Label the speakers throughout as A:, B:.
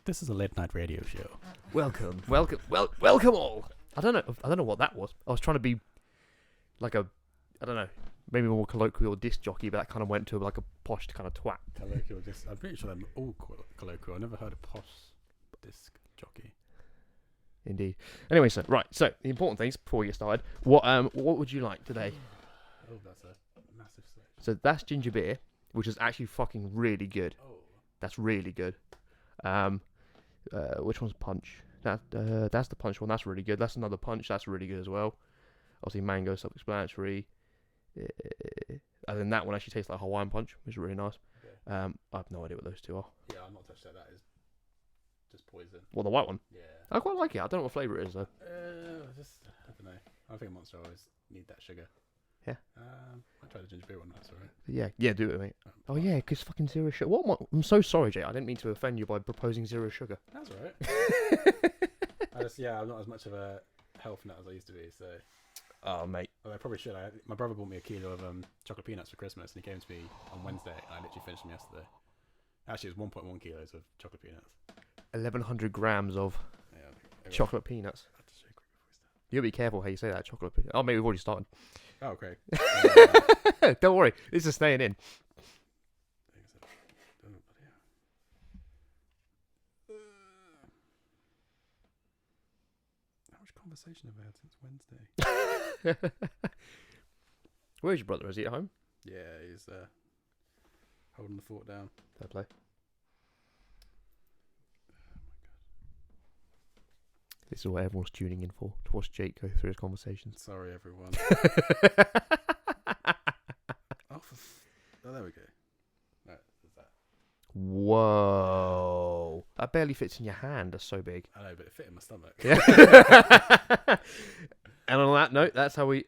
A: This is a late night radio show.
B: Welcome all. I don't know what that was. I was trying to be like a, I don't know, maybe more colloquial disc jockey, but that kind of went to like a posh kind of twat.
A: Colloquial disc. I'm pretty sure they're all colloquial. I've never heard a posh disc jockey.
B: Indeed. Anyway, so the important things before we get started. What would you like today?
A: Oh, that's a massive switch.
B: So that's ginger beer, which is actually fucking really good.
A: Oh.
B: That's really good. Which one's punch? That's the punch one. That's really good. That's another punch. That's really good as well. Obviously, mango, self-explanatory. And then that one actually tastes like Hawaiian punch, which is really nice.
A: Okay.
B: I have no idea what those two are.
A: Yeah, I'm not touched that. That is just poison.
B: Well, the white one.
A: Yeah.
B: I quite like it. I don't know what flavour it is though.
A: I don't know. I think Monster always need that sugar.
B: Yeah.
A: I tried the ginger beer one. That's alright.
B: Yeah, do it, mate. Oh yeah, because fucking zero sugar. I'm so sorry, Jay. I didn't mean to offend you by proposing zero sugar.
A: That's alright. I'm not as much of a health nut as I used to be. So.
B: Oh, mate.
A: Well, I probably should. My brother bought me a kilo of chocolate peanuts for Christmas, and he came to me on Wednesday, and I literally finished them yesterday. Actually, it was 1.1 kilos of chocolate peanuts.
B: 1,100 grams of chocolate peanuts.
A: I have to shake quick before we start.
B: You gotta be careful how you say that, chocolate peanuts. Oh, maybe we've already started.
A: Oh, okay.
B: Don't worry, this is staying in.
A: How much conversation have I had since Wednesday?
B: Where's your brother? Is he at home?
A: Yeah, he's holding the fort down.
B: Fair play. This is what everyone's tuning in for, to watch Jake go through his conversations.
A: Sorry, everyone. Oh, there we go. Right, there's that.
B: Whoa. That barely fits in your hand. That's so big.
A: I know, but it fit in my stomach.
B: Yeah. And on that note, that's a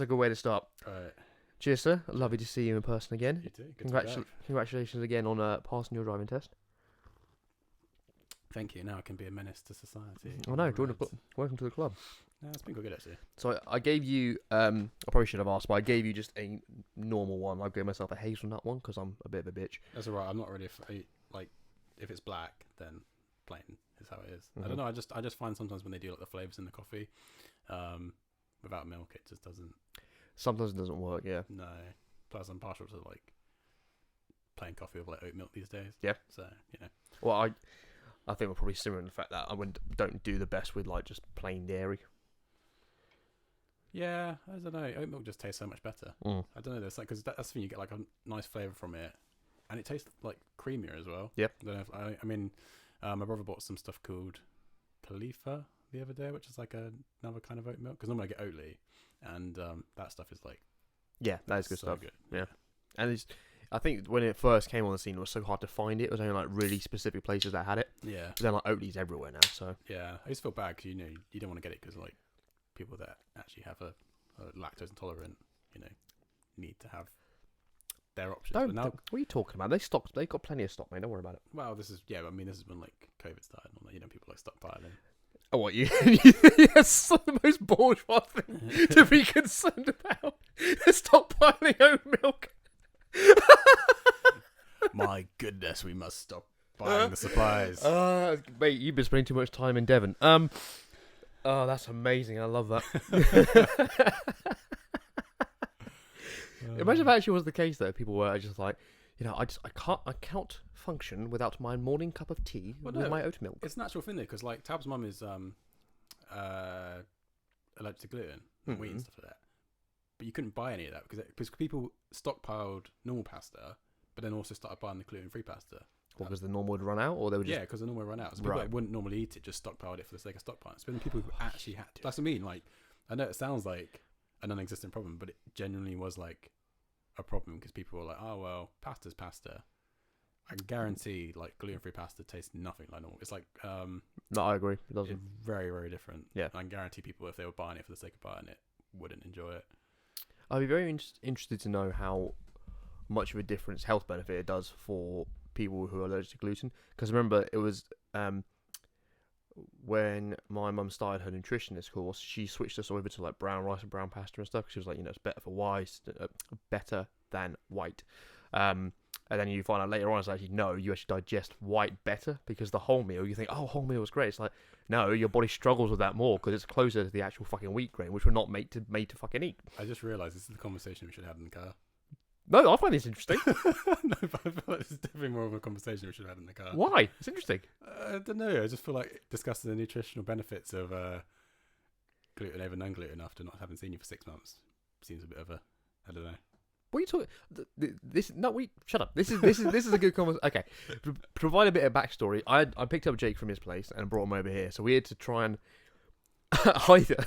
B: good way to start.
A: Right.
B: Cheers, sir. Lovely to see you in person again.
A: You too. Good to be back.
B: Congratulations again on passing your driving test.
A: Thank you. Now I can be a menace to society.
B: Oh no, welcome to the club.
A: No, it's been quite good actually.
B: So I gave you, I probably should have asked, but I gave you just a normal one. I gave myself a hazelnut one because I'm a bit of a bitch.
A: That's alright. I'm not really if it's black, then plain is how it is. I don't know. I just find sometimes when they do like the flavors in the coffee, without milk, it just doesn't.
B: Sometimes it doesn't work. Yeah.
A: No. Plus, I'm partial to like plain coffee with like oat milk these days.
B: Yeah.
A: So
B: Well, I think we're probably similar in the fact that I don't do the best with like just plain dairy.
A: Yeah, I don't know. Oat milk just tastes so much better.
B: Mm.
A: I don't know. There's like because that's the thing, you get like a nice flavor from it, and it tastes like creamier as well.
B: Yep.
A: I don't know if my brother bought some stuff called Khalifa the other day, which is like another kind of oat milk. Because normally I get Oatly, and that stuff is like
B: that is good
A: so
B: stuff.
A: Good.
B: Yeah, and I think when it first came on the scene, it was so hard to find it. It was only like really specific places that had it.
A: Yeah.
B: But then like Oatly's everywhere now. So
A: yeah, I used to feel bad because you don't want to get it because like people that actually have a lactose intolerant, need to have their options.
B: what are you talking about? They got plenty of stock, mate. Don't worry about it.
A: Well, this is this is when like COVID started, and people like stockpiling.
B: Oh, what you? Yes, the most bourgeois thing to be concerned about. Stockpiling oat milk.
A: My goodness, we must stop buying the supplies.
B: Mate, you've been spending too much time in Devon. Oh, that's amazing. I love that. Imagine if that actually was the case, though. People were just like, I can't function without my morning cup of tea with my oat milk.
A: It's a natural thing, though, because like Tab's mum is allergic to gluten and wheat and stuff like that. But you couldn't buy any of that because people stockpiled normal pasta, but then also started buying the gluten-free pasta.
B: Because the normal would run out, or they would just...
A: Yeah, because the normal would run out. So people that wouldn't normally eat it just stockpiled it for the sake of stockpiling. So then people who actually had to... That's what I mean. Like, I know it sounds like a non-existent problem, but it genuinely was like a problem because people were like, oh, well, pasta's pasta. I guarantee like gluten-free pasta tastes nothing like normal. It's like...
B: No, I agree. It doesn't.
A: It's very, very different.
B: Yeah.
A: And I guarantee people, if they were buying it for the sake of buying it, wouldn't enjoy it.
B: I'd be very interested to know how much of a difference health benefit it does for people who are allergic to gluten. Because remember, it was when my mum started her nutritionist course, she switched us over to like brown rice and brown pasta and stuff. Because she was like, it's better for better than white. And then you find out later on, it's actually, no, you actually digest white better because the whole meal, you think, oh, whole meal is great. It's like, no, your body struggles with that more because it's closer to the actual fucking wheat grain, which we're not made to fucking eat.
A: I just realised this is the conversation we should have in the car.
B: No, I find this interesting.
A: No, but I feel like this is definitely more of a conversation we should have in the car.
B: Why? It's interesting.
A: I don't know. I just feel like discussing the nutritional benefits of gluten over non-gluten after not having seen you for 6 months seems a bit of a, I don't know.
B: What are you talking? Shut up. This is a good conversation. Okay, provide a bit of backstory. I picked up Jake from his place and brought him over here, so we had to try and either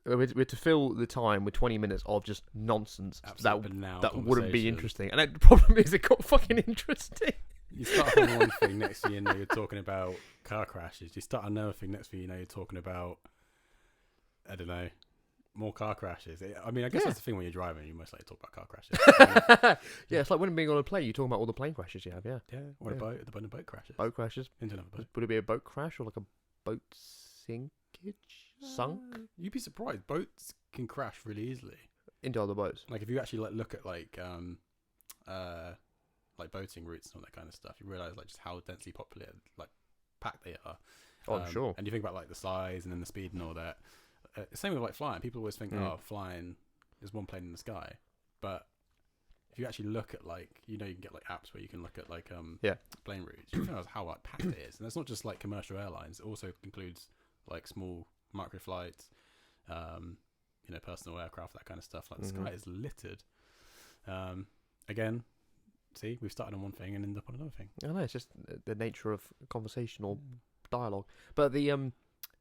B: we had to fill the time with 20 minutes of just nonsense that wouldn't be interesting. And the problem is, it got fucking interesting.
A: You start on one thing, next thing you know, you're talking about car crashes. You start another thing, next thing you know, you're talking about, I don't know, more car crashes. I mean, I guess that's the thing when you're driving, you most likely talk about car crashes.
B: Yeah, it's like when being on a plane, you're talking about all the plane crashes you have, yeah.
A: Yeah, or the boat crashes.
B: Boat crashes.
A: Into another boat.
B: Would it be a boat crash or like a boat sinkage? Sunk?
A: You'd be surprised. Boats can crash really easily.
B: Into other boats.
A: Like, if you actually look at like boating routes and all that kind of stuff, you realise like just how densely populated, like packed they are.
B: Oh, I'm sure.
A: And you think about like the size and then the speed and all that. Same with like flying. People always think, flying is one plane in the sky, but if you actually look at like, you can get like apps where you can look at like plane routes. You realize how like packed it is, and it's not just like commercial airlines. It also includes like small micro flights, personal aircraft, that kind of stuff. Like the sky is littered. Again, see, we've started on one thing and ended up on another thing.
B: I know, it's just the nature of conversational dialogue. But the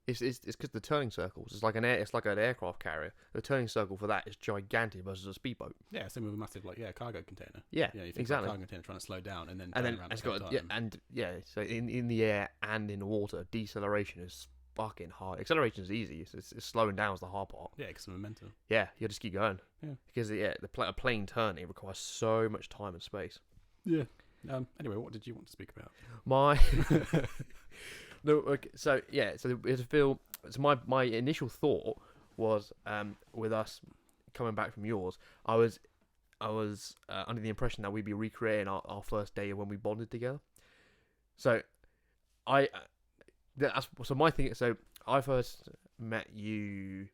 B: it's because the turning circles. It's like an aircraft carrier. The turning circle for that is gigantic versus a speedboat.
A: Yeah, same with a massive cargo container.
B: Yeah,
A: you think
B: exactly.
A: About a cargo container trying to slow down and then
B: it's got so in the air and in the water, deceleration is fucking hard. Acceleration is easy. It's slowing down is the hard part.
A: Yeah, because of momentum.
B: Yeah, you just keep going.
A: Yeah,
B: because a plane turning requires so much time and space.
A: Yeah. Anyway, what did you want to speak about?
B: No, okay, so my initial thought was with us coming back from yours, I was under the impression that we'd be recreating our first day when we bonded together. So my thing. So I first met you,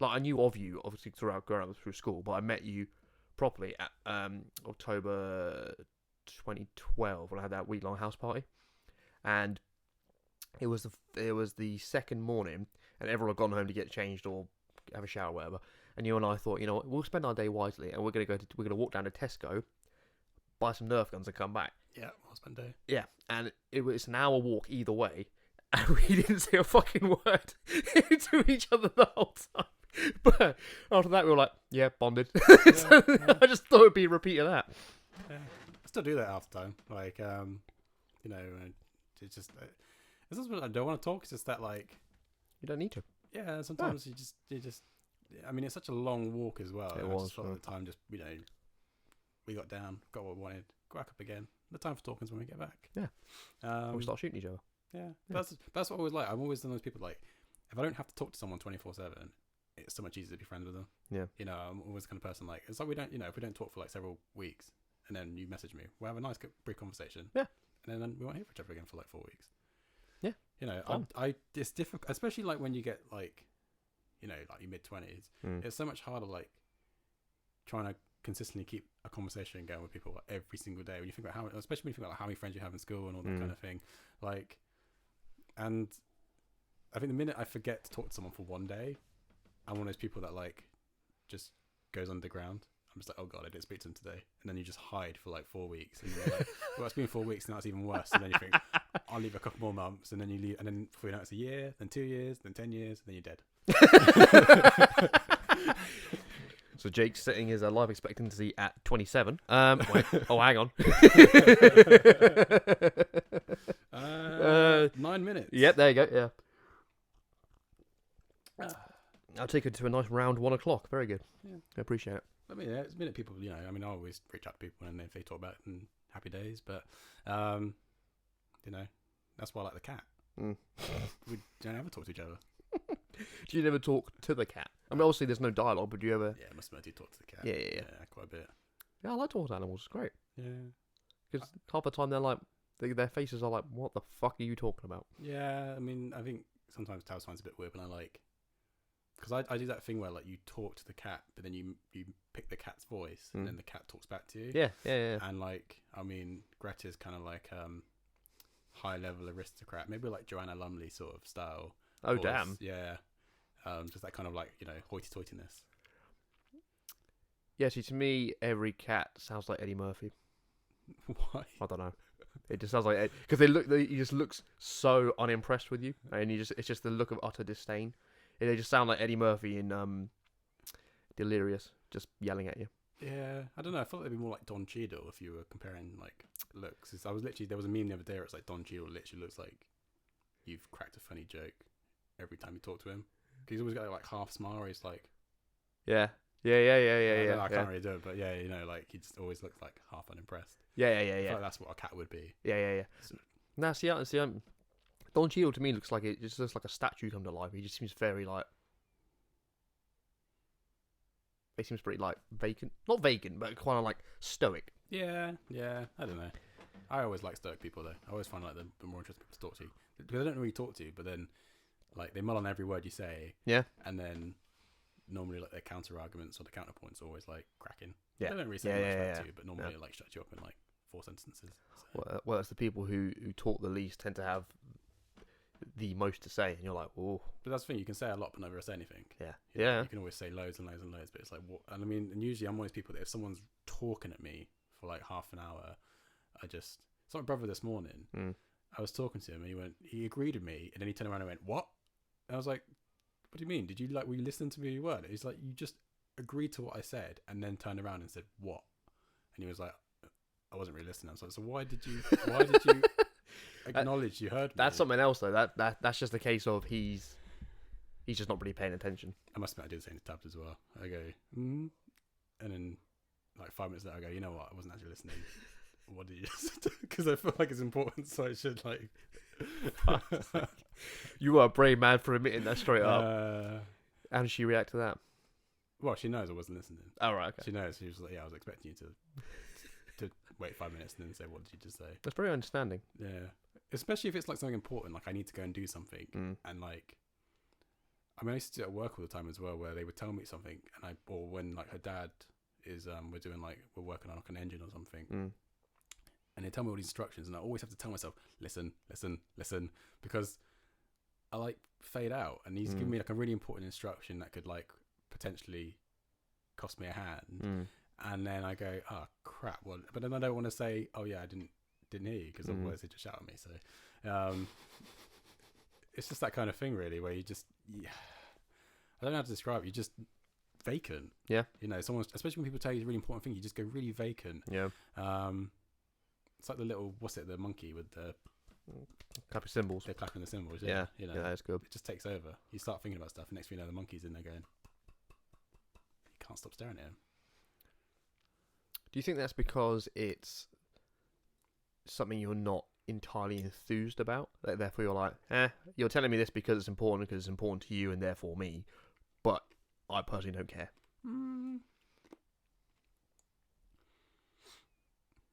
B: like I knew of you obviously throughout growing up through school, but I met you properly at October 2012 when I had that week-long house party, and it was the second morning, and everyone had gone home to get changed or have a shower or whatever. And you and I thought, you know what, we'll spend our day wisely, and we're gonna walk down to Tesco, buy some Nerf guns, and come back.
A: Yeah, well spent day.
B: Yeah, and it's an hour walk either way, and we didn't say a fucking word to each other the whole time. But after that, we were like, yeah, bonded. I just thought it'd be a repeat of that.
A: Yeah, I still do that half the time. Like, it's just. It's not that I don't want to talk. It's just that like
B: you don't need to.
A: Yeah, sometimes you just. I mean, it's such a long walk as well.
B: It
A: I
B: was.
A: just felt like the time just we got down, got what we wanted, go back up again. The time for talking is when we get back.
B: Yeah. We start shooting each other.
A: Yeah. That's what I always like. I'm always one of those people like, if I don't have to talk to someone 24/7, it's so much easier to be friends with them.
B: Yeah.
A: I'm always the kind of person like, it's like we don't, if we don't talk for like several weeks and then you message me, we'll have a nice brief conversation.
B: Yeah.
A: And then we won't hear from each other again for like 4 weeks.
B: Yeah.
A: It's difficult, especially like when you get like, like your mid-20s. It's so much harder like trying to consistently keep a conversation going with people like, every single day. When you think about especially when you think about like, how many friends you have in school and all that kind of thing. Like, and I think the minute I forget to talk to someone for one day, I'm one of those people that like just goes underground. I'm just like, oh god, I didn't speak to him today, and then you just hide for like 4 weeks, and you're like, well, it's been 4 weeks, and that's even worse. And then you think, I'll leave a couple more months, and then you leave, and then before you know it's a year, then 2 years, then 10 years, and then you're dead.
B: So Jake's setting his life expectancy at 27. Wait, hang on.
A: 9 minutes.
B: Yep, there you go. Yeah. I'll take it to a nice round 1 o'clock. Very good.
A: Yeah.
B: I appreciate it.
A: I mean, it's been at people, I mean, I always reach out to people and if they talk about it in happy days, but, that's why I like the cat. We don't ever talk to each other.
B: Do you never talk to the cat? I mean, obviously there's no dialogue, but do you ever...
A: Yeah, I must admit, I do talk to the cat.
B: Yeah.
A: Quite a bit.
B: Yeah, I like talking to animals. It's great.
A: Yeah.
B: Because half the time they're like, their faces are like, what the fuck are you talking about?
A: Yeah, I mean, I think sometimes Taos finds a bit weird when I like, because I do that thing where like you talk to the cat, but then you pick the cat's voice, and then the cat talks back to you.
B: Yeah.
A: And like, I mean, Greta's kind of like high level aristocrat, maybe like Joanna Lumley sort of style.
B: Oh,
A: voice.
B: damn.
A: Yeah. Just that kind of like, hoity-toityness.
B: Yeah, see, to me, every cat sounds like Eddie Murphy.
A: Why?
B: I don't know. It just sounds like because he just looks so unimpressed with you, and it's just the look of utter disdain. They just sound like Eddie Murphy in Delirious, just yelling at you.
A: Yeah, I don't know. I thought they'd be more like Don Cheadle if you were comparing like looks. There was a meme the other day where it's like Don Cheadle literally looks like you've cracked a funny joke every time you talk to him. Because he's always got like half smile where he's like,
B: Yeah.
A: I can't really do it, but yeah, like he just always looks like half unimpressed.
B: Yeah.
A: I feel like that's what a cat would be.
B: Yeah.
A: So,
B: Now, see, Don Cheadle to me looks like it just looks like a statue come to life. He just seems very like. He seems pretty like vacant, not vacant, but kind of like stoic.
A: Yeah. I don't know. I always like stoic people though. I always find like the more interesting people to talk to because they don't really talk to you, but then like they mull on every word you say.
B: Yeah.
A: And then normally like their counter arguments or the counterpoints are always like cracking.
B: Yeah.
A: They don't really say much back to you, but normally it like shuts you up in like 4 sentences. So.
B: Well, it's the people who talk the least tend to have the most to say, and you're like, oh.
A: But that's the thing, you can say a lot but never say anything.
B: Yeah.
A: You can always say loads and loads and loads, but it's like, what? And I mean, and usually I'm always people that if someone's talking at me for like half an hour, it's like my brother this morning. I was talking to him and he agreed with me, and then he turned around and went, what? And I was like, what do you mean? Were you listening to me? You weren't. He's like, you just agreed to what I said and then turned around and said, what? And he was like, I wasn't really listening. I was like, so why did you acknowledge you heard me?
B: That's something else though. That's just a case of he's just not really paying attention.
A: I must admit I did the same to Tabs as well. I go, and then like 5 minutes later I go, you know what? I wasn't actually listening. What did you just because I feel like it's important, so I should like.
B: You are a brave man for admitting that straight up. How did she react to that?
A: Well, she knows I wasn't listening.
B: Oh, right, okay.
A: She knows. She was like, yeah, I was expecting you to wait 5 minutes and then say, what did you just say?
B: That's very understanding.
A: Yeah. Especially if it's like something important, like I need to go and do something. And like, I mean, I used to do it at work all the time as well, where they would tell me something or when like her dad is, we're working on like an engine or something. And they tell me all these instructions, and I always have to tell myself, listen, because I like fade out, and he's giving me like a really important instruction that could like potentially cost me a hand, and then I go, oh crap, well, but then I don't want to say, oh yeah, I didn't hear you, because otherwise they just shout at me. So it's just that kind of thing, really, where you just, I don't know how to describe it. You just vacant.
B: Yeah.
A: Someone, especially when people tell you a really important thing, you just go really vacant.
B: Yeah.
A: It's like the little, the monkey with the
B: clapping cymbals.
A: They're clapping the cymbals.
B: Yeah. Yeah, that's good.
A: It just takes over. You start thinking about stuff, and next thing you know, the monkey's in there going, you can't stop staring at him.
B: Do you think that's because it's something you're not entirely enthused about? Like, therefore, you're like, you're telling me this because it's important to you and therefore me, but I personally don't care.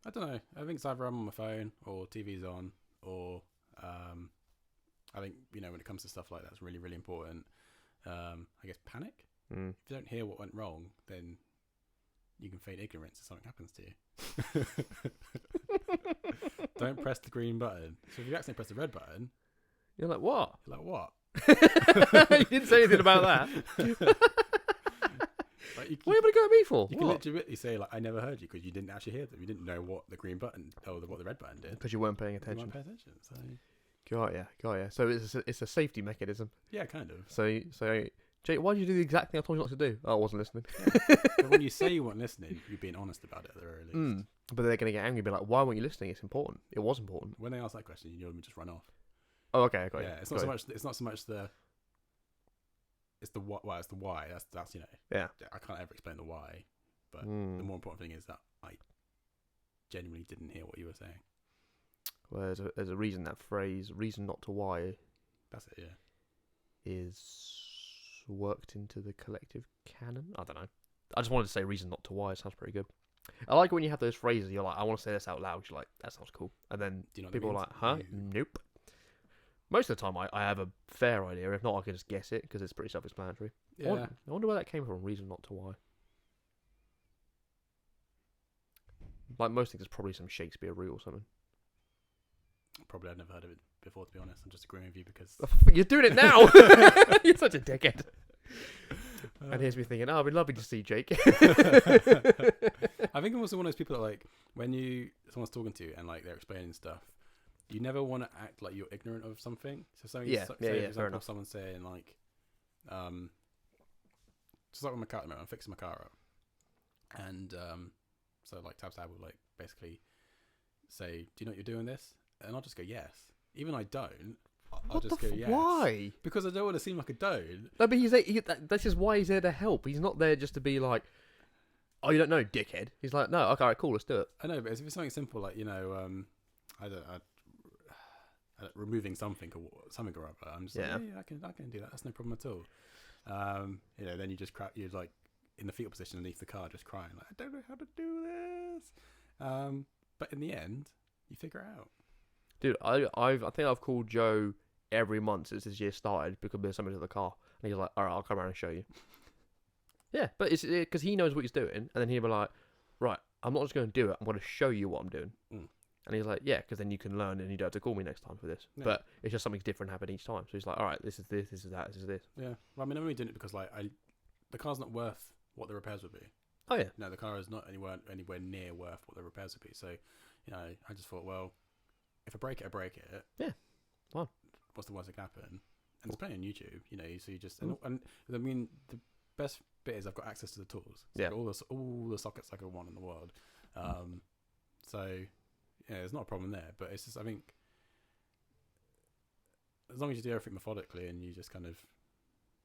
A: I don't know. I think it's either I'm on my phone or TV's on, or I think when it comes to stuff like that, it's really, really important. I guess panic. If you don't hear what went wrong, then you can feign ignorance if something happens to you. Don't press the green button. So if you accidentally press the red button,
B: you're like, what?
A: You're like, what?
B: You didn't say anything about that. What are you going to go at me for?
A: You can legitimately say, like, I never heard you because you didn't actually hear them. You didn't know what the green button or what the red button did.
B: Because you weren't paying attention.
A: You weren't paying attention. So.
B: Got ya. So it's a safety mechanism.
A: Yeah, kind of.
B: So Jake, why did you do the exact thing I told you not to do? Oh, I wasn't listening.
A: Yeah. But when you say you weren't listening, you're being honest about it at the very least.
B: But they're going to get angry and be like, why weren't you listening? It's important. It was important.
A: When they ask that question, you normally just run off.
B: Oh, okay, I got
A: it. Yeah, it's not so much the... It's the what? Well, it's the why. That's
B: Yeah.
A: I can't ever explain the why, but the more important thing is that I genuinely didn't hear what you were saying.
B: Well, there's a reason that phrase "reason not to why."
A: That's it. Yeah.
B: Is worked into the collective canon. I don't know. I just wanted to say "reason not to why." It sounds pretty good. I like when you have those phrases. You're like, I want to say this out loud. You're like, that sounds cool, and then
A: Do you know what
B: people
A: it
B: are like,
A: means?
B: huh? Nope. Most of the time, I have a fair idea. If not, I can just guess it because it's pretty self-explanatory.
A: Yeah.
B: I wonder where that came from. Reason not to why. Like most things, it's probably some Shakespeare root or something.
A: Probably I've never heard of it before, to be honest. I'm just agreeing with you because
B: You're doing it now. You're such a dickhead. And here's me thinking, oh, it'd be lovely to see Jake.
A: I think I'm also one of those people that, like, when someone's talking to you and like they're explaining stuff, you never want to act like you're ignorant of something. So something,
B: Yeah,
A: say,
B: yeah,
A: for
B: fair
A: example,
B: enough.
A: someone saying like, just like with my car at the moment, I'm fixing my car up, and so like Tab will like basically say, "Do you know what you're doing this?" And I'll just go, "Yes." Even I don't. I'll just go, "Yes."
B: Why?
A: Because I don't want to seem like I don't.
B: No, but that's just why he's there to help. He's not there just to be like, oh, you don't know, dickhead. He's like, no, okay, all right, cool, let's do it.
A: I know, but if it's something simple like, you know, I don't removing something or other, I'm just like, yeah, I can do that. That's no problem at all. You know, then you just you're like in the fetal position underneath the car, just crying like, I don't know how to do this. But in the end, you figure it out.
B: Dude, I think I've called Joe every month since this year started because there's something to the car, and he's like, all right, I'll come around and show you. Yeah, but it's because he knows what he's doing, and then he'll be like, right, I'm not just going to do it, I'm going to show you what I'm doing. And he's like, yeah, because then you can learn and you don't have to call me next time for this. Yeah. But it's just something different happen each time. So he's like, all right, this is this, this is that, this is this.
A: Yeah. Well, I mean, I'm only doing it because like the car's not worth what the repairs would be.
B: Oh yeah.
A: No, the car is not anywhere near worth what the repairs would be. So, you know, I just thought, well, if I break it, I break it.
B: Yeah. Fine.
A: What's the worst that can happen? And there's plenty on YouTube, you know. So you just and I mean, the best bit is I've got access to the tools. So I've got all the sockets I could want in the world. So yeah, there's not a problem there. But it's just, I think, as long as you do everything methodically and you just kind of,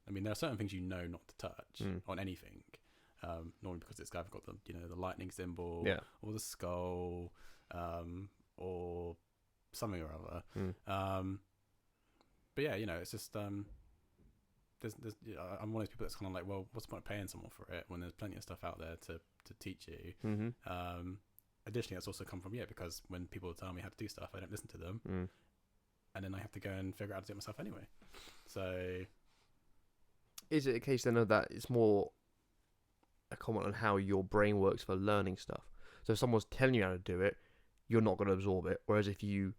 A: I mean, there are certain things you know not to touch on anything. Normally because it's either got the, you know, the lightning symbol or the skull, or something or other. But yeah, you know, it's just there's you know, I'm one of those people that's kind of like, well, what's the point of paying someone for it when there's plenty of stuff out there to teach you. Additionally, that's also come from because when people tell me how to do stuff, I don't listen to them, and then I have to go and figure out how to do it myself anyway. So
B: is it a case then of that it's more a comment on how your brain works for learning stuff? So if someone's telling you how to do it, you're not going to absorb it. Whereas if you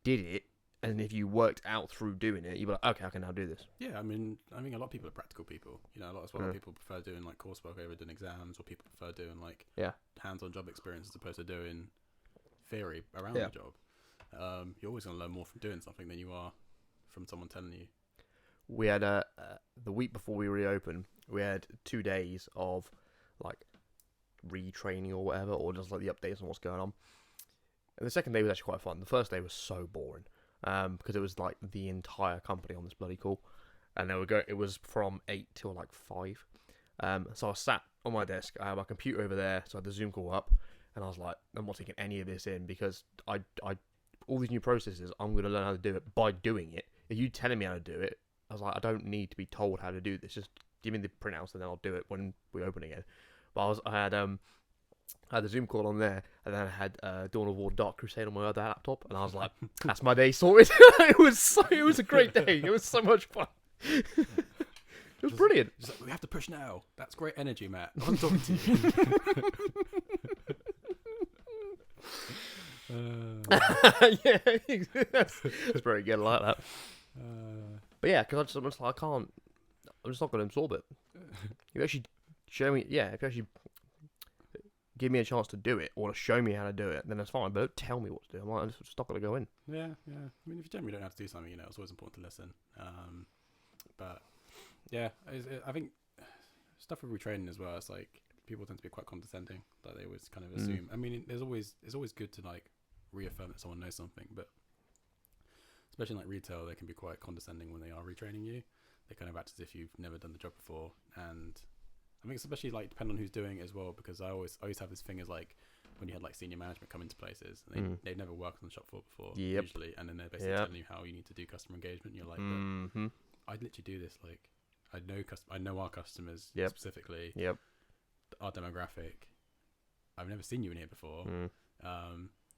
B: did it, and if you worked out through doing it, you'd be like, okay, I can now do this.
A: Yeah, I mean, a lot of people are practical people. You know, a lot of people prefer doing like coursework over doing exams, or people prefer doing like hands-on job experience as opposed to doing theory around the job. You're always going to learn more from doing something than you are from someone telling you.
B: We had the week before we reopened, we had 2 days of like retraining or whatever, or just like the updates on what's going on. And the second day was actually quite fun. The first day was so boring because it was like the entire company on this bloody call, and it was from 8 till like 5. So I sat on my desk. I had my computer over there, so I had the Zoom call up, and I was like, I'm not taking any of this in because I all these new processes, I'm going to learn how to do it by doing it. If you telling me how to do it, I was like, I don't need to be told how to do this. Just give me the printouts and then I'll do it when we open again. But I had the Zoom call on there, and then I had Dawn of War Dark Crusade on my other laptop, and I was like, that's my day sorted. It was a great day. It was so much fun. It was brilliant.
A: Just like, we have to push now. That's great energy, Matt. I'm talking to you.
B: Yeah, that's very good. I like that. But yeah, because I'm just like, I'm just not going to absorb it. You actually show me, if you actually give me a chance to do it or to show me how to do it, then that's fine. But don't tell me what to do. I'm like, I'm just not going to go in.
A: Yeah. I mean, if you generally don't know how to do something, you know, it's always important to listen. But yeah, I think stuff with retraining as well. It's like people tend to be quite condescending. Like they always kind of assume. I mean, it's always good to like reaffirm that someone knows something, but especially in like retail, they can be quite condescending when they are retraining you. They kind of act as if you've never done the job before, and I think especially like depending on who's doing it as well, because I always have this thing as like when you had like senior management come into places, and they've never worked on the shop floor before usually, and then they're basically telling you how you need to do customer engagement. And you're like, but I'd literally do this. Like I know our customers specifically, our demographic. I've never seen you in here before.
B: Mm.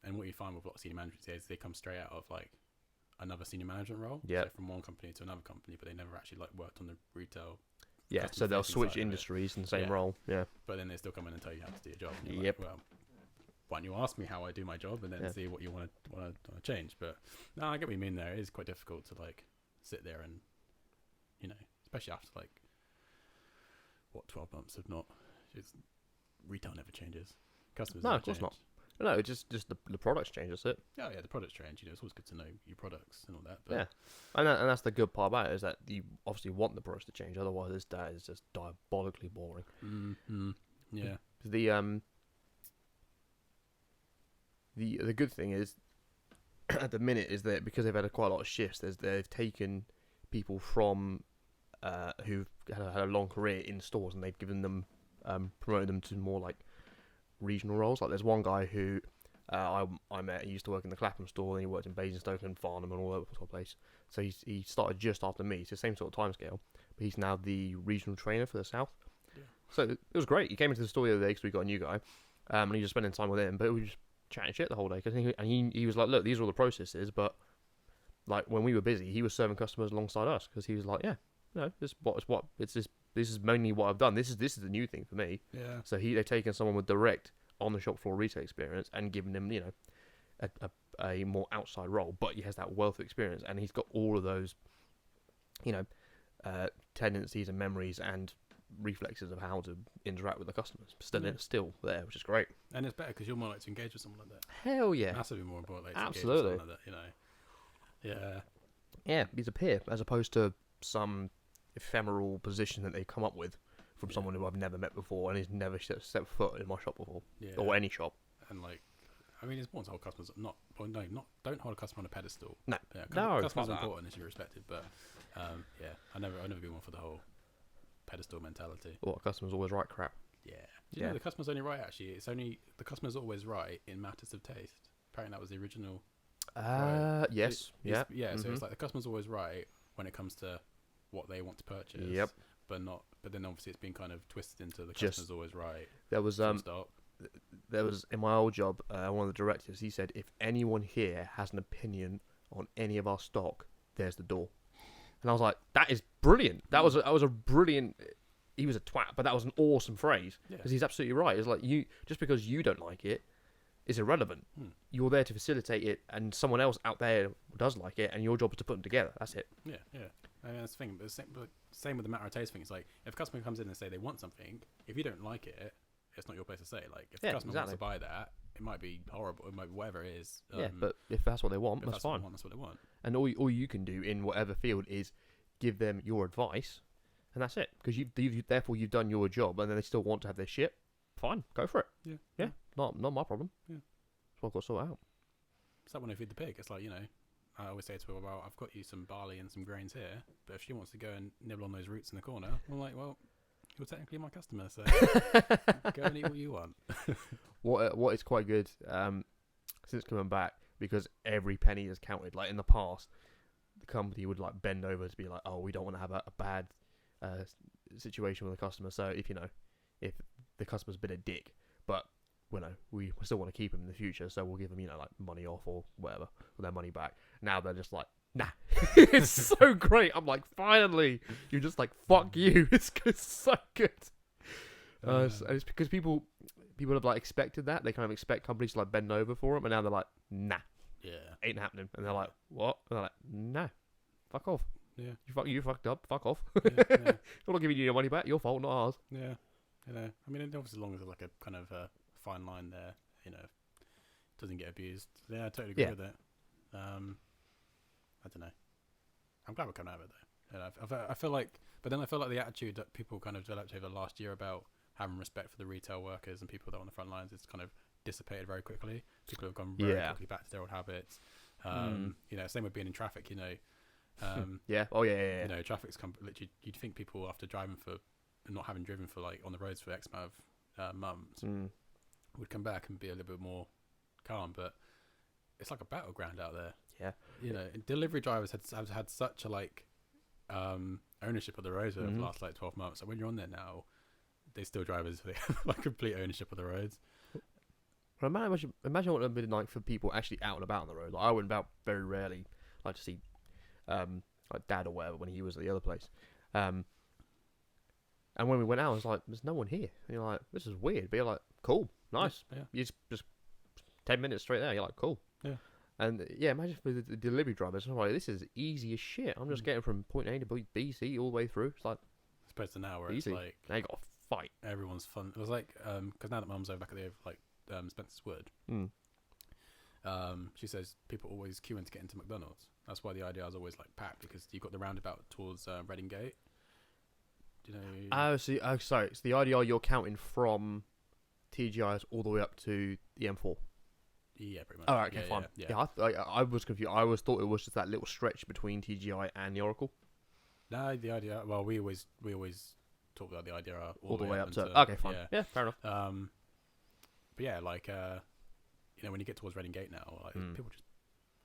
A: And what you find with a lot of senior managers is they come straight out of like another senior management role.
B: Yeah.
A: So from one company to another company, but they never actually like worked on the retail.
B: Yeah, so they'll
A: customer-facing
B: switch
A: side of it.
B: industries in the same role. Yeah.
A: But then they still come in and tell you how to do your job. And you're
B: Yep.
A: like, well, why don't you ask me how I do my job and then see what you want to change? But no, I get what you mean there. It is quite difficult to like sit there and, you know, especially after like, 12 months of not, retail never changes. Customers
B: No, of course not. No, it's just the products change, that's it.
A: Oh yeah, the products change. You know, it's always good to know your products and all that. But
B: Yeah, and that's the good part about it, is that you obviously want the products to change. Otherwise, that is just diabolically boring.
A: Mm-hmm. Yeah.
B: The good thing is, at the minute, is that because they've had quite a lot of shifts, they've taken people from who've had a long career in stores, and they've given them promoted them to more like regional roles. Like there's one guy who I met. He used to work in the Clapham store, and he worked in Basingstoke and Farnham and all over the sort of place. So he started just after me. It's the same sort of timescale, but he's now the regional trainer for the South. Yeah. So it was great. He came into the store the other day because we got a new guy, and he was spending time with him. But we were just chatting shit the whole day. He was like, "Look, these are all the processes." But like when we were busy, he was serving customers alongside us because he was like, "Yeah, no, this is mainly what I've done. This is the new thing for me."
A: Yeah.
B: So they've taken someone with direct on the shop floor retail experience and given him, you know, a more outside role, but he has that wealth of experience, and he's got all of those, you know, tendencies and memories and reflexes of how to interact with the customers. Still there, which is great.
A: And it's better because you're more likely to engage with someone like that.
B: Hell yeah,
A: Massively more important. Like,
B: absolutely.
A: To engage with someone like that, you know. Yeah.
B: Yeah, he's a peer as opposed to some ephemeral position that they come up with from someone who I've never met before and he's never stepped foot in my shop before, or any shop.
A: And like, I mean, it's important to hold customers don't hold a customer on a pedestal.
B: No,
A: customers are important and should be respected, but I never been one for the whole pedestal mentality.
B: What, customers always right crap?
A: Yeah. Do you know the customer's only right? Actually, it's only the customer's always right in matters of taste. Apparently, that was the original.
B: Yes.
A: So it's like the customer's always right when it comes to what they want to purchase.
B: Yep.
A: But then obviously it's been kind of twisted into the customer's always right.
B: There was in my old job, one of the directors, he said, if anyone here has an opinion on any of our stock, there's the door. And I was like, that is brilliant. That was a brilliant. He was a twat, but that was an awesome phrase because he's absolutely right. It's like just because you don't like it is irrelevant. You're there to facilitate it, and someone else out there does like it, and your job is to put them together. That's it.
A: Yeah. I mean, that's the thing. But same with the matter of taste thing. It's like if a customer comes in and say they want something, if you don't like it, it's not your place to say. Like if the customer wants to buy that, it might be horrible. It might be whatever it is.
B: But if that's what they want, that's fine.
A: That's what they want.
B: And all you can do in whatever field is give them your advice, and that's it. Because therefore you've done your job, and then they still want to have their shit. Fine, go for it. Yeah. Not my problem. Yeah, that's what I've got to sort out.
A: It's like when I feed the pig. It's like, you know, I always say to her, well, I've got you some barley and some grains here, but if she wants to go and nibble on those roots in the corner, I'm like, well, you're technically my customer, so go and eat what you want.
B: What is quite good since coming back, because every penny is counted. Like in the past, the company would like bend over to be like, oh, we don't want to have a bad situation with the customer. So if the customer's been a dick, but we still want to keep them in the future, so we'll give them like money off or whatever, or their money back. Now they're just like, nah. It's so great. I'm like, finally, you're just like, fuck you. It's so good. And it's because people have like expected that. They kind of expect companies to like bend over for them, and now they're like, nah, ain't happening. And they're like, what? And they're like, nah, fuck off. Yeah, you fucked up. Fuck off. We're not giving you your money back. Your fault, not ours.
A: Yeah, I mean, obviously, as long as there's like a kind of fine line there, doesn't get abused. Yeah, I totally agree with it. I don't know. I'm glad we're coming out of it though. I feel like the attitude that people kind of developed over the last year about having respect for the retail workers and people that are on the front lines is kind of dissipated very quickly. People have gone very quickly back to their old habits. Same with being in traffic. Traffic's literally. You'd think people after driving for not having driven for like on the roads for X amount of months would come back and be a little bit more calm, but it's like a battleground out there. Delivery drivers have had such a like ownership of the roads over the last like 12 months, and when you're on there now, they still drivers, they have like complete ownership of the roads.
B: Well, imagine what it would have been like for people actually out and about on the road. Like I went about very rarely, like to see, like Dad or whatever when he was at the other place. And when we went out, I was like, "There's no one here." And you're like, "This is weird," but you're like, "Cool, nice."
A: Yeah.
B: You just 10 minutes straight there. You're like, "Cool."
A: Yeah.
B: And yeah, imagine for the delivery drivers. I'm like, "This is easy as shit. I'm just getting from point A to B, C all the way through." It's like,
A: as opposed to now where
B: easy.
A: it's like
B: now you got to fight.
A: everyone's fun. It was like because now that Mum's over back at the like Spencer's Wood, she says people always queuing to get into McDonald's. That's why the IDR is always like packed, because you've got the roundabout towards Reading Gate. Do you know?
B: Oh, sorry. It's the IDR you're counting from TGI's all the way up to the M4.
A: Yeah, pretty much.
B: Oh, okay,
A: yeah,
B: fine.
A: Yeah.
B: I was confused. I always thought it was just that little stretch between TGI and the Oracle.
A: No, the IDR. Well, we always talk about the IDR
B: all the way up to.
A: into,
B: Okay, fine. Yeah, fair enough.
A: But yeah, like when you get towards Reading Gate now, like people just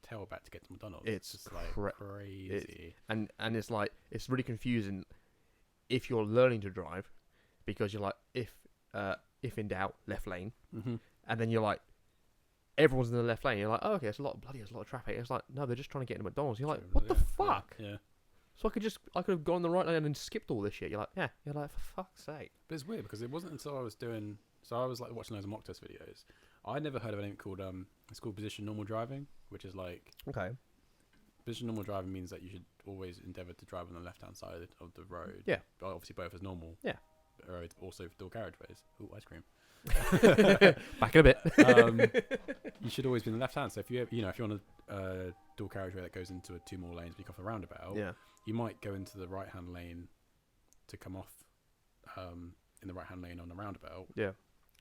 A: tail back to get to McDonald's.
B: It's
A: just like crazy.
B: And it's like it's really confusing if you're learning to drive, because you're like if in doubt, left lane, and then you're like everyone's in the left lane. You're like, oh, okay, there's a lot of traffic. It's like, no, they're just trying to get into McDonald's. You're like, what the fuck?
A: Yeah.
B: So I could have gone the right lane and skipped all this shit. You're like, yeah. You're like, for fuck's sake.
A: But it's weird because it wasn't until I was doing. So I was like watching those mock test videos. I never heard of anything called it's called position normal driving, which is like
B: okay.
A: Position normal driving means that you should always endeavour to drive on the left hand side of the road.
B: Yeah.
A: But obviously both as normal.
B: Yeah.
A: Or also dual carriageways. Ooh, ice cream.
B: Back in a bit.
A: You should always be in the left hand. So if you're on a dual carriageway that goes into two more lanes, when you come off a roundabout, you might go into the right hand lane to come off in the right hand lane on the roundabout.
B: Yeah.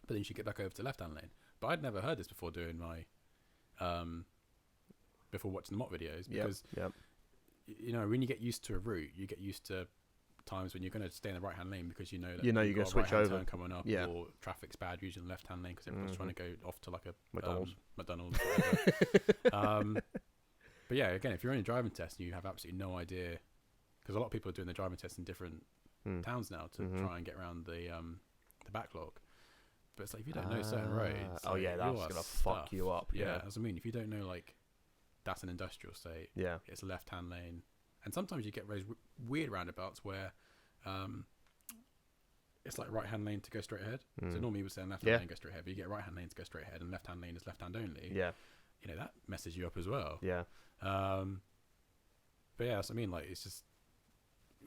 A: But then you should get back over to the left hand lane. But I'd never heard this before doing my before watching the mock videos, because when you get used to a route, you get used to times when you're going to stay in the right hand lane because you know that
B: you're going to switch over
A: coming up, or traffic's bad usually in the left hand lane because everyone's trying to go off to like a McDonald's but yeah, again, if you're on a driving test and you have absolutely no idea, because a lot of people are doing the driving test in different towns now to try and get around the backlog, but it's like if you don't know certain roads,
B: that's gonna fuck you up.
A: As I mean, if you don't know, like, that's an industrial state, it's a left hand lane. And sometimes you get those weird roundabouts where it's like right hand lane to go straight ahead. So normally you would say left hand lane go straight ahead, but you get right hand lane to go straight ahead, and left hand lane is left hand only.
B: Yeah,
A: that messes you up as well.
B: Yeah.
A: But yeah, that's what I mean. Like, it's just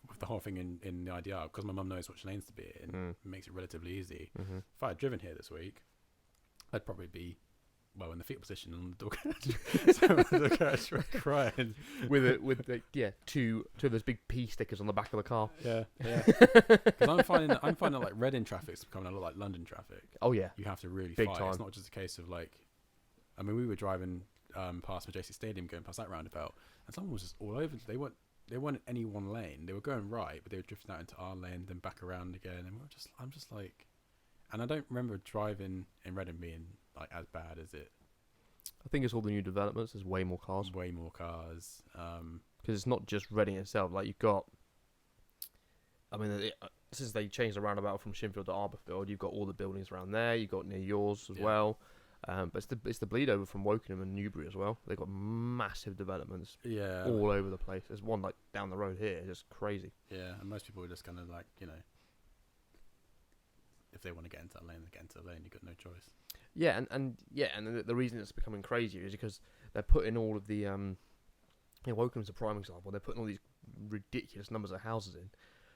A: with the whole thing in the IDR, because my mum knows which lanes to be in, it makes it relatively easy. If I had driven here this week, I'd probably be in the fetal position on the door crying
B: with two of those big P stickers on the back of the car.
A: Yeah. Because I'm finding like Reading traffic's becoming a lot like London traffic.
B: Oh yeah,
A: you have to really
B: big
A: fight.
B: time.
A: It's not just a case of like, I mean, we were driving past Majestic Stadium, going past that roundabout, and someone was just all over. They weren't in any one lane. They were going right, but they were drifting out into our lane, then back around again, and I'm just like, and I don't remember driving in Reading being like as bad as it.
B: I think it's all the new developments. There's way more cars.
A: Because
B: it's not just Reading itself. Like, you've got, I mean, since they changed the roundabout from Shinfield to Arborfield, you've got all the buildings around there. You've got near yours as well. But it's the bleed over from Wokingham and Newbury as well. They've got massive developments all over the place. There's one like down the road here. It's just crazy.
A: Yeah, and most people are just kind of like, if they want to get into that lane, they get into the lane. You've got no choice.
B: Yeah, and the reason it's becoming crazier is because they're putting all of the Wokingham's a prime example. They're putting all these ridiculous numbers of houses in,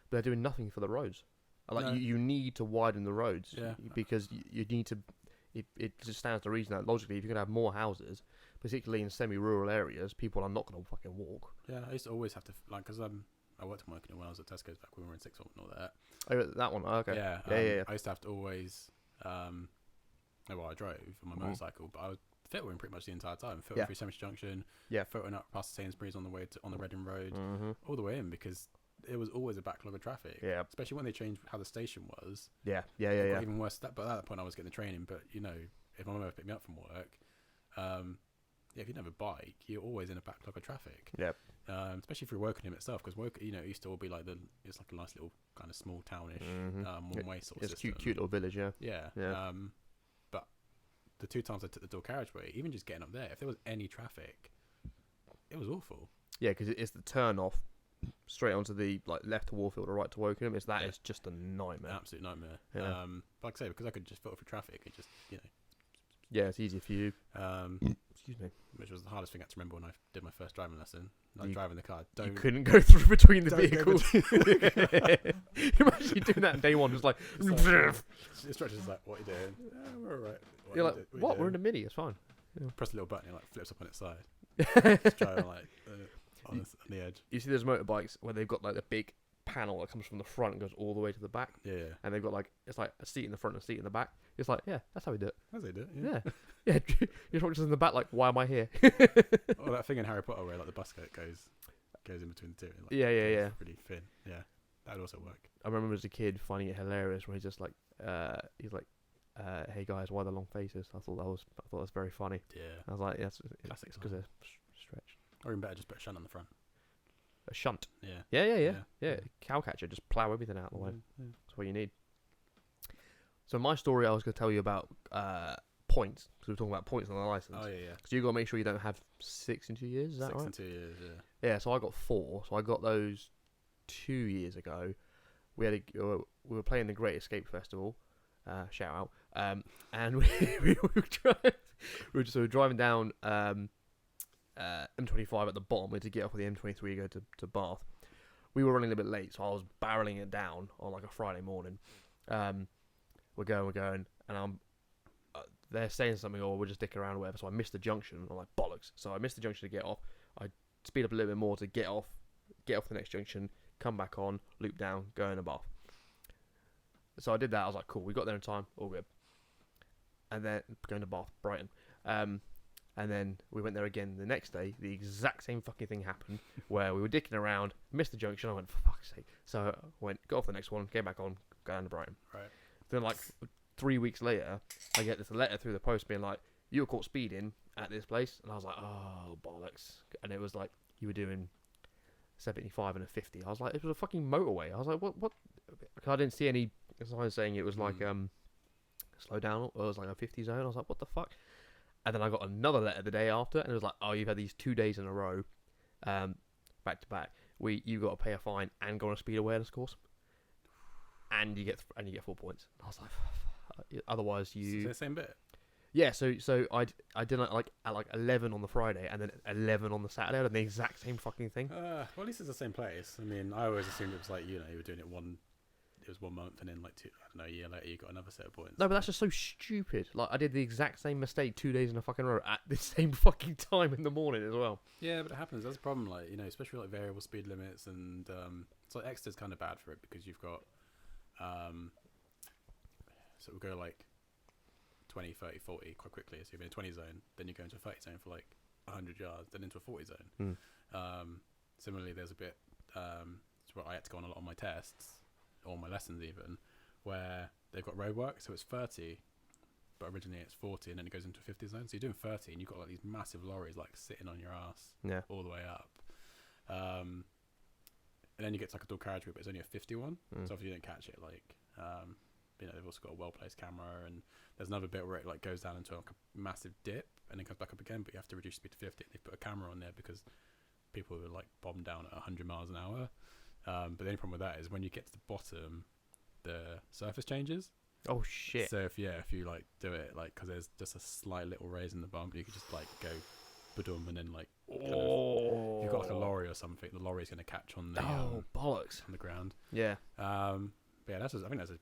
B: but they're doing nothing for the roads. Like, you need to widen the roads because you need to. It just stands to reason that logically, if you're going to have more houses, particularly in semi-rural areas, people are not going to fucking walk.
A: Yeah, I used to always have to, like, because I worked in Wokingham when I was at Tesco's back when we were in sixth form and all that.
B: Oh, that one? Oh, okay.
A: Yeah. I used to have to always, I drove on my motorcycle, but I was filtering pretty much the entire time. Filtering through Cemetery Junction, filtering up past Sainsbury's on the way on the Reading Road, all the way in, because it was always a backlog of traffic. Yeah. Especially when they changed how the station was.
B: Yeah.
A: Even worse. But at that point, I was getting the training. But if my mum ever picked me up from work, if you didn't have a bike, you're always in a backlog of traffic.
B: Yeah.
A: Especially if you're Wokingham itself, because it used to all be like it's like a nice little kind of small townish one way sort of system.
B: It's cute little village. Yeah.
A: Yeah. But the 2 times I took the dual carriageway, even just getting up there, if there was any traffic, it was awful.
B: Yeah, because it's the turn off straight onto the like left to Warfield or right to Wokingham. Is just a nightmare.
A: Absolute nightmare.
B: Yeah.
A: But like I say, because I could just filter through traffic, it just
B: Yeah, it's easier for you. Excuse me.
A: Which was the hardest thing I had to remember when I did my first driving lesson. Like driving the car.
B: You couldn't go through between the
A: don't
B: vehicles. You're actually doing that on day one, just like.
A: Instructions like, what are you doing? We're alright.
B: You're like, what? We're in a Mini. It's fine. Yeah.
A: Press a little button, it like flips up on its side. Just driving like on the edge.
B: You see those motorbikes where they've got like the big panel that comes from the front and goes all the way to the back.
A: Yeah.
B: And they've got like it's like a seat in the front and a seat in the back. It's like that's how we do it.
A: That's how they do it.
B: Yeah. Yeah. You're just in the back like, why am I here?
A: Or that thing in Harry Potter where like the bus goes in between the two. And, like,
B: yeah.
A: Pretty thin. Yeah. That'd also work.
B: I remember as a kid finding it hilarious when he's just like hey guys, why the long faces? I thought that was very funny.
A: Yeah.
B: I was like, yes,
A: classic.
B: Because they're stretched.
A: Or even better, just put a shunt on the front.
B: A shunt.
A: Yeah.
B: Yeah. Cow catcher, just plough everything out of the way.
A: Yeah.
B: That's what you need. So my story, I was going to tell you about points, because we were talking about points on the license.
A: Oh yeah.
B: So you got to make sure you don't have 6 in 2 years. Is that
A: 6
B: right?
A: and 2 years. Yeah.
B: Yeah. So I got 4. So I got those 2 years ago. We were playing the Great Escape Festival. Shout out. And we were driving down M25 at the bottom. We had to get off of the M23 to go to Bath. We were running a bit late, so I was barreling it down on like a Friday morning. We're going, and they're saying something, or we're just dicking around or whatever. So I missed the junction. I'm like, bollocks. So I missed the junction to get off. I speed up a little bit more to get off the next junction, come back on, loop down, go in the Bath. So I did that. I was like, cool. We got there in time. All good. And then going to Bath, Brighton. And then we went there again the next day. The exact same fucking thing happened where we were dicking around, missed the junction. I went, for fuck's sake. So I got off the next one, came back on, go down to Brighton.
A: Right.
B: Then like 3 weeks later, I get this letter through the post being like, you were caught speeding at this place. And I was like, oh, bollocks. And it was like, you were doing 75 and a 50. I was like, it was a fucking motorway. I was like, what? Because I didn't see any signs saying it was like slow down, or it was like a 50 zone. I was like, what the fuck? And then I got another letter the day after, and it was like, oh, you've had these 2 days in a row, back to back. You got to pay a fine and go on a speed awareness course, and you get 4 points. I was like, otherwise you.
A: Is it the same bit?
B: Yeah, so I did like at like 11 on the Friday and then 11 on the Saturday. I did the exact same fucking thing.
A: Well, at least it's the same place. I mean, I always assumed it was like, you were doing it 1 month, and then like a year later you got another set of points.
B: No, but that's just so stupid. Like, I did the exact same mistake 2 days in a fucking row at the same fucking time in the morning as well.
A: Yeah, but it happens. That's a problem. Like, especially like variable speed limits, and it's like Exeter's kind of bad for it because you've got so we'll go like 20, 30, 40 quite quickly. So you're in a 20 zone, then you go into a 30 zone for like 100 yards, then into a 40 zone. Similarly, there's a bit it's what I had to go on a lot on my tests or my lessons even, where they've got roadwork, so it's 30, but originally it's 40, and then it goes into a 50 zone. So you're doing 30, and you've got like these massive lorries like sitting on your ass, all the way up. And then you get to like a dual carriageway, but it's only a 51, so obviously you don't catch it. Like, they've also got a well-placed camera, and there's another bit where it like goes down into like a massive dip, and then comes back up again, but you have to reduce speed to 50. They've put a camera on there because people were like bombed down at 100 miles an hour. But the only problem with that is when you get to the bottom, the surface changes. Oh shit! So if you like do it like, because there's just a slight little raise in the bump, you could just like go badum, and then like you've got like a lorry or something. The lorry's going to catch on the
B: bollocks
A: on the ground.
B: Yeah.
A: But yeah, I think that's a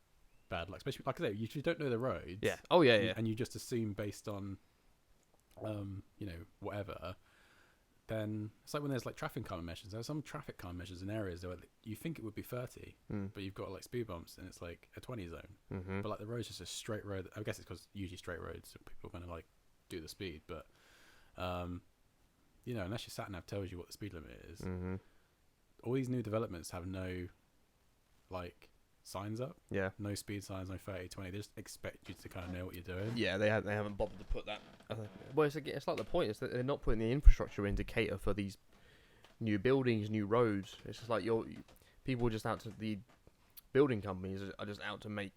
A: bad luck, especially like I say, you don't know the roads.
B: Yeah. Oh yeah.
A: And you just assume based on whatever. Then it's like when there's like traffic calming measures. There are some traffic calming measures in areas where you think it would be 30, but you've got like speed bumps and it's like a 20 zone. But like the road's just a straight road. I guess it's because usually straight roads, so people are going to like do the speed. But unless your sat nav tells you what the speed limit is, all these new developments have no like signs up. Yeah. No speed signs, no 30, 20. They just expect you to kind of know what you're doing.
B: Yeah, they haven't bothered to put that. Well, it's like the point is that they're not putting the infrastructure in to cater for these new buildings, new roads. It's just like people are just out to the building companies are just out to make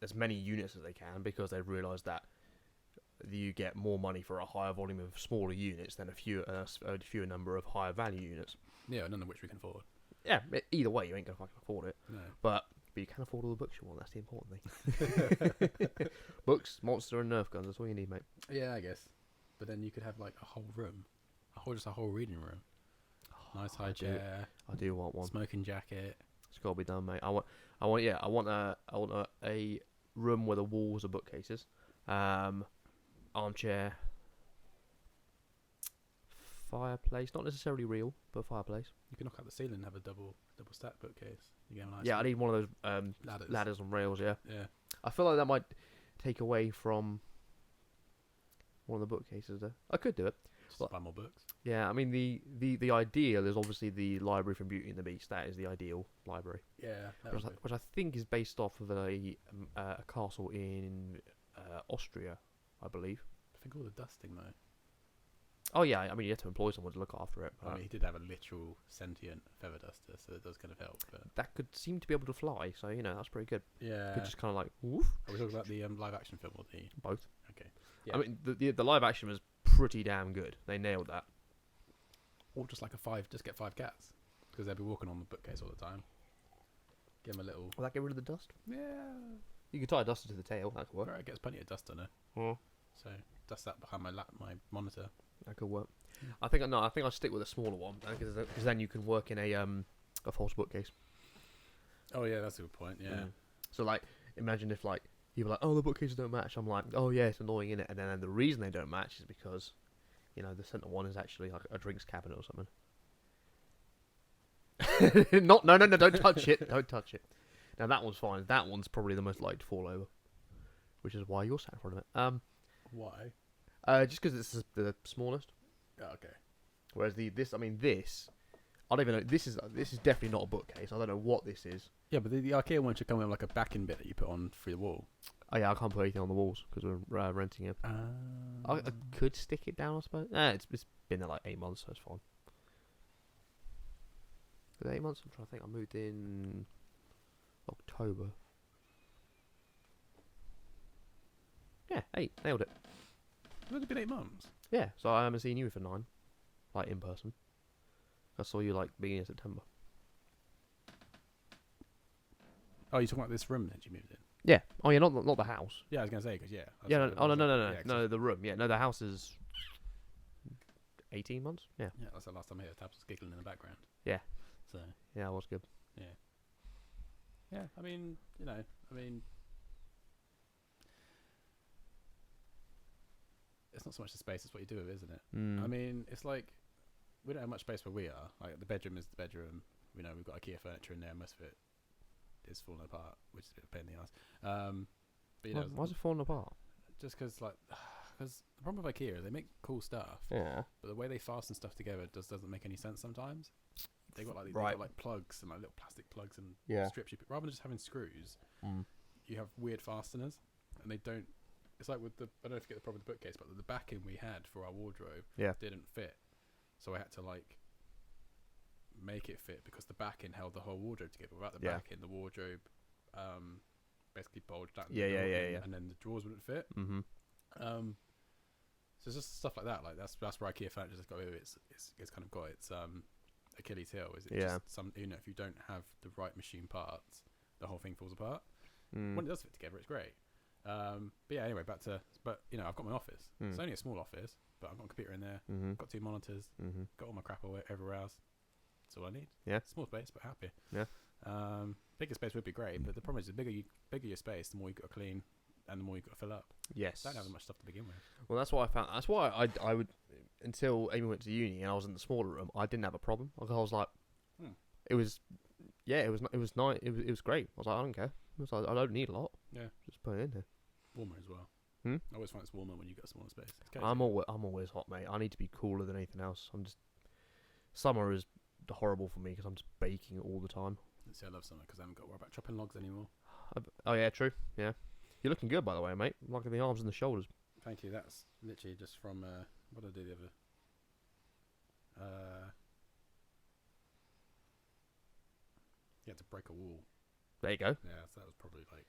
B: as many units as they can because they've realised that you get more money for a higher volume of smaller units than a fewer number of higher value units.
A: Yeah, none of which we can afford.
B: Yeah, either way, you ain't gonna fucking afford it.
A: No.
B: But you can afford all the books you want. That's the important thing. Books, monster, and Nerf guns. That's all you need, mate.
A: Yeah, I guess. But then you could have like a whole room, just a whole reading room. Nice high chair.
B: I do want one.
A: Smoking jacket.
B: It's gotta be done, mate. I want a room where the walls are bookcases, armchair, fireplace. Not necessarily real, but fireplace.
A: You can knock out the ceiling and have a double stack bookcase. You get a nice.
B: Yeah, I need one of those ladders on rails. Yeah.
A: Yeah.
B: I feel like that might take away from one of the bookcases. There, I could do it.
A: Just buy more books.
B: Yeah, I mean the ideal is obviously the library from Beauty and the Beast. That is the ideal library.
A: Yeah,
B: which I think is based off of a castle in Austria, I believe.
A: I think all the dusting though.
B: Oh yeah, I mean you have to employ someone to look after it.
A: I mean, he did have a literal sentient feather duster, so it does kind of help. But
B: that could seem to be able to fly, so that's pretty good.
A: Yeah.
B: Could just kind of like woof.
A: Are we talking about the live action film or the
B: both?
A: Okay. Yeah.
B: I mean the live action was pretty damn good. They nailed that.
A: Or just like just get 5 cats, because they'll be walking on the bookcase all the time. Give them a little.
B: Will that get rid of the dust?
A: Yeah.
B: You can tie a duster to the tail. That could work.
A: Right, it gets plenty of dust on it.
B: Oh.
A: So dust that behind my monitor.
B: That could work. I think I'll stick with a smaller one because then you can work in a false bookcase.
A: Oh yeah, that's a good point. Yeah.
B: So like, imagine if like you were like, oh, the bookcases don't match. I'm like, oh yeah, it's annoying, innit? And then the reason they don't match is because, the center one is actually like a drinks cabinet or something. No, don't touch it. Don't touch it. Now that one's fine. That one's probably the most likely to fall over, which is why you're sat in front of it.
A: Why?
B: Just because it's the smallest.
A: Oh, okay.
B: Whereas this, I don't even know. This is definitely not a bookcase. I don't know what this is.
A: Yeah, but the IKEA one should come with like a backing bit that you put on through the wall.
B: Oh yeah, I can't put anything on the walls because we're renting it. I could stick it down, I suppose. It's been there like 8 months, so it's fine. For 8 months, I'm trying to think. I moved in October. Yeah, 8. Nailed it.
A: It's only been 8 months.
B: Yeah, so I haven't seen you for 9, like in person. I saw you like beginning of September.
A: Oh, you're talking about this room that you moved in?
B: Yeah. Oh yeah, not the house.
A: Yeah, I was gonna say because
B: No, the room. Yeah, no, the house is 18 months. Yeah.
A: Yeah, that's the last time I heard Tabs was giggling in the background.
B: Yeah.
A: So.
B: Yeah, it was good.
A: Yeah. Yeah, I mean, it's not so much the space; it's what you do with it, isn't it?
B: Mm.
A: I mean, it's like we don't have much space where we are. Like the bedroom is the bedroom. We've got IKEA furniture in there. Most of it is falling apart, which is a bit of a pain in the ass. But
B: why's it falling apart?
A: Just because the problem with IKEA is they make cool stuff.
B: Yeah.
A: But the way they fasten stuff together doesn't make any sense sometimes. They got like plugs and like little plastic plugs and strips. Rather than just having screws, you have weird fasteners, and they don't. It's like with I don't know if you get the problem with the bookcase, but the backing we had for our wardrobe didn't fit, so I had to like make it fit because the backing held the whole wardrobe together. Without the backing, the wardrobe basically bulged out. And then the drawers wouldn't fit.
B: Mm-hmm.
A: So it's just stuff like that. Like that's where IKEA furniture has got it's kind of got its Achilles heel. Is it just if you don't have the right machine parts, the whole thing falls apart. When it does fit together, it's great. But yeah, anyway, I've got my office. It's only a small office, but I've got a computer in there. Got 2 monitors. Got all my crap everywhere else. That's all I need.
B: Yeah.
A: Small space, but happy.
B: Yeah.
A: Bigger space would be great, but the problem is the bigger your space, the more you got to clean, and the more you got to fill up.
B: Yes.
A: Don't have as much stuff to begin with.
B: Well, that's what I found. That's why I would until Amy went to uni and I was in the smaller room. I didn't have a problem. I was like, it was nice. It was great. I was like, I don't care. I was like, I don't need a lot.
A: Yeah.
B: Just put it in there.
A: Warmer as well. I always find it's warmer when you got a smaller space.
B: I'm always hot, mate. I need to be cooler than anything else. Summer is horrible for me because I'm just baking all the time.
A: See, I love summer because I haven't got to worry about chopping logs anymore.
B: Oh yeah, true. Yeah, you're looking good by the way, mate. I'm liking the arms and the shoulders.
A: Thank you. That's literally just from what did I do the other? You had to break a wall.
B: There you go.
A: Yeah, so that was probably like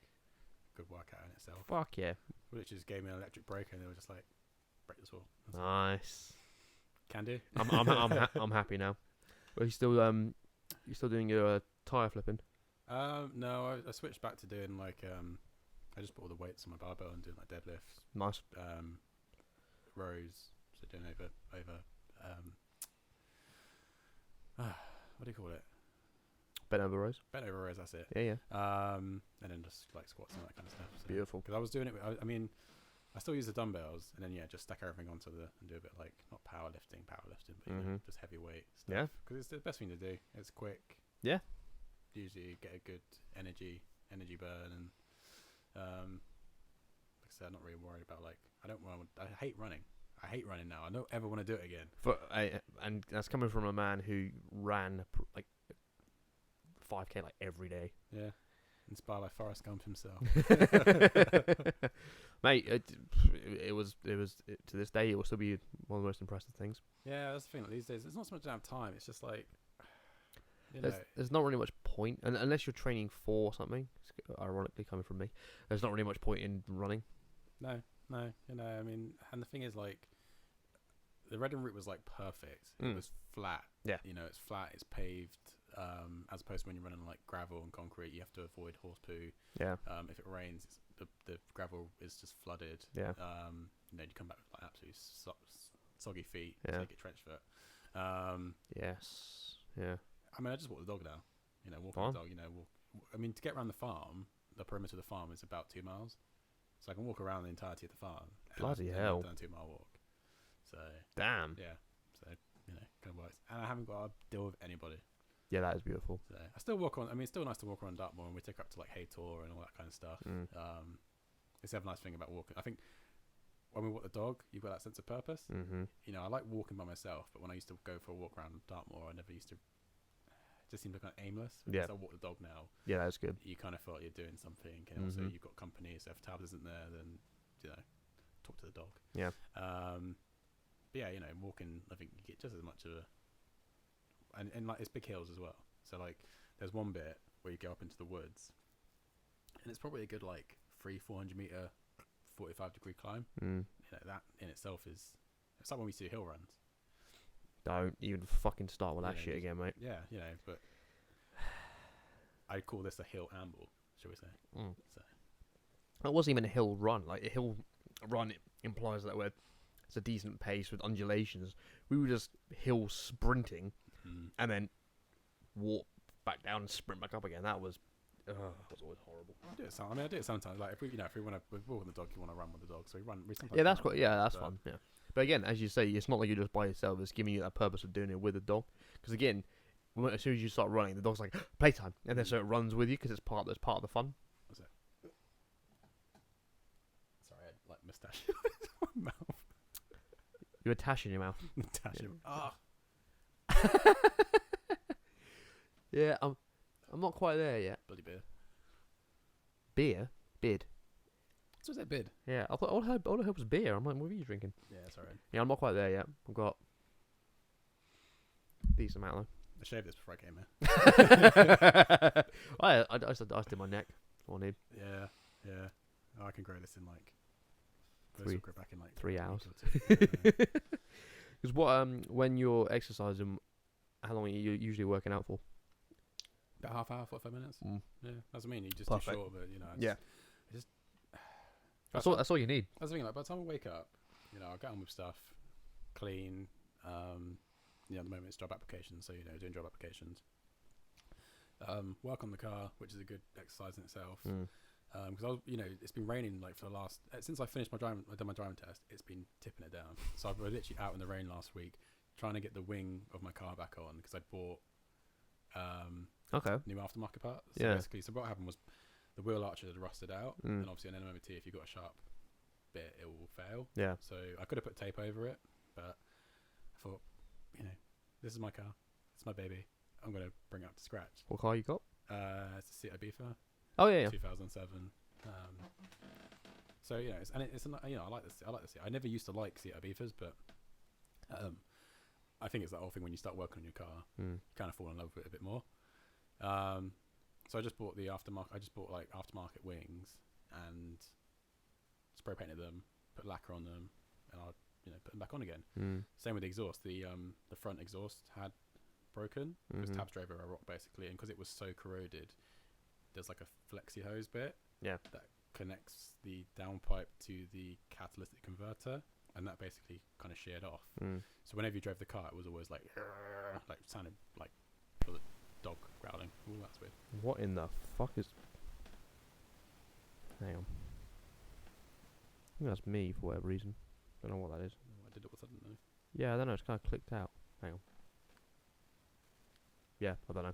A: good workout in itself.
B: Fuck yeah.
A: Which just gave me an electric breaker, and they were just like, break this wall.
B: Nice.
A: Can do.
B: I'm happy now. Are you still doing your tire flipping?
A: No, I switched back to doing like I just put all the weights on my barbell and doing like deadlifts.
B: Nice.
A: Rows. So doing over what do you call it?
B: Bent over rows.
A: Bent over rows. That's it.
B: Yeah.
A: And then just like squats and that kind of stuff. So,
B: Beautiful.
A: Because I was doing it. I mean, I still use the dumbbells, and then just stack everything onto and do a bit like not powerlifting, but you know, just heavy weight stuff.
B: Yeah.
A: Because it's the best thing to do. It's quick.
B: Yeah.
A: Usually get a good energy burn, and like I said, I'm not really worried about like I hate running. I hate running now. I don't ever want to do it again.
B: And that's coming from a man who ran like 5K like every day.
A: Yeah. Inspired by Forrest Gump himself.
B: Mate, it was to this day it will still be one of the most impressive things.
A: Yeah, that's the thing. Like, these days, it's not so much down time. It's just like, you know,
B: there's not really much point, unless you're training for something. Ironically, coming from me, there's not really much point in running.
A: No. You know, I mean, and the thing is, like, the Reading route was like perfect. It was flat. Yeah. You know, it's flat. It's paved. As opposed to when you're running like gravel and concrete, you have to avoid horse poo. Yeah. If it rains, the gravel is just flooded. Yeah. You know, you come back with like absolutely soggy feet. Yeah. Take it trench foot.
B: Yes. Yeah.
A: I mean, I just walk the dog now. You know, walking the dog. You know, I mean, to get around the farm, the perimeter of the farm is about 2 miles, so I can walk around the entirety of the farm.
B: Bloody hell!
A: Done a 2 mile walk. So.
B: Damn.
A: Yeah. So you know, kind of works, and I haven't got to deal with anybody.
B: Yeah, that is beautiful.
A: So I still walk on. I mean, it's still nice to walk around Dartmoor, and we take up to like Haytor and all that kind of stuff. It's a nice thing about walking. I think when we walk the dog, you've got that sense of purpose. Mm-hmm. You know, I like walking by myself, but when I used to go for a walk around Dartmoor, I never used to. It just seemed kind of aimless. Yeah. So I walk the dog now.
B: Yeah, that's good.
A: You kind of feel like you're doing something, and also you've got company. So if Tab isn't there, then you know, talk to the dog. Yeah. But yeah, you know, walking, I think you get just as much of a. And like it's big hills as well. So like there's one bit where you go up into the woods, and it's probably a good like 400 meter, 45-degree climb. You know, that in itself it's like when we do hill runs.
B: Don't even fucking start with that shit again, mate.
A: Yeah, you know, but I'd call this a hill amble, shall we say? So
B: it wasn't even a hill run. Like a hill run, it implies that it's a decent pace with undulations. We were just hill sprinting. And then walk back down and sprint back up again. That was always horrible.
A: I do it sometimes. Like if we want to walk the dog, you want to run with the dog. So we run.
B: Yeah, that's quite. Yeah, that's fun. Yeah, but again, as you say, it's not like you're just by yourself. It's giving you that purpose of doing it with the dog. Because again, as soon as you start running, the dog's like playtime, and then so it runs with you because it's part of the fun.
A: What's it? Sorry, I had like moustache in my mouth.
B: You had tash in your mouth.
A: Tash in. Ah.
B: Yeah, I'm not quite there yet.
A: Bloody beer.
B: Bid.
A: So is that bid?
B: Yeah, I thought all I heard was beer. I'm like, what are you drinking?
A: Yeah, sorry.
B: Yeah, I'm not quite there yet. I've got decent amount though.
A: I shaved this before I came here.
B: I did my neck. All I need.
A: Yeah. I can grow this in like. Grow back in like
B: 3 hours.
A: Yeah.
B: Because when you're exercising, how long are you usually working out for?
A: About half hour, 45 minutes. Yeah, that's what I mean. You just
B: Perfect.
A: do short of it, you know.
B: That's all you need.
A: That's the thing. Like by the time I wake up, you know, I'll get on with stuff, clean. You know, at the moment it's job applications, so you know, doing job applications. Work on the car, which is a good exercise in itself. Because I was, you know, it's been raining like for the last since I finished I done my driving test. It's been tipping it down. So I was literally out in the rain last week trying to get the wing of my car back on because I'd bought new aftermarket parts. So basically, so what happened was the wheel arches had rusted out, and obviously an MOT, if you've got a sharp bit, it will fail. Yeah. So I could have put tape over it, but I thought, you know, this is my car, it's my baby. I'm gonna bring it up to scratch.
B: What car you got?
A: It's a Seat Ibiza.
B: Oh yeah.
A: 2007. So you know, it's you know, I like this. I never used to like Seat Ibizas, but I think it's that whole thing when you start working on your car, you kind of fall in love with it a bit more. So I just bought the aftermarket. I just bought like aftermarket wings, and spray painted them, put lacquer on them, and I put them back on again. Same with the exhaust. The front exhaust had broken because tabs drove over a rock basically, and because it was so corroded, there's like a flexi hose bit that connects the downpipe to the catalytic converter, and that basically kind of sheared off. So whenever you drove the car, it was always like sounded like the dog growling. Ooh, that's weird.
B: What in the fuck is? Hang on. I think that's me for whatever reason. Don't know what that is.
A: I did it all of a sudden though.
B: Yeah, I don't know. It's kind of clicked out. Hang on. Yeah, I don't know.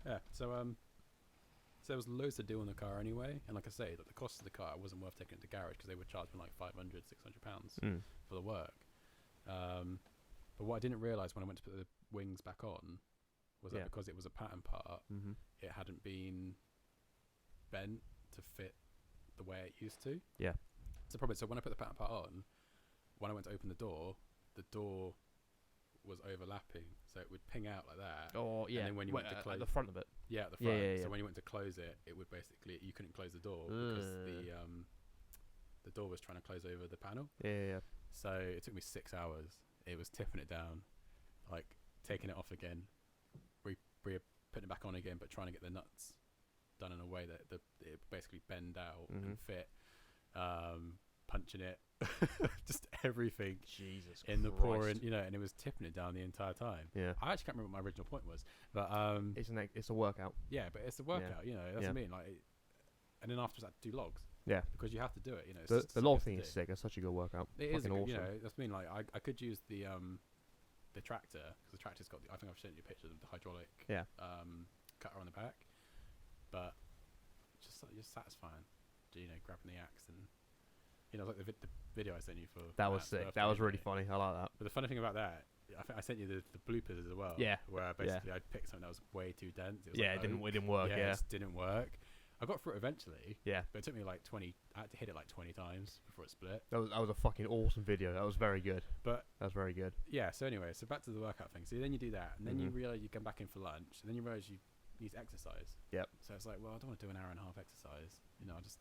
A: Yeah. So there was loads to do on the car anyway, and like I say, that the cost of the car wasn't worth taking it to the garage because they would charge me like £500-600 for the work. But what I didn't realise when I went to put the wings back on was that because it was a pattern part, it hadn't been bent to fit the way it used to.
B: Yeah.
A: So when I put the pattern part on, when I went to open the door was overlapping, so it would ping out like that.
B: Oh yeah.
A: And then when you went to close
B: at the front of it.
A: Yeah, at the front.
B: Yeah.
A: So when you went to close it, it would basically you couldn't close the door because the door was trying to close over the panel.
B: Yeah.
A: So it took me 6 hours. It was tipping it down, like taking it off again, putting it back on again, but trying to get the nuts done in a way that it basically bend out and fit. Punching it, just everything.
B: Jesus
A: in the
B: Christ.
A: pouring, and it was tipping it down the entire time.
B: Yeah.
A: I actually can't remember what my original point was, but
B: it's a workout.
A: Yeah, but it's a workout. That's what I mean. Like, and then afterwards, I had to do logs.
B: Yeah,
A: because you have to do it.
B: The log thing is sick. It's such a good workout.
A: It is
B: awesome.
A: That's what I mean. Like, I could use the tractor because the tractor's got. I think I've sent you a picture of the hydraulic. Cutter on the back, but just satisfying. Grabbing the axe and. Like the video I sent you for
B: that was sick. That was really funny. I like that.
A: But the funny thing about that, I think I sent you the bloopers as well.
B: Yeah.
A: Where basically I picked something that was way too dense. It was
B: it didn't work. Yeah.
A: It didn't work. I got through it eventually.
B: Yeah.
A: But it took me like 20. I had to hit it like 20 times before it split.
B: That was a fucking awesome video. That was very good.
A: That
B: was very good.
A: Yeah. So anyway, back to the workout thing. So then you do that, and then you realize you come back in for lunch, and then you realize you need to exercise.
B: Yep.
A: So it's like, well, I don't want to do an hour and a half exercise. I just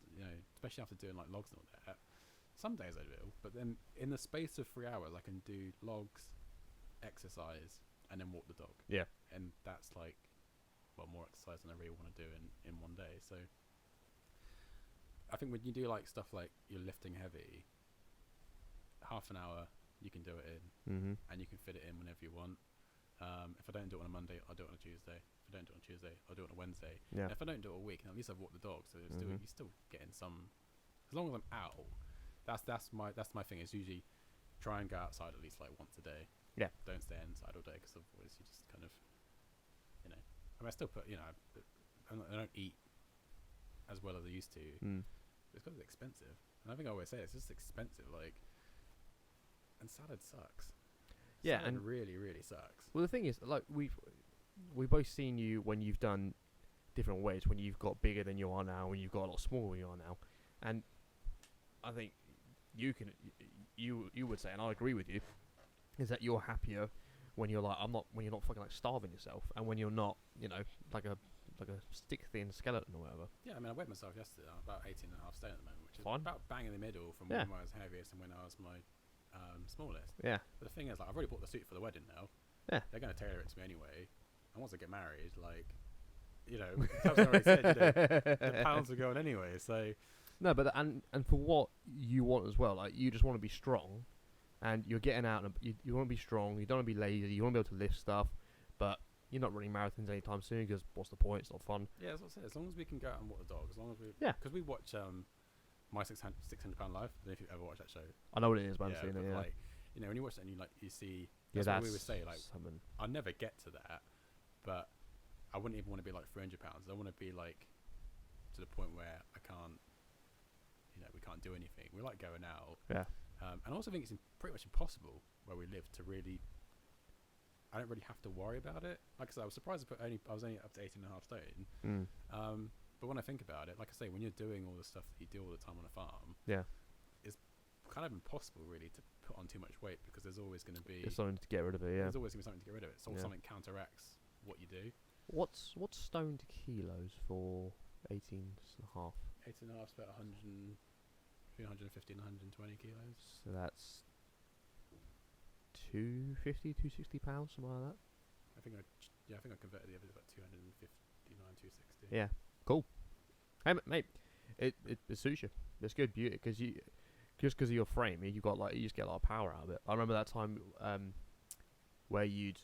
A: especially after doing like logs and all that. Some days I will, but then in the space of 3 hours, I can do logs, exercise, and then walk the dog.
B: Yeah.
A: And that's like, more exercise than I really want to do in one day. So I think when you do like stuff like you're lifting heavy, half an hour you can do it in, and you can fit it in whenever you want. If I don't do it on a Monday, I'll do it on a Tuesday. If I don't do it on Tuesday, I'll do it on a Wednesday.
B: Yeah.
A: And if I don't do it all week, then at least I've walked the dog. So you're still getting some. As long as I'm out. That's my thing. Is usually try and go outside at least like once a day.
B: Yeah.
A: Don't stay inside all day because otherwise you just kind of, I mean, I still put, I don't eat as well as I used to. It's because it's expensive, and I think I always say it's just expensive. Like, and salad sucks.
B: Yeah,
A: salad
B: and
A: really, really sucks.
B: Well, the thing is, like we've both seen you when you've done different weights, when you've got bigger than you are now, when you've got a lot smaller than you are now, and I think. You would say, and I agree with you, is that you're happier when you're when you're not fucking like starving yourself, and when you're not, like a stick thin skeleton or whatever.
A: Yeah, I mean, I weighed myself yesterday. I'm about 18 and a half stone at the moment, which is
B: Fine.
A: about bang in the middle from when I was heaviest and when I was my smallest.
B: Yeah.
A: But the thing is, like, I've already bought the suit for the wedding now.
B: Yeah.
A: They're going to tailor it to me anyway, and once I get married, like, as I already said, the pounds are going anyway, so.
B: No, but and for what you want as well, like you just want to be strong, and you're getting out and you want to be strong. You don't want to be lazy. You want to be able to lift stuff, but you're not running marathons anytime soon because what's the point? It's not fun.
A: Yeah, that's what I said. As long as we can go out and walk the dog, as long as we because we watch my £600 Life. I don't know if you've ever watched that show.
B: I know what it is, man.
A: Yeah,
B: but
A: like when you watch that and you see that's what we would say. Like I'll never get to that, but I wouldn't even want to be like £300. I want to be like to the point where I can't. We can't do anything. We like going out.
B: Yeah.
A: And I also think it's pretty much impossible where we live to really. I don't really have to worry about it. Like I said, I was surprised I was only up to 18 and a half stone. But when I think about it, like I say, when you're doing all the stuff that you do all the time on a farm, it's kind of impossible really to put on too much weight because there's always going to be.
B: There's something to get rid of it. Yeah.
A: There's always going to be something to get rid of it. So something counteracts what you do.
B: What's stone to kilos for 18 and a half?
A: 8.5 is about 100, between 150 and 120 kilos.
B: So that's 250, 260 pounds, something like that.
A: I think I converted the other about 259, 260.
B: Yeah, cool. Hey, mate, it suits you. It's good beauty because just because of your frame, you just get a lot of power out of it. I remember that time where you'd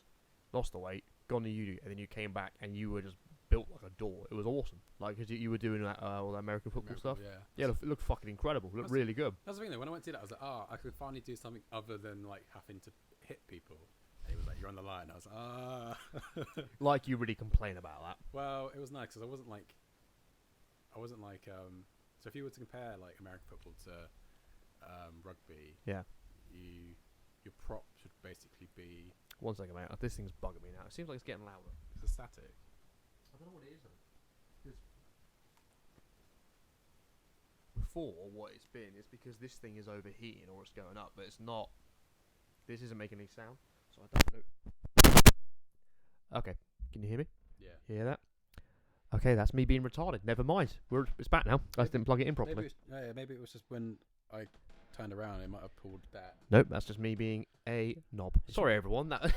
B: lost the weight, gone to uni, and then you came back and you were just built like a door. It was awesome. Like, because you were doing that all that American football stuff. Yeah, it looked fucking incredible. It looked really good.
A: That's the thing though. When I went to that, I was like, I could finally do something other than like having to hit people. And he was like, you're on the line. I was like,
B: Like you really complain about that.
A: Well, it was nice because I wasn't like. So if you were to compare like American football to rugby,
B: yeah,
A: your prop should basically be.
B: 1 second, mate. This thing's bugging me now. It seems like it's getting louder.
A: It's a static.
B: I don't know what it is though. Before, what it's been is because this thing is overheating or it's going up, but it's not. This isn't making any sound, so I don't know. Okay, can you hear me?
A: Yeah.
B: You hear that? Okay, that's me being retarded. Never mind. It's back now. I just didn't plug it in properly.
A: Maybe it was just when I turned around, it might have pulled that.
B: Nope, that's just me being a knob. Sorry, everyone. That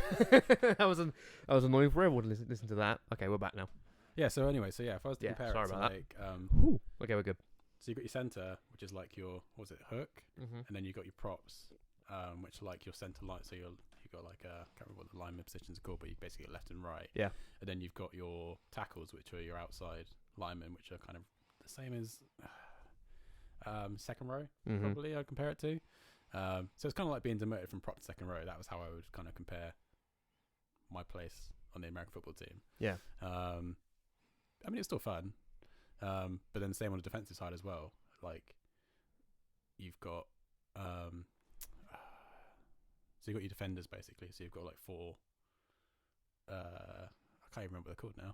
B: that was annoying for everyone to listen to that. Okay, we're back now.
A: Yeah. So anyway, if I was to compare
B: sorry
A: it to
B: about
A: like,
B: okay, we're good.
A: So you got your center, which is like your hook,
B: Mm-hmm.
A: and then you got your props, which are like your center line. So you got like I can't remember what the lineman positions are called, but you basically get left and right.
B: Yeah.
A: And then you've got your tackles, which are your outside linemen, which are kind of the same as second row, probably I'd compare it to. So it's kind of like being demoted from prop to second row. That was how I would kind of compare my place on the American football team.
B: Yeah.
A: I mean, it's still fun. But then the same on the defensive side as well. Like, you've got so you've got your defenders basically. So you've got like 4. I can't even remember what they're called now.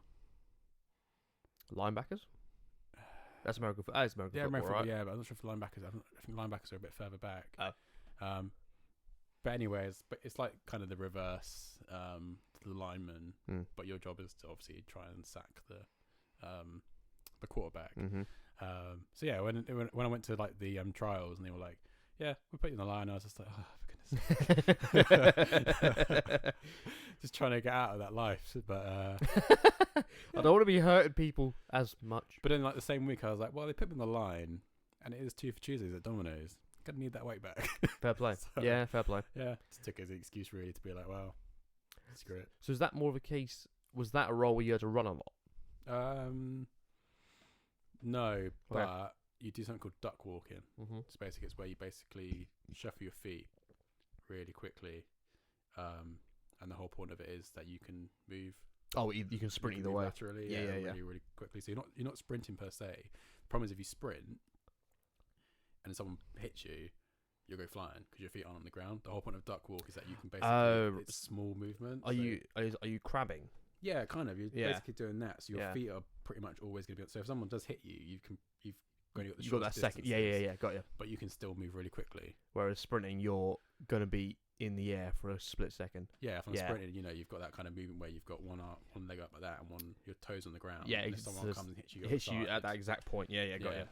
B: Linebackers. That's American football. It's American football, right?
A: Yeah, but I'm not sure if linebackers. I think linebackers are a bit further back.
B: Oh.
A: But anyways, it's like kind of the reverse. The lineman, but your job is to obviously try and sack the quarterback.
B: Mm-hmm.
A: So yeah, when I went to like the trials and they were like, yeah, we'll put you on the line, I was just like, oh, for goodness sake. Just trying to get out of that life, but
B: I don't want to be hurting people as much.
A: But then like the same week I was like, well, they put me on the line and it is 2 for Tuesdays at Domino's. Gonna need that weight back.
B: Fair play. So, yeah, fair play.
A: Yeah, just took it as an excuse really to be like, well, screw it.
B: So is that more of a case, was that a role where you had to run a lot?
A: No, but you do something called duck walking.
B: Mm-hmm.
A: So basically, it's where you basically shuffle your feet really quickly, and the whole point of it is that you can move.
B: Oh, you can sprint either way.
A: Laterally, really quickly. So you're not sprinting per se. The problem is if you sprint and someone hits you, you'll go flying because your feet aren't on the ground. The whole point of duck walk is that you can basically it's small movements.
B: Are you crabbing?
A: Yeah, kind of. You're basically doing that. So your feet are pretty much always going to be. So if someone does hit you, you've got that second.
B: Yeah, got you.
A: But you can still move really quickly.
B: Whereas sprinting, you're going to be in the air for a split second.
A: Yeah, if I'm sprinting, you've got that kind of movement where you've got one leg up like that and your toes on the ground.
B: Yeah,
A: if someone comes and hits you
B: at that exact point. Yeah, got you.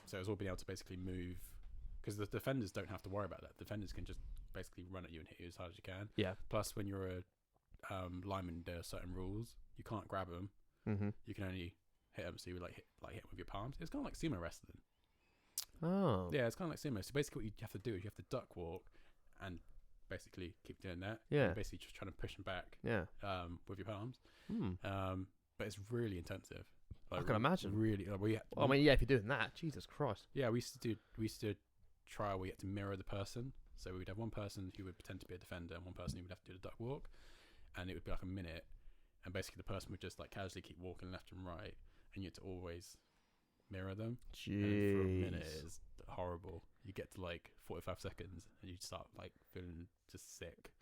A: So it's all being able to basically move because the defenders don't have to worry about that. Defenders can just basically run at you and hit you as hard as you can.
B: Yeah.
A: Plus, when you're a lineman, there are certain rules. You can't grab them.
B: Mm-hmm.
A: You can only hit them. So you hit with your palms. It's kind of like sumo wrestling.
B: Oh.
A: Yeah, it's kind of like sumo. So basically, what you have to do is you have to duck walk and basically keep doing that.
B: Yeah.
A: And basically, just trying to push them back.
B: Yeah.
A: With your palms.
B: Hmm.
A: But it's really intensive.
B: Like, I can imagine.
A: Really.
B: If you're doing that, Jesus Christ.
A: Yeah, we used to try where you had to mirror the person. So we would have one person who would pretend to be a defender and one person who would have to do the duck walk, and it would be like a minute, and basically the person would just like casually keep walking left and right, and you had to always mirror them.
B: Jeez.
A: And for a minute is horrible. You get to like 45 seconds and you start like feeling just sick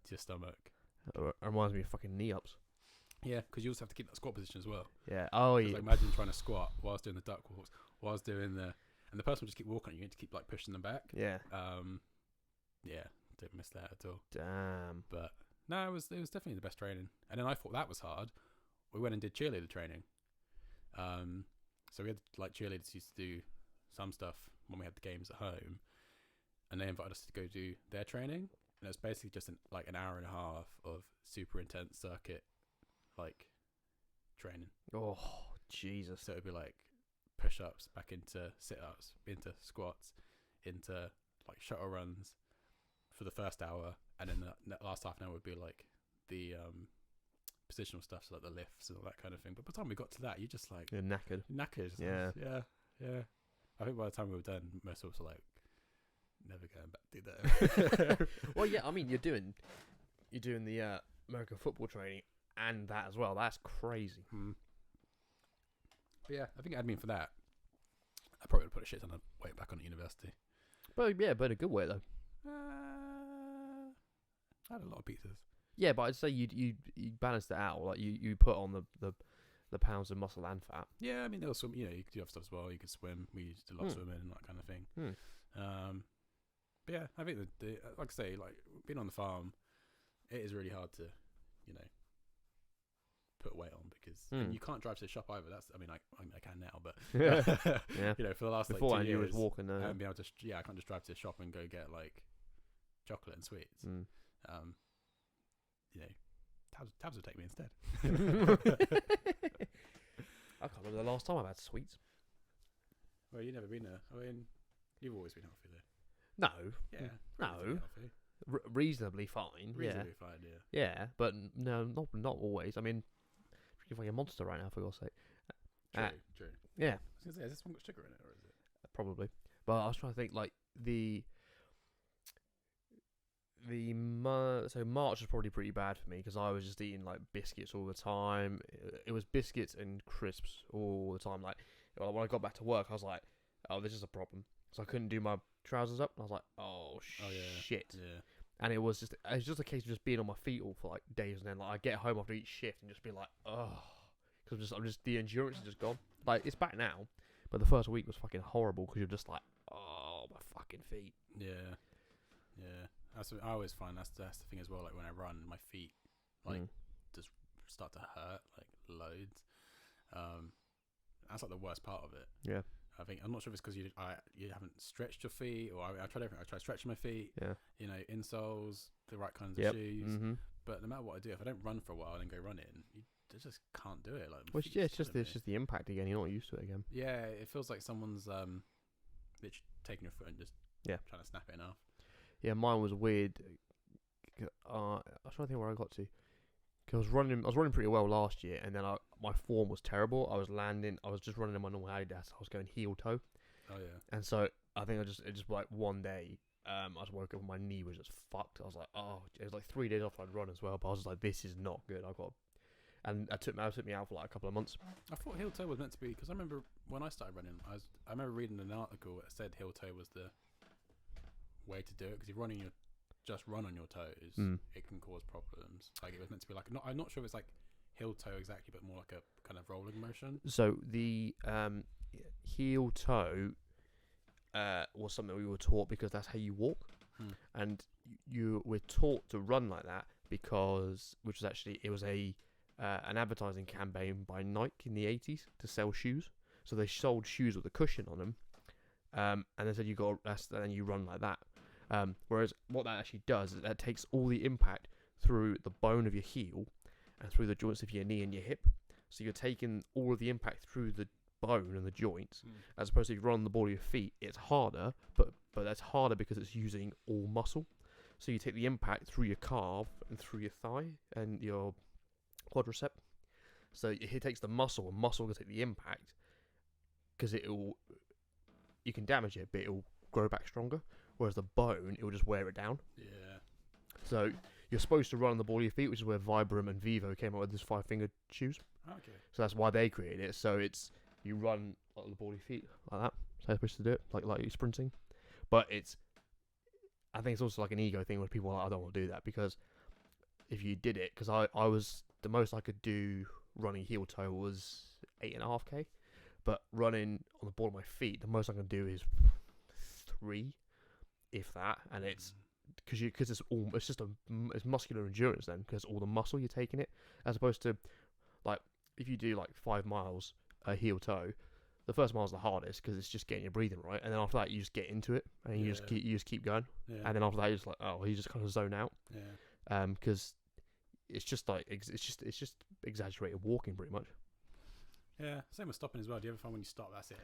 A: to your stomach.
B: It reminds me of fucking knee ups.
A: Yeah, because you also have to keep that squat position as well.
B: Yeah. Oh yeah.
A: Like, imagine trying to squat whilst doing the duck walks, whilst doing and the person will just keep walking. You need to keep like pushing them back.
B: Yeah.
A: Yeah, didn't miss that at all.
B: Damn.
A: But no, it was definitely the best training. And then I thought that was hard. We went and did cheerleader training. So we had like cheerleaders used to do some stuff when we had the games at home, and they invited us to go do their training, and it was basically just an hour and a half of super intense circuit like training.
B: Oh, Jesus.
A: So it'd be like push-ups back into sit-ups, into squats, into like shuttle runs for the first hour, and then the last half an hour would be like the positional stuff, so like the lifts and all that kind of thing. But by the time we got to that, you're just like
B: You're knackered.
A: Yeah. I think by the time we were done, most of us were like, never going back to that.
B: Well, yeah, I mean, you're doing the American football training and that as well. That's crazy.
A: But yeah, I think admin for that, I probably would put a shit ton of weight back on at university.
B: But yeah, but in a good way though.
A: I had a lot of pizzas.
B: Yeah, but I'd say you balanced it out. Like you put on the pounds of muscle and fat.
A: Yeah, I mean there was some. You know, you could do other stuff as well. You could swim. We used to love swimming and that kind of thing. But yeah, I think the like I say, like being on the farm, it is really hard to, you know, put weight on because and you can't drive to the shop either. That's I mean I can now, but
B: Yeah.
A: you know, for the last
B: Before
A: like 2
B: you
A: years,
B: was walking.
A: I haven't been able to. I can't just drive to the shop and go get like chocolate and sweets. You know, Tabs would take me instead.
B: I can't remember the last time I've had sweets.
A: Well, you've never been there. I mean, you've always been healthy though.
B: No.
A: Yeah.
B: No. Reasonably fine.
A: Reasonably fine, yeah.
B: Yeah, but no, not always. I mean, you're like a monster right now, for God's sake.
A: True.
B: Yeah.
A: I was gonna say, has this one got sugar in it, or is it?
B: Probably. But I was trying to think, like, so March was probably pretty bad for me because I was just eating like biscuits all the time. It was biscuits and crisps all the time. Like when I got back to work, I was like, "Oh, this is a problem." So I couldn't do my trousers up. And I was like, "Oh, shit!"
A: Yeah.
B: And it was just a case of just being on my feet all for like days, and then like I get home after each shift and just be like, "Oh," because I'm just the endurance is just gone. Like it's back now, but the first week was fucking horrible because you're just like, "Oh, my fucking feet."
A: Yeah. That's what I always find. That's the thing as well. Like when I run, my feet like just start to hurt like loads. That's like the worst part of it.
B: Yeah.
A: I think I'm not sure if it's because you haven't stretched your feet, or I tried everything. I tried stretching my feet.
B: Yeah.
A: You know, insoles, the right kinds of shoes.
B: Mm-hmm.
A: But no matter what I do, if I don't run for a while and then go running, you just can't do it. Like,
B: it's just the impact again. You're not used to it again.
A: Yeah, it feels like someone's literally taking your foot and just trying to snap it in half.
B: Yeah, mine was weird. I was trying to think where I got to. Cause I was running pretty well last year, and then my form was terrible. I was just running in my normal Adidas. I was going heel toe.
A: Oh yeah.
B: And so I think it just like one day, I just woke up and my knee was just fucked. I was like, oh, it was like 3 days after I'd run as well. But I was just like, this is not good. And it took me out for like a couple of months.
A: I thought heel toe was meant to be because I remember when I started running, I remember reading an article that said heel toe was the way to do it because if you just run on your toes, it can cause problems. Like it was meant to be like I'm not sure if it's like heel toe exactly, but more like a kind of rolling motion.
B: So the heel toe was something we were taught because that's how you walk, and you were taught to run like that because it was an advertising campaign by Nike in the 80s to sell shoes. So they sold shoes with a cushion on them, and they said and you run like that. Whereas what that actually does is that takes all the impact through the bone of your heel and through the joints of your knee and your hip. So you're taking all of the impact through the bone and the joints, as opposed to if you run on the ball of your feet, it's harder, but that's harder because it's using all muscle. So you take the impact through your calf and through your thigh and your quadricep. So it takes the muscle, and muscle can take the impact because you can damage it, but it'll grow back stronger. Whereas the bone, it will just wear it down. Yeah. So you're supposed to run on the ball of your feet, which is where Vibram and Vivo came up with this 5-fingered shoes. Okay. So that's why they created it. So you run on the ball of your feet like that. So you're supposed to do it, like you're sprinting. But I think it's also like an ego thing where people are like, I don't want to do that because if you did it, because I was the most I could do running heel toe was 8.5k, but running on the ball of my feet, the most I can do is 3. If that, and it's because it's muscular endurance then because all the muscle you're taking it, as opposed to like if you do like 5 miles heel toe, the first mile's the hardest because it's just getting your breathing right, and then after that you just get into it and you just keep going, and then after that you're just like, oh, you just kind of zone out, because it's just like it's just exaggerated walking pretty much.
A: Yeah, same with stopping as well. Do you ever find when you stop, that's it?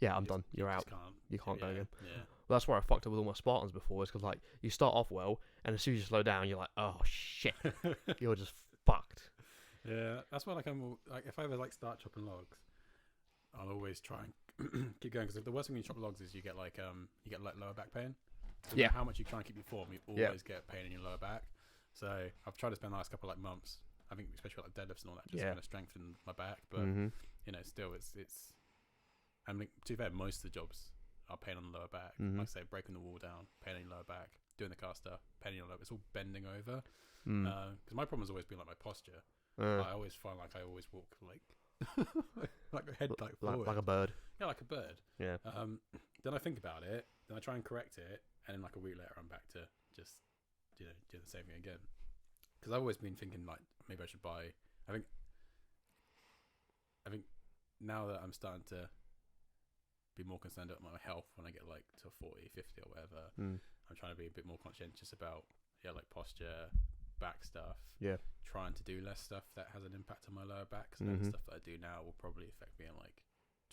B: I'm done. You're out. You can't go again.
A: Yeah.
B: Well, that's where I fucked up with all my Spartans before, is because like you start off well, and as soon as you slow down, you're like, oh shit, you're just fucked.
A: Yeah, that's why I'm like, if I ever like start chopping logs, I'll always try and keep going, because the worst thing when you chop logs is you get like lower back pain. So no matter how much you try and keep your form, you always get pain in your lower back. So I've tried to spend the last couple of like months, I think especially like deadlifts and all that, just kind of strengthen my back, but. Still it's. I mean, to be fair, most of the jobs are pain on the lower back. Like I say, breaking the wall down, pain in your lower back. Doing the caster, pain in your lower. It's all bending over. Because my problem has always been like my posture. I always find like I always walk like like a head like forward,
B: like a bird.
A: Yeah, like a bird.
B: Yeah.
A: Then I think about it. Then I try and correct it, and then like a week later, I'm back to just do the same thing again. Because I've always been thinking like maybe I should buy. I think now that I'm starting to be more concerned about my health when I get like to 40, 50 or whatever, I'm trying to be a bit more conscientious about like posture, back stuff. Yeah. Trying to do less stuff that has an impact on my lower back. So the stuff that I do now will probably affect me in like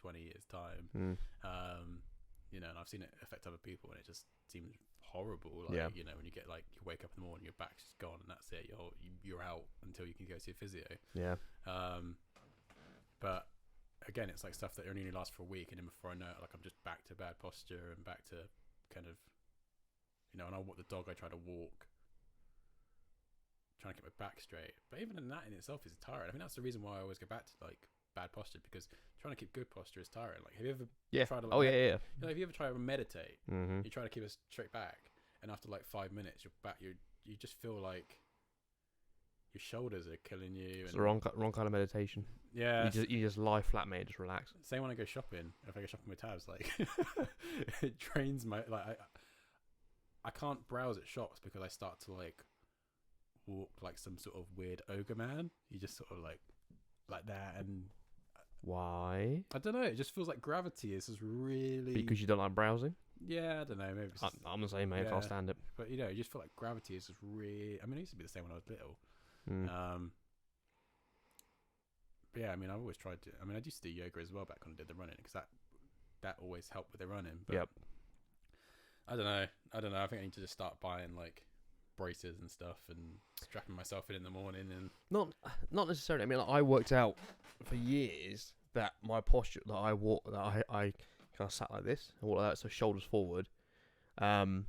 A: 20 years time. And I've seen it affect other people, and it just seems horrible. Like, when you get like you wake up in the morning, your back's just gone, and that's it. You're out until you can go see a physio. Yeah. But again, it's like stuff that only lasts for a week, and then before I know it, like I'm just back to bad posture and back to kind of, when I walk the dog, I try to walk, trying to get my back straight. But even in that in itself is tiring. I think that's the reason why I always go back to like bad posture, because trying to keep good posture is tiring. Like, have you ever tried to? Like, have you ever tried to meditate? You try to keep a straight back, and after like 5 minutes, your back, you just feel like your shoulders are killing you.
B: It's the wrong kind of meditation.
A: Yeah,
B: you just lie flat, mate. Just relax.
A: Same when I go shopping. If I go shopping with Tabs, like it trains my I can't browse at shops because I start to like walk like some sort of weird ogre man. You just sort of like that, and
B: why?
A: I don't know. It just feels like gravity is just really
B: because you don't like browsing.
A: Yeah, I don't know. Maybe
B: I'm the same, mate. I can't stand it.
A: But you just feel like gravity is just really. I mean, it used to be the same when I was little. But yeah, I mean, I've always tried to. I mean, I used to do yoga as well back when I did the running, because that always helped with the running. But I don't know. I think I need to just start buying like braces and stuff and strapping myself in the morning. And
B: not necessarily. I mean, I worked out for years that my posture, that I walk, that I kind of sat like this and walk like that, so shoulders forward. And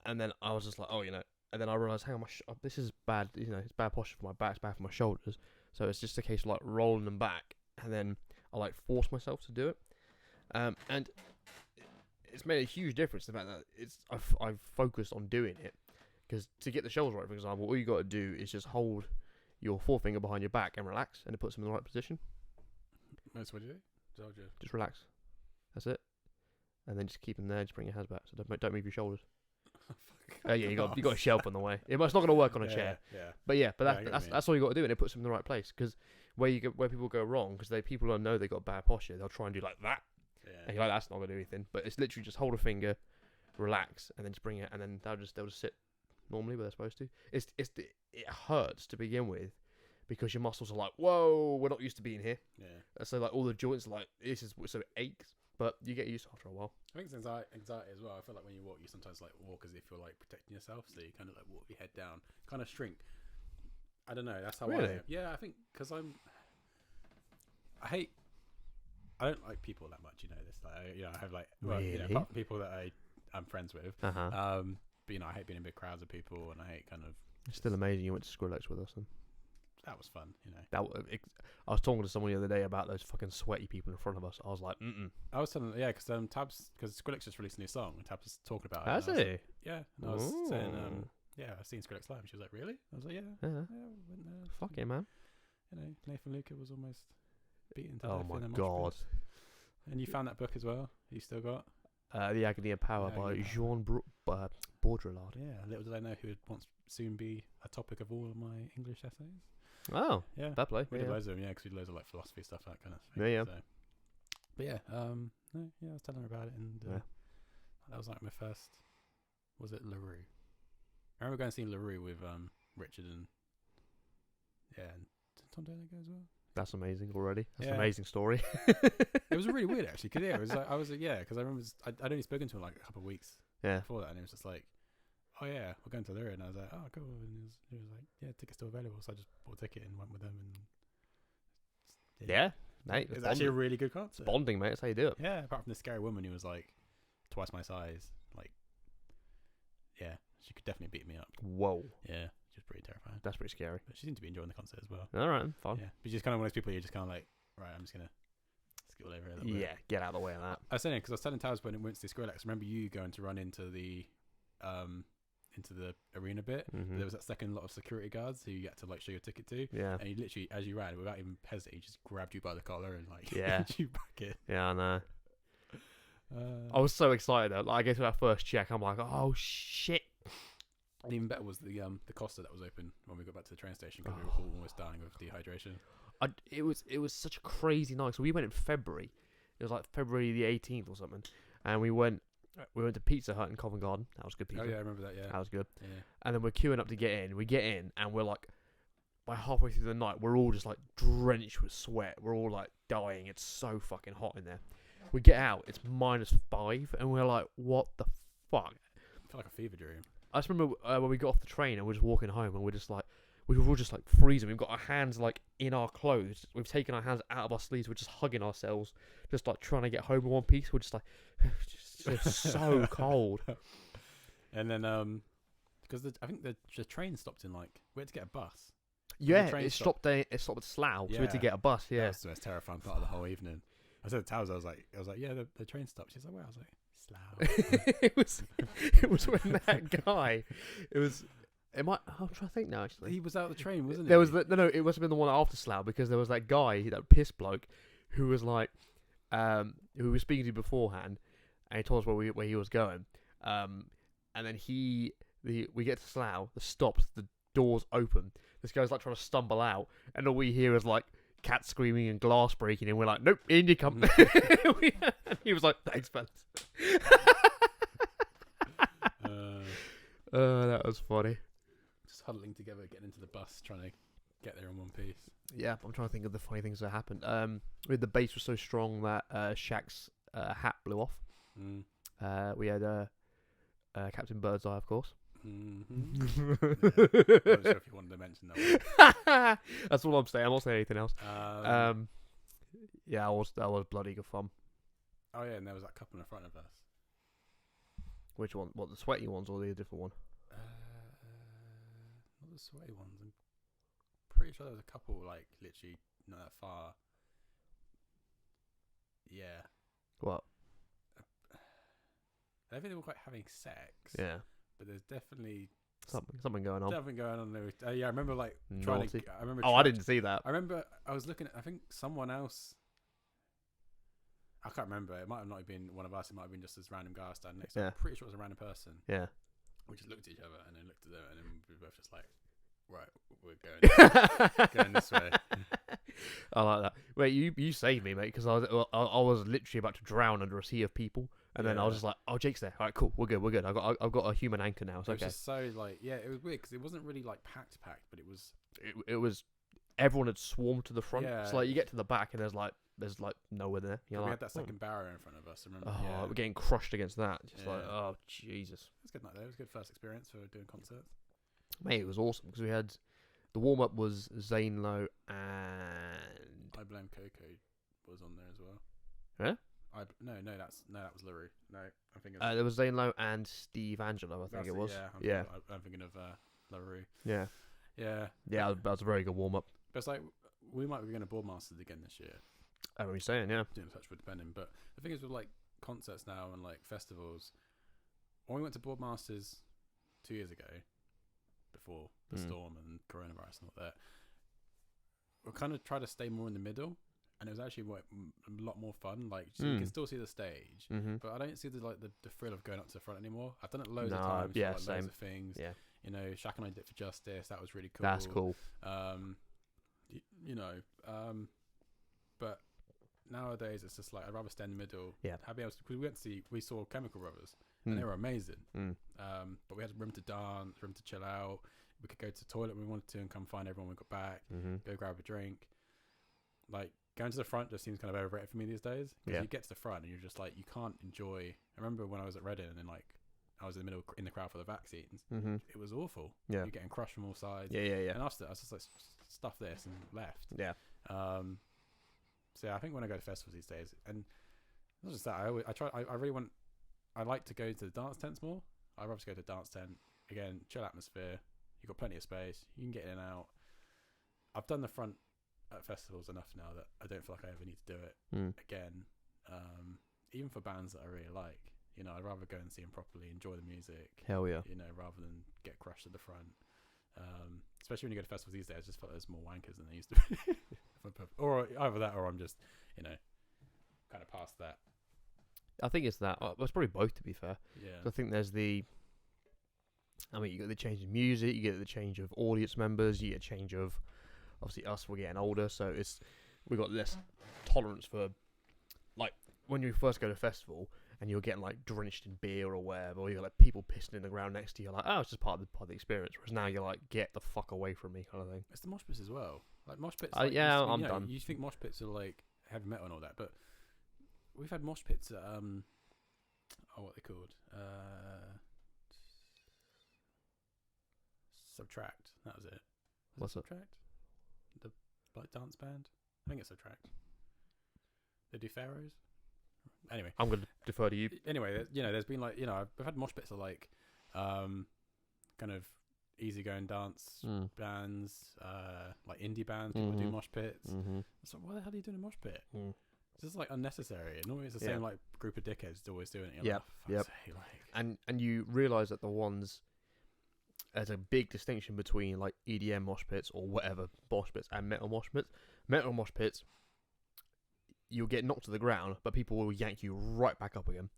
B: then I was just like, and then I realised, hang on, this is bad. It's bad posture for my back, it's bad for my shoulders. So it's just a case of like rolling them back, and then I like force myself to do it. And it's made a huge difference. The fact that I've focused on doing it, because to get the shoulders right, for example, all you got to do is just hold your forefinger behind your back and relax, and it puts them in the right position.
A: That's what you do.
B: Just relax. That's it. And then just keep them there. Just bring your hands back. So don't move your shoulders. You got a shelf on the way. It's not going to work on a chair. Yeah. But that's all you got to do, and it puts them in the right place. Because where people go wrong, because people don't know they got bad posture, they'll try and do like that. Yeah. And you're like, that's not going to do anything. But it's literally just hold a finger, relax, and then just bring it, and then they'll just sit normally where they're supposed to. It hurts to begin with, because your muscles are like, whoa, we're not used to being here. Yeah. So like all the joints are like, so it aches. But you get used to it after a while.
A: I think it's anxiety as well. I feel like when you walk, you sometimes like walk as if you're like protecting yourself. So you kind of like walk your head down, kind of shrink. I don't know. That's how I am. Yeah, I think because I don't like people that much. This. Like, I have like apart from people that I'm friends with. But I hate being in big crowds of people, and I hate kind of.
B: It's still amazing you went to Skrillex with us. Then.
A: That was fun,
B: I was talking to someone the other day about those fucking sweaty people in front of us. I was like,
A: I was telling, because Skrillex just released a new song, and Tabs was talking about it.
B: Has he?
A: Like, yeah, and I was saying, I've seen Skrillex live. And she was like, really? I was like, yeah. We went there.
B: Fuck yeah, man.
A: Nathan Luca was almost beaten to death.
B: Oh my god!
A: And you found that book as well. You still got
B: The Agony of Power by Jean Baudrillard.
A: Yeah, little did I know he would soon be a topic of all of my English essays.
B: Oh, yeah, fair play.
A: We did loads of them, because we did loads of like philosophy stuff, that kind of thing.
B: Yeah.
A: But yeah, no, yeah, I was telling her about it, and that was like my first. Was it LaRue? I remember going to see LaRue with Richard and and did Tom Taylor go as well?
B: That's amazing already. That's an amazing story.
A: It was really weird actually, because it was like because I remember I'd only spoken to him like a couple of weeks before that, and it was just like, oh yeah, we're going to LaRue, and I was like, oh cool, and he was like, yeah, tickets still available, so I just bought a ticket and went with them, and
B: mate,
A: it's actually a really good concert.
B: It's bonding, mate. That's how you do it.
A: Yeah, apart from the scary woman who was like twice my size, like she could definitely beat me up.
B: Whoa.
A: Yeah, she was pretty terrifying.
B: That's pretty scary.
A: But she seemed to be enjoying the concert as well.
B: All right, fine.
A: Yeah, but she's kind of one of those people you're just kind of like, right, I'm just gonna skip over it a little bit.
B: Yeah, get out of the way of that.
A: I was saying because I was telling Taz when it went to the Skrillex. Remember you going to run into the arena bit?
B: Mm-hmm.
A: There was that second lot of security guards who you had to like show your ticket to.
B: Yeah.
A: And he literally, as you ran, without even hesitating, just grabbed you by the collar and like
B: pulled
A: you back in.
B: Yeah, I know. I was so excited though. Like, I get to that first check, I'm like, oh shit.
A: And even better was the Costa that was open when we got back to the train station because we were all almost dying of dehydration.
B: It was such a crazy night. So we went in February. It was like February the 18th or something, and we went to Pizza Hut in Covent Garden. That was good pizza.
A: Oh yeah, I remember that. Yeah,
B: that was good.
A: Yeah.
B: And then we're queuing up to get in. We get in, and we're like, by halfway through the night, we're all just like drenched with sweat. We're all like dying. It's so fucking hot in there. We get out. It's -5, and we're like, what the fuck?
A: I feel like a fever dream.
B: I just remember when we got off the train and we're just walking home and we're just like, we were all just like freezing. We've got our hands like in our clothes. We've taken our hands out of our sleeves. We're just hugging ourselves, just like trying to get home in one piece. We're just like, it's so cold.
A: And then because I think the train stopped in like we had to get a bus.
B: Yeah, it stopped at Slough, so we had to get a bus. Yeah,
A: that's the most terrifying part of the whole evening. I said to Towers, I was like, yeah, the train stopped. She's like, where? I was like, Slough.
B: it was when that guy. I'm trying to think now. Actually,
A: he was out of the train, wasn't he?
B: There was no. It must have been the one after Slough because there was that guy, that piss bloke, who was like, who we were speaking to beforehand, and he told us where he was going. And then we get to Slough, the stops, the doors open. This guy's like trying to stumble out, and all we hear is like cats screaming and glass breaking, and we're like, nope, in you come. He was like, thanks, fellas. That was funny.
A: Just huddling together, getting into the bus, trying to get there in one piece.
B: Yeah, I'm trying to think of the funny things that happened. The bass was so strong that Shaq's hat blew off. We had Captain Birdseye, of course.
A: Mm-hmm. Yeah. I'm not sure if you wanted to mention that.
B: That's all I'm saying. I'm not saying anything else. Yeah, that was bloody good fun.
A: Oh yeah, and there was that couple in front of us.
B: Which one? What, the sweaty ones or the different one?
A: Not the sweaty ones. I'm pretty sure there was a couple like literally not that far. Yeah.
B: What?
A: I don't think they were quite having sex.
B: Yeah.
A: But there's definitely
B: something going on.
A: Something going on there. Yeah, I remember like
B: trying
A: to. I remember.
B: I didn't see that.
A: I remember I was looking at. I think someone else. I can't remember. It might have not been one of us. It might have been just this random guy standing next to me. I'm pretty sure it was a random person.
B: Yeah.
A: We just looked at each other and then looked at them and then we were both just like, right, we're going this way.
B: I like that. Wait, you saved me, mate, because I was literally about to drown under a sea of people, and then I was just like, oh, Jake's there. All right, cool, we're good. I've got a human anchor now. So
A: it was just so like, yeah, it was weird because it wasn't really like packed, but it was.
B: It was. Everyone had swarmed to the front.
A: Yeah.
B: So like you get to the back and there's like nowhere there.
A: We had that second barrier in front of us. Remember?
B: Oh,
A: yeah.
B: We're getting crushed against that. Just like, oh Jesus.
A: It was good night though. It was a good first experience for doing concerts.
B: Mate, it was awesome because we had the warm up was Zane Lowe and
A: I Blame Coco was on there as well.
B: Yeah.
A: That was LaRue. No, I'm thinking.
B: There was Zane Lowe and Steve Angelo. I think it was.
A: Yeah. I'm thinking of LaRue.
B: Yeah.
A: Yeah.
B: Yeah, that was a very good warm up.
A: But it's like we might be going to Boardmasters again this year.
B: Oh, what are you saying? Yeah.
A: Didn't touch wood depending, but the thing is with like concerts now and like festivals. When we went to Boardmasters 2 years ago, before the storm and coronavirus and all that, we kind of tried to stay more in the middle, and it was actually a lot more fun. Like so you can still see the stage, but I don't see the thrill of going up to the front anymore. I've done it loads of times.
B: Yeah,
A: for,
B: same.
A: Loads of things.
B: Yeah.
A: You know, Shaq and I did it for Justice. That was really cool.
B: That's cool.
A: But nowadays it's just like I'd rather stay in the middle.
B: Yeah.
A: Because we saw Chemical Brothers and they were amazing. But we had room to dance, room to chill out. We could go to the toilet when we wanted to and come find everyone when we got back. Go grab a drink. Like going to the front just seems kind of overrated for me these days. Because you get to the front and you're just like you can't enjoy. I remember when I was at Reading and like I was in the middle in the crowd for the vaccines. It was awful.
B: Yeah.
A: You're getting crushed from all sides.
B: Yeah.
A: And after that, I was just like stuff this and left.
B: Yeah.
A: So yeah, I think when I go to festivals these days, and not just that, I like to go to the dance tents more. I'd rather just go to a dance tent. Again, chill atmosphere. You've got plenty of space. You can get in and out. I've done the front at festivals enough now that I don't feel like I ever need to do it again. Even for bands that I really like, you know, I'd rather go and see them properly, enjoy the music.
B: Hell yeah.
A: You know, rather than get crushed at the front. Especially when you go to festivals these days, I just feel like there's more wankers than there used to be. Or either that, or I'm just, you know, kind of past that.
B: I think it's that. Well, it's probably both, to be fair.
A: Yeah.
B: I think there's you get the change in music, you get the change of audience members, you get a change of, obviously us, we're getting older, so we got less tolerance for, like, when you first go to a festival and you're getting like drenched in beer or whatever, or you got like people pissing in the ground next to you, like, oh, it's just part of the experience. Whereas now you're like, get the fuck away from me, kind of thing.
A: It's the mosh pits as well. Like mosh pits.
B: I'm done.
A: You think mosh pits are like heavy metal and all that, but we've had mosh pits at what are they called? Subtract. That was it.
B: What's
A: Subtract? The like dance band. I think it's Subtract. They do Pharaohs. Anyway,
B: I'm going to defer to you.
A: Anyway, you know, there's been like, you know, I've had mosh pits of like, kind of easygoing dance bands, like indie bands. People do mosh pits. It's like, why the hell are you doing a mosh pit? It's just like unnecessary. And normally it's the same like group of dickheads always doing it.
B: Yeah, yep. And you realise that the ones, there's a big distinction between like EDM mosh pits or whatever mosh pits and metal mosh pits. Metal mosh pits, you'll get knocked to the ground, but people will yank you right back up again.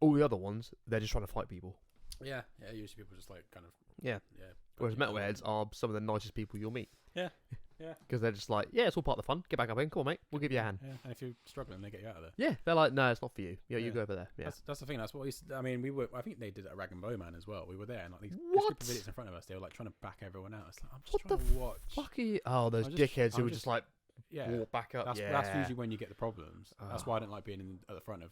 B: All the other ones, they're just trying to fight people.
A: Yeah. Usually people just like kind of.
B: Yeah. Whereas metalheads are some of the nicest people you'll meet. Yeah. Because they're just like, yeah, it's all part of the fun. Get back up in. Come on, mate. We'll give you a hand.
A: Yeah. And if you're struggling, they get you out of there.
B: Yeah. They're like, no, it's not for you. You go over there. Yeah.
A: That's the thing. That's what I mean, I think they did it at Rag and Bowman as well. We were there and like these group of idiots in front of us, they were like trying to back everyone out. It's like, I'm just trying to watch.
B: Fuck are you? Oh, those dickheads who were just like, walk back up.
A: That's usually when you get the problems. That's why I don't like being at the front of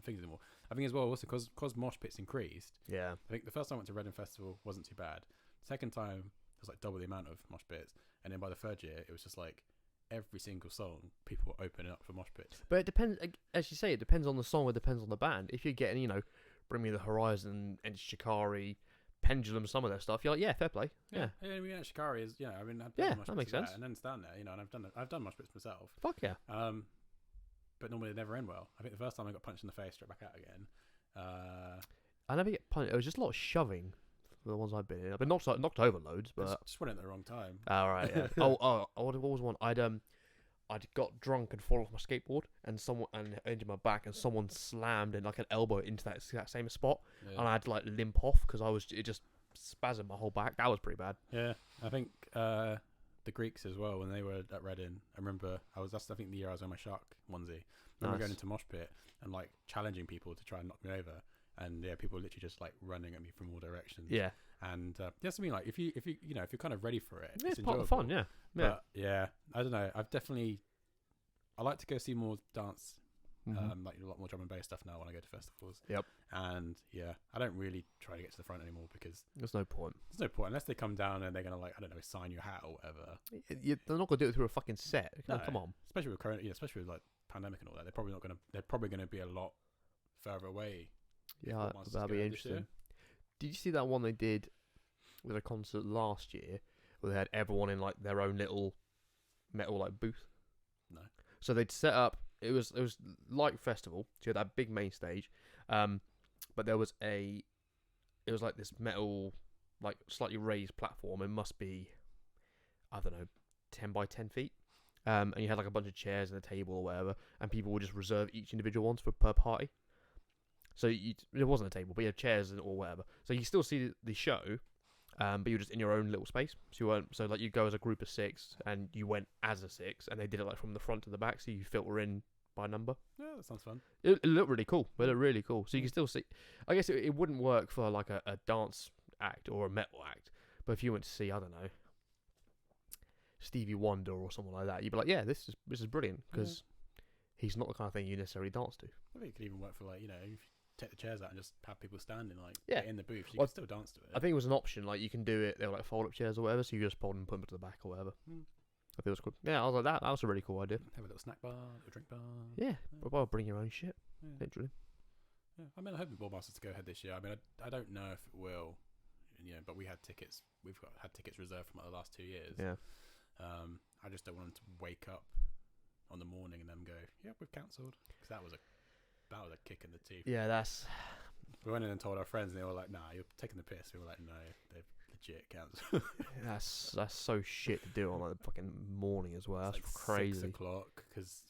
A: things anymore. I think as well, also because mosh pits increased. Yeah. I think the first time I went to Reading Festival wasn't too bad. Second time, it was like double the amount of mosh pits. And then by the third year, it was just like every single song, people were opening up for mosh pits.
B: But it depends, as you say, it depends on the song, it depends on the band. If you're getting, you know, Bring Me the Horizon, and Shikari, Pendulum, some of their stuff, you're like, yeah, fair play. Yeah.
A: I mean, Shikari is, you know, I mean,
B: that makes sense.
A: And then stand there, you know, and I've done mosh pits myself.
B: Fuck yeah.
A: But normally they never end well. I think the first time I got punched in the face, straight back out again.
B: I never get punched. It was just a lot of shoving for the ones I've been in. I've been knocked over loads, but
A: just went at the wrong time.
B: All right. Yeah. What was one? I'd got drunk and fallen off my skateboard, and injured my back, and someone slammed in like an elbow into that same spot, and I had to like limp off because it just spasmed my whole back. That was pretty bad.
A: Yeah, I think the Greeks as well, when they were at Reading, I remember that's I think the year I was on my shark onesie. I remember going into mosh pit and like challenging people to try and knock me over, and people were literally just like running at me from all directions. Yeah, and that's what I mean. Like if you you know if you're kind of ready for it,
B: it's part of the fun. Yeah.
A: But yeah, I don't know. I like to go see more dance, like a lot more drum and bass stuff now when I go to festivals. Yep. And yeah, I don't really try to get to the front anymore because
B: there's no point.
A: There's no point unless they come down and they're gonna like I don't know sign your hat or whatever.
B: They're not gonna do it through a fucking set. No, come on.
A: Especially with current, especially with like pandemic and all that. They're probably gonna be a lot further away.
B: Yeah, that'll be interesting. Did you see that one they did with a concert last year where they had everyone in like their own little metal like booth?
A: No.
B: So they'd set up. It was like festival. So you had that big main stage, but there was it was like this metal, like slightly raised platform. It must be, I don't know, 10 by 10 feet. And you had like a bunch of chairs and a table or whatever, and people would just reserve each individual ones per party. So it wasn't a table, but you had chairs or whatever. So you still see the show, but you're just in your own little space. So like you go as a group of 6, and you went as a 6, and they did it like from the front to the back, so you filter in by number.
A: Yeah, that sounds fun.
B: It looked really cool. It looked really cool. So you can still see. I guess it wouldn't work for like a dance act or a metal act, but if you went to see, I don't know, Stevie Wonder or someone like that, you'd be like, yeah, this is brilliant because he's not the kind of thing you necessarily dance to.
A: I think it could even work for like, you know, if you take the chairs out and just have people standing like in the booth, you can still dance to it.
B: I think it was an option. Like you can do it. They were like fold up chairs or whatever, so you just fold them and put them to the back or whatever. I think it was cool. Yeah, I was like that. That was a really cool idea.
A: Have a little snack bar, a little drink bar.
B: Yeah, well, bring your own shit. Literally.
A: Yeah, I mean, I hope the Boardmasters to go ahead this year. I mean, I don't know if it will, you know, but we had tickets. Had tickets reserved from like the last 2 years.
B: Yeah.
A: I just don't want them to wake up on the morning and then go, yeah, we've cancelled, because that was a kick in the teeth.
B: Yeah, that's.
A: We went in and told our friends, and they were like, "Nah, you're taking the piss." We were like, "No, they've legit cancelled."
B: That's so shit to do on like the fucking morning as well. That's
A: like
B: crazy.
A: 6 o'clock, because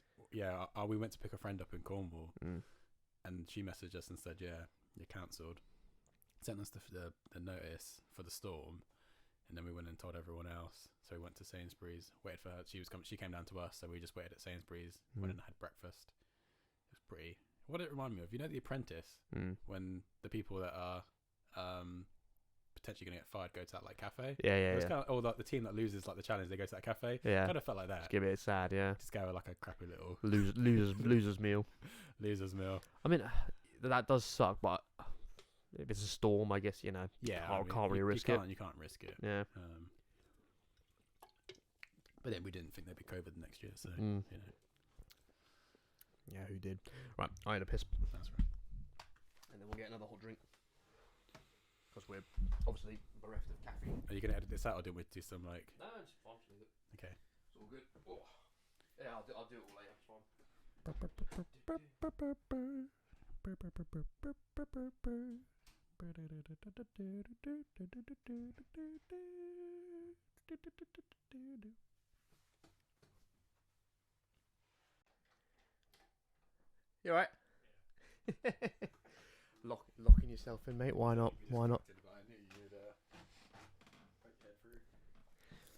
A: we went to pick a friend up in Cornwall, and she messaged us and said, "Yeah, you're cancelled." Sent us the notice for the storm, and then we went and told everyone else. So we went to Sainsbury's, waited for her. She came down to us, so we just waited at Sainsbury's, went and had breakfast. It was pretty. What did it remind me of? You know, The Apprentice, when the people that are potentially going to get fired go to that like cafe.
B: Yeah.
A: It's kind of, or like the team that loses like the challenge, they go to that cafe.
B: Yeah,
A: kind of felt like that.
B: Just give it sad. Yeah,
A: just go with like a crappy little
B: losers meal.
A: Losers meal.
B: I mean, that does suck, but if it's a storm, I guess, you know.
A: Yeah,
B: I can't really risk it.
A: You can't risk it.
B: Yeah.
A: But then we didn't think there'd be COVID next year, so you know.
B: Yeah, who did? Right, I had a piss.
A: That's right.
B: And then we'll get another hot drink. Because we're obviously bereft of caffeine.
A: Are you going to edit this out, or do we do some like...
B: No, it's fine.
A: Okay.
B: It's all good. Oh. Yeah, I'll do it all later. It's fine. You alright? Locking yourself in, mate. Why not?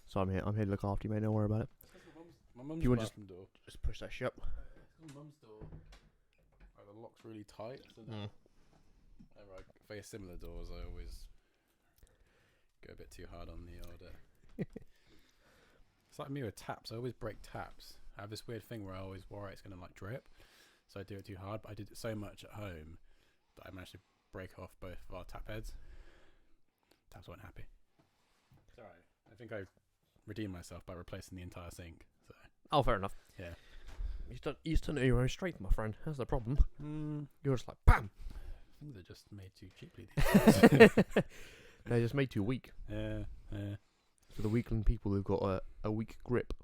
B: So I'm here to look after you, mate. Don't worry about it.
A: My mum's
B: you want
A: bathroom door.
B: Just push that shut.
A: My mum's door. The lock's really tight. So if I get similar doors, I always go a bit too hard on the order. It's like me with taps. I always break taps. I have this weird thing where I always worry it's going to like drip. So I do it too hard, but I did it so much at home that I managed to break off both of our tap heads. Taps weren't happy. It's alright. I think I redeemed myself by replacing the entire sink. So.
B: Oh, fair enough.
A: Yeah.
B: You used to know your own strength, my friend. That's the problem. You're just like, BAM!
A: Things are just made too cheaply these days.
B: They're just made too weak.
A: Yeah.
B: For the weakling people who've got a weak grip.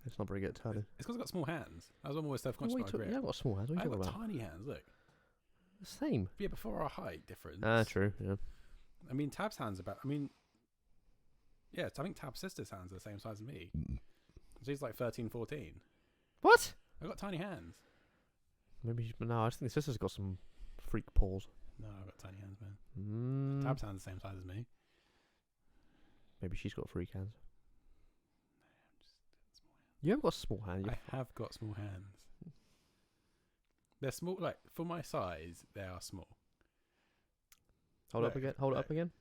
B: It's not very good at turning.
A: It's because I've got small hands. I was always self-conscious about my grip.
B: Yeah, I've got small hands. What are you
A: I've
B: talking
A: got
B: about?
A: tiny hands, look.
B: The same.
A: Yeah, but for our height difference.
B: True, yeah.
A: I mean, Tab's hands yeah, I think Tab's sister's hands are the same size as me. She's like 13, 14.
B: What?
A: I've got tiny hands.
B: Maybe, no, I just think the sister's got some freak paws.
A: No, I've got tiny hands, man. Tab's hands the same size as me.
B: Maybe she's got freak hands. You have got small hands.
A: I have got small hands. They're small, like, for my size, they are small.
B: Hold it up again.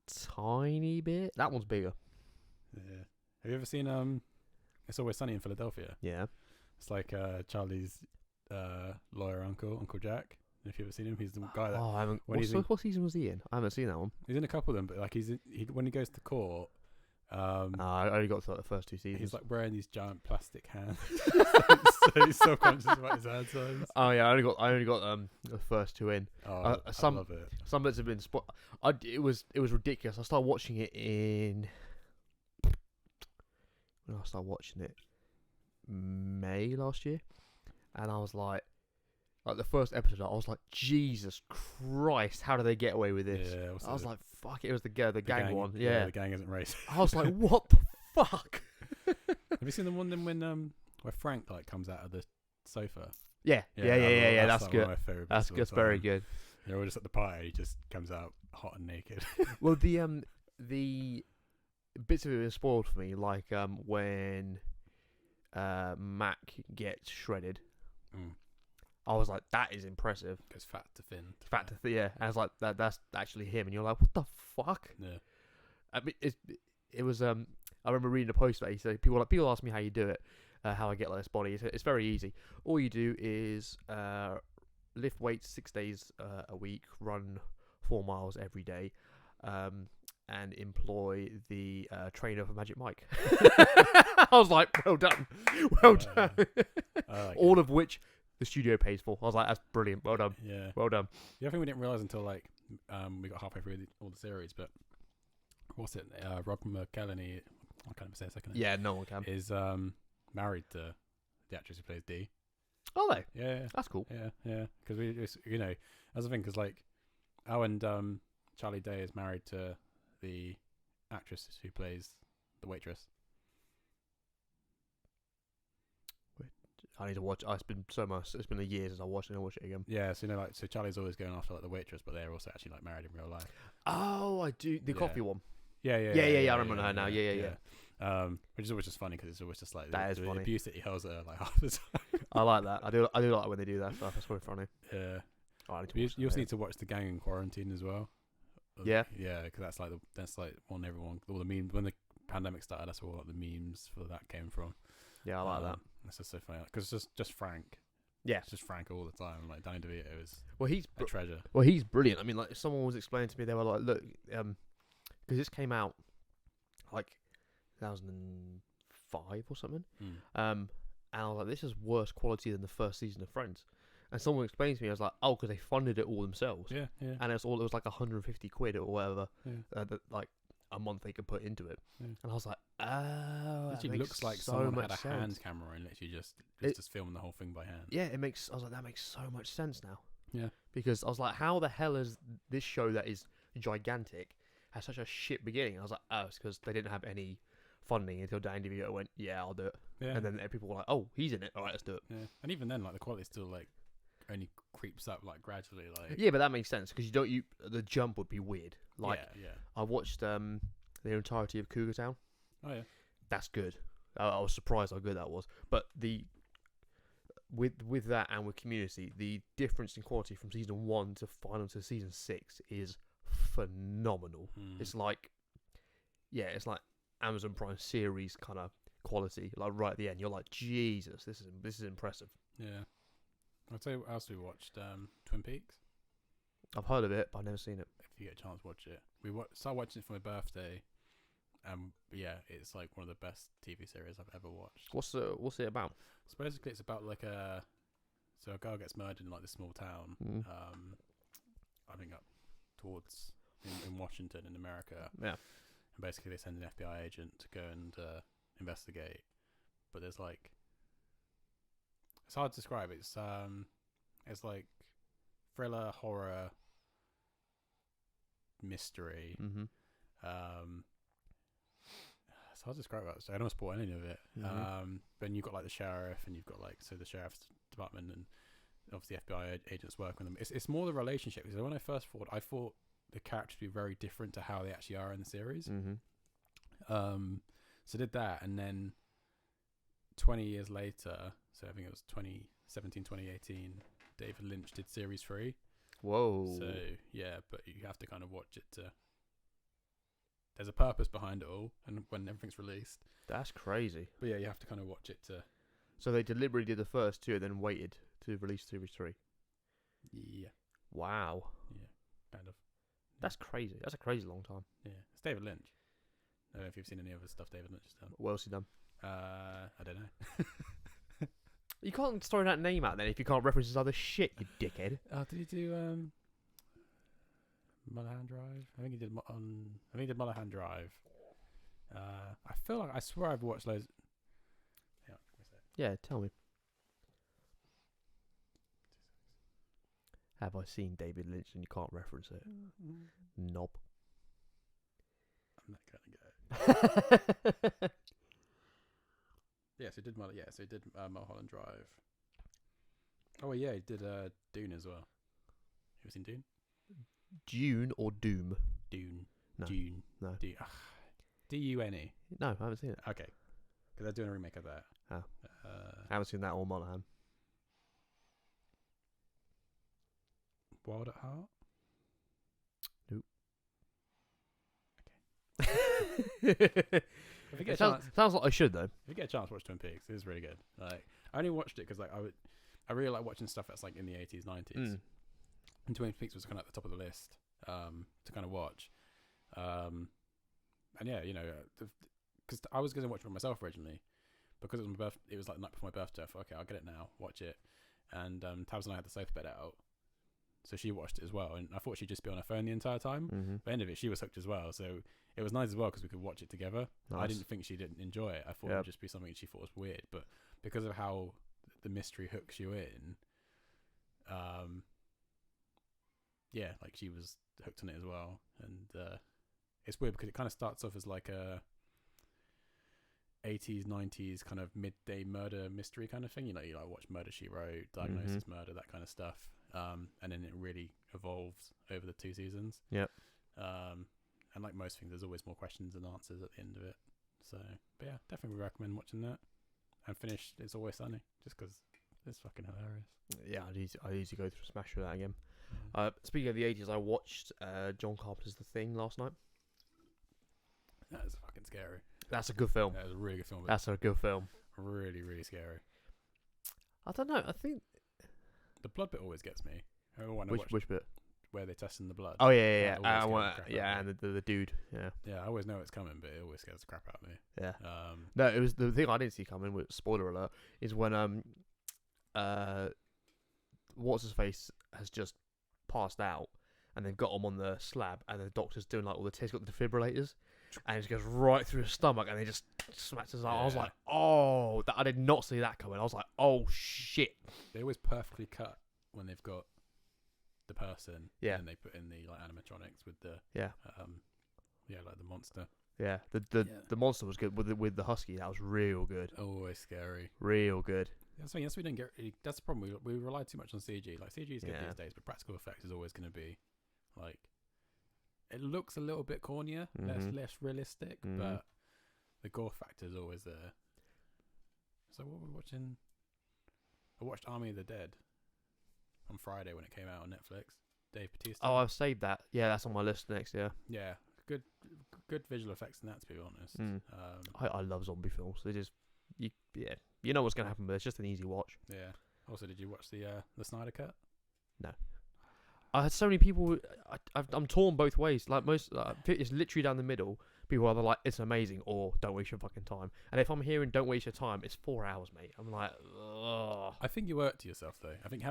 B: Tiny bit. That one's bigger.
A: Yeah. Have you ever seen It's Always Sunny in Philadelphia?
B: Yeah.
A: It's like Charlie's lawyer Uncle Jack. If you've ever seen him, he's the guy that.
B: Oh, I haven't. What season was he in? I haven't seen that one.
A: He's in a couple of them, but like when he goes to court.
B: I only got to like the first 2 seasons.
A: He's like wearing these giant plastic hands, so he's self-conscious about his hand size.
B: Oh yeah, I only got the first 2 in.
A: I love it.
B: Some bits have been it was ridiculous. I started watching it when I started watching it May last year, and I was like the first episode, I was like, Jesus Christ, how do they get away with this?
A: Yeah,
B: I was like, fuck, it was the gang one. Yeah,
A: the gang isn't racist.
B: I was like, what the fuck?
A: Have you seen the one then when where Frank like comes out of the sofa?
B: Yeah. That's good.
A: One of my favourite
B: that's
A: bits
B: good.
A: of all
B: Very
A: time.
B: good.
A: You're just at the party, he just comes out hot and naked.
B: Well, the bits of it was spoiled for me, like when Mac gets shredded. I was like, that is impressive.
A: Goes fat to thin.
B: Fat to thin, yeah. And I was like, that's actually him. And you're like, what the fuck?
A: Yeah.
B: I mean, it was. I remember reading a post that he said people ask me how you do it, how I get like this body. It's very easy. All you do is lift weights 6 days a week, run 4 miles every day, and employ the trainer for Magic Mike. I was like, well done. All of which the studio pays for. I was like, that's brilliant. Well done.
A: Yeah.
B: Well done.
A: The other thing we didn't realise until like we got halfway through all the series, but what's it? Rob McElhenney, I can't even say a second.
B: Yeah, no one can.
A: Is married to the actress who plays Dee.
B: Oh, they?
A: Yeah.
B: That's cool.
A: Yeah. Because that's the thing. Because like, and Charlie Day is married to the actress who plays the waitress.
B: I need to watch. It's been so much. It's been a year since I watched it. I'll watch it again.
A: Yeah, so so Charlie's always going after like the waitress, but they're also actually like married in real life.
B: Oh, I do the coffee one.
A: Yeah.
B: I remember her now. Yeah.
A: Which is always just funny because it's always just like
B: that
A: the
B: is funny.
A: abuse that he hurls at her like half the time.
B: I like that. I do like when they do that stuff. That's quite funny.
A: Yeah.
B: Oh,
A: you also need to watch The Gang in Quarantine as well.
B: Yeah.
A: Yeah, because that's like one everyone all the memes when the pandemic started. That's where all the memes for that came from.
B: Yeah, I like that.
A: It's just so funny because it's just Frank.
B: Yeah,
A: it's just Frank all the time. Like Danny DeVito is
B: he's
A: a treasure.
B: Well, he's brilliant. I mean, like if someone was explaining to me, they were like, "Look, because this came out like 2005 or something." And I was like, "This is worse quality than the first season of Friends." And someone explained to me, I was like, "Oh, because they funded it all themselves."
A: Yeah.
B: And it was like 150 quid or whatever.
A: Yeah.
B: That like a month they could put into it.
A: Yeah.
B: And I was like, "Oh,
A: it actually looks like
B: so
A: someone had a
B: sense.
A: hand camera and literally just filming the whole thing by hand."
B: Yeah, I was like, that makes so much sense now.
A: Yeah.
B: Because I was like, how the hell is this show that is gigantic has such a shit beginning? I was like, oh, it's because they didn't have any funding until Danny DeVito went, yeah, I'll do it. Yeah. And then people were like, oh, he's in it. All right, let's do it.
A: Yeah. And even then, like the quality still like only creeps up like gradually. Like
B: yeah, but that makes sense because the jump would be weird. Like
A: yeah.
B: I watched the entirety of Cougar Town.
A: Oh yeah,
B: that's good. I was surprised how good that was. But with that and with Community, the difference in quality from season 1 to final to season 6 is phenomenal. It's like Amazon Prime series kind of quality. Like right at the end, you're like, Jesus, this is impressive.
A: Yeah. I'll tell you what else we watched. Twin Peaks.
B: I've heard of it, but I've never seen it.
A: If you get a chance, watch it. We started watching it for my birthday. Yeah, it's like one of the best TV series I've ever watched.
B: What's it about?
A: So basically, it's about like a girl gets murdered in like this small town. I think up towards in Washington in America. Yeah. And basically, they send an FBI agent to go and investigate. But there's like, it's hard to describe. It's like thriller, horror, mystery. It's hard to describe that, so I don't want to spoil any of it. But you've got like the sheriff, and you've got like the sheriff's department, and obviously FBI agents work on them. It's more the relationship. Because when I first I thought the characters would be very different to how they actually are in the series. So did that, and then 20 years later, so I think it was 2017, 2018, David Lynch did series 3.
B: Whoa.
A: So yeah, but you have to kind of watch it to. There's a purpose behind it all, and when everything's released.
B: That's crazy.
A: But yeah, you have to kind of watch it to.
B: So they deliberately did the first 2 and then waited to release series 3.
A: Yeah.
B: Wow.
A: Yeah, kind of.
B: That's crazy. That's a crazy long time.
A: Yeah, it's David Lynch. I don't know if you've seen any other stuff David Lynch has done.
B: What else has he done?
A: I don't know.
B: You can't throw that name out then if you can't reference his other shit, you dickhead.
A: Did he do Mulholland Drive? I think he did Mulholland Drive. I swear I've watched loads.
B: Yeah, tell me. Have I seen David Lynch and you can't reference it? Knob.
A: I'm that kind of guy. So he did Mulholland Drive. Oh yeah, he did Dune as well. You ever seen Dune?
B: Dune or Doom?
A: Dune.
B: No.
A: Dune.
B: No.
A: Dune. Dune?
B: No, I haven't seen it.
A: Okay, because they're doing a remake of that.
B: Oh. I haven't seen that or Monaghan.
A: Wild at Heart.
B: Nope.
A: If you get a chance,
B: sounds like I should though.
A: if you get a chance, watch Twin Peaks. It is really good. Like I only watched it because like I really like watching stuff that's like in the 80s, 90s. And Twin Peaks was kind of at the top of the list to kind of watch. And yeah, you know, because I was going to watch it for myself originally, because it was my it was like the night before my birthday. I thought, okay, I'll get it now, watch it. And Tabs and I had the sofa bed out, so she watched it as well. And I thought she'd just be on her phone the entire time. By the end of it, she was hooked as well. So it was nice as well because we could watch it together. Nice. I didn't think she didn't enjoy it. I thought it would just be something she thought was weird, but because of how the mystery hooks you in, yeah, like she was hooked on it as well. And it's weird because it kind of starts off as like a 80s, 90s kind of midday murder mystery kind of thing. You know, you like watch Murder, She Wrote, Diagnosis Murder, that kind of stuff. And then it really evolves over the 2 seasons.
B: Yep.
A: And like most things, there's always more questions than answers at the end of it. So, but yeah, definitely recommend watching that. And finish It's Always Sunny, just because it's fucking hilarious.
B: Yeah, I need to go through smash through that again. Speaking of the 80s, I watched John Carpenter's The Thing last night.
A: That is fucking scary.
B: That's a good film.
A: That is a really good film.
B: That's a good film.
A: Really, really scary.
B: I don't know. I think
A: the blood bit always gets me.
B: Which bit?
A: Where they're testing the blood.
B: Oh yeah. And the dude. Yeah.
A: Yeah, I always know it's coming, but it always scares the crap out of me.
B: Yeah. No, it was the thing I didn't see coming. With spoiler alert, is when what's his face has just passed out, and they've got him on the slab, and the doctor's doing like all the tests, got the defibrillators, and it just goes right through his stomach, and they just smacks his arm. I was like, oh, I did not see that coming. I was like, oh shit.
A: They always perfectly cut when they've got the person, and they put in the like animatronics with the like the monster.
B: Yeah, the monster was good with the husky. That was real good.
A: Always scary.
B: Real good.
A: That's we didn't get. That's the problem. We rely too much on CG. Like CG is good these days, but practical effects is always going to be like. It looks a little bit cornier, less realistic, but the gore factor is always there. So what were we watching? I watched Army of the Dead on Friday when it came out on Netflix. Dave Bautista.
B: Oh, I've saved that. Yeah, that's on my list next. Yeah.
A: Yeah, good visual effects in that, to be honest.
B: I love zombie films. They just you know what's gonna happen, but it's just an easy watch.
A: Yeah. Also, did you watch the Snyder Cut?
B: No. I had so many people. I'm torn both ways. Like most, it's literally down the middle. People are either like, it's amazing, or don't waste your fucking time. And if I'm hearing don't waste your time, it's 4 hours, mate. I'm like, ugh.
A: I think you worked to yourself though. I think you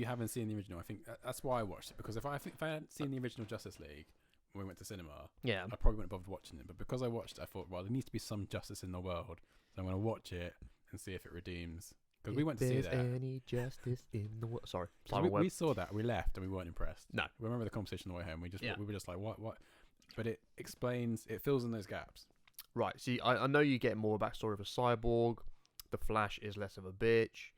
A: haven't seen the original. I think that's why I watched it, because if I hadn't seen the original Justice League when we went to cinema, I probably wouldn't have bothered watching it. But because I watched it, I thought, well, there needs to be some justice in the world, so I'm going to watch it and see if it redeems. Because we went to see that.
B: Any justice in the world? Sorry,
A: we saw that. We left and we weren't impressed.
B: No,
A: we remember the conversation on the way home. We were just like, what? But it explains. It fills in those gaps.
B: Right. See, I know you get more backstory of a cyborg. The Flash is less of a bitch.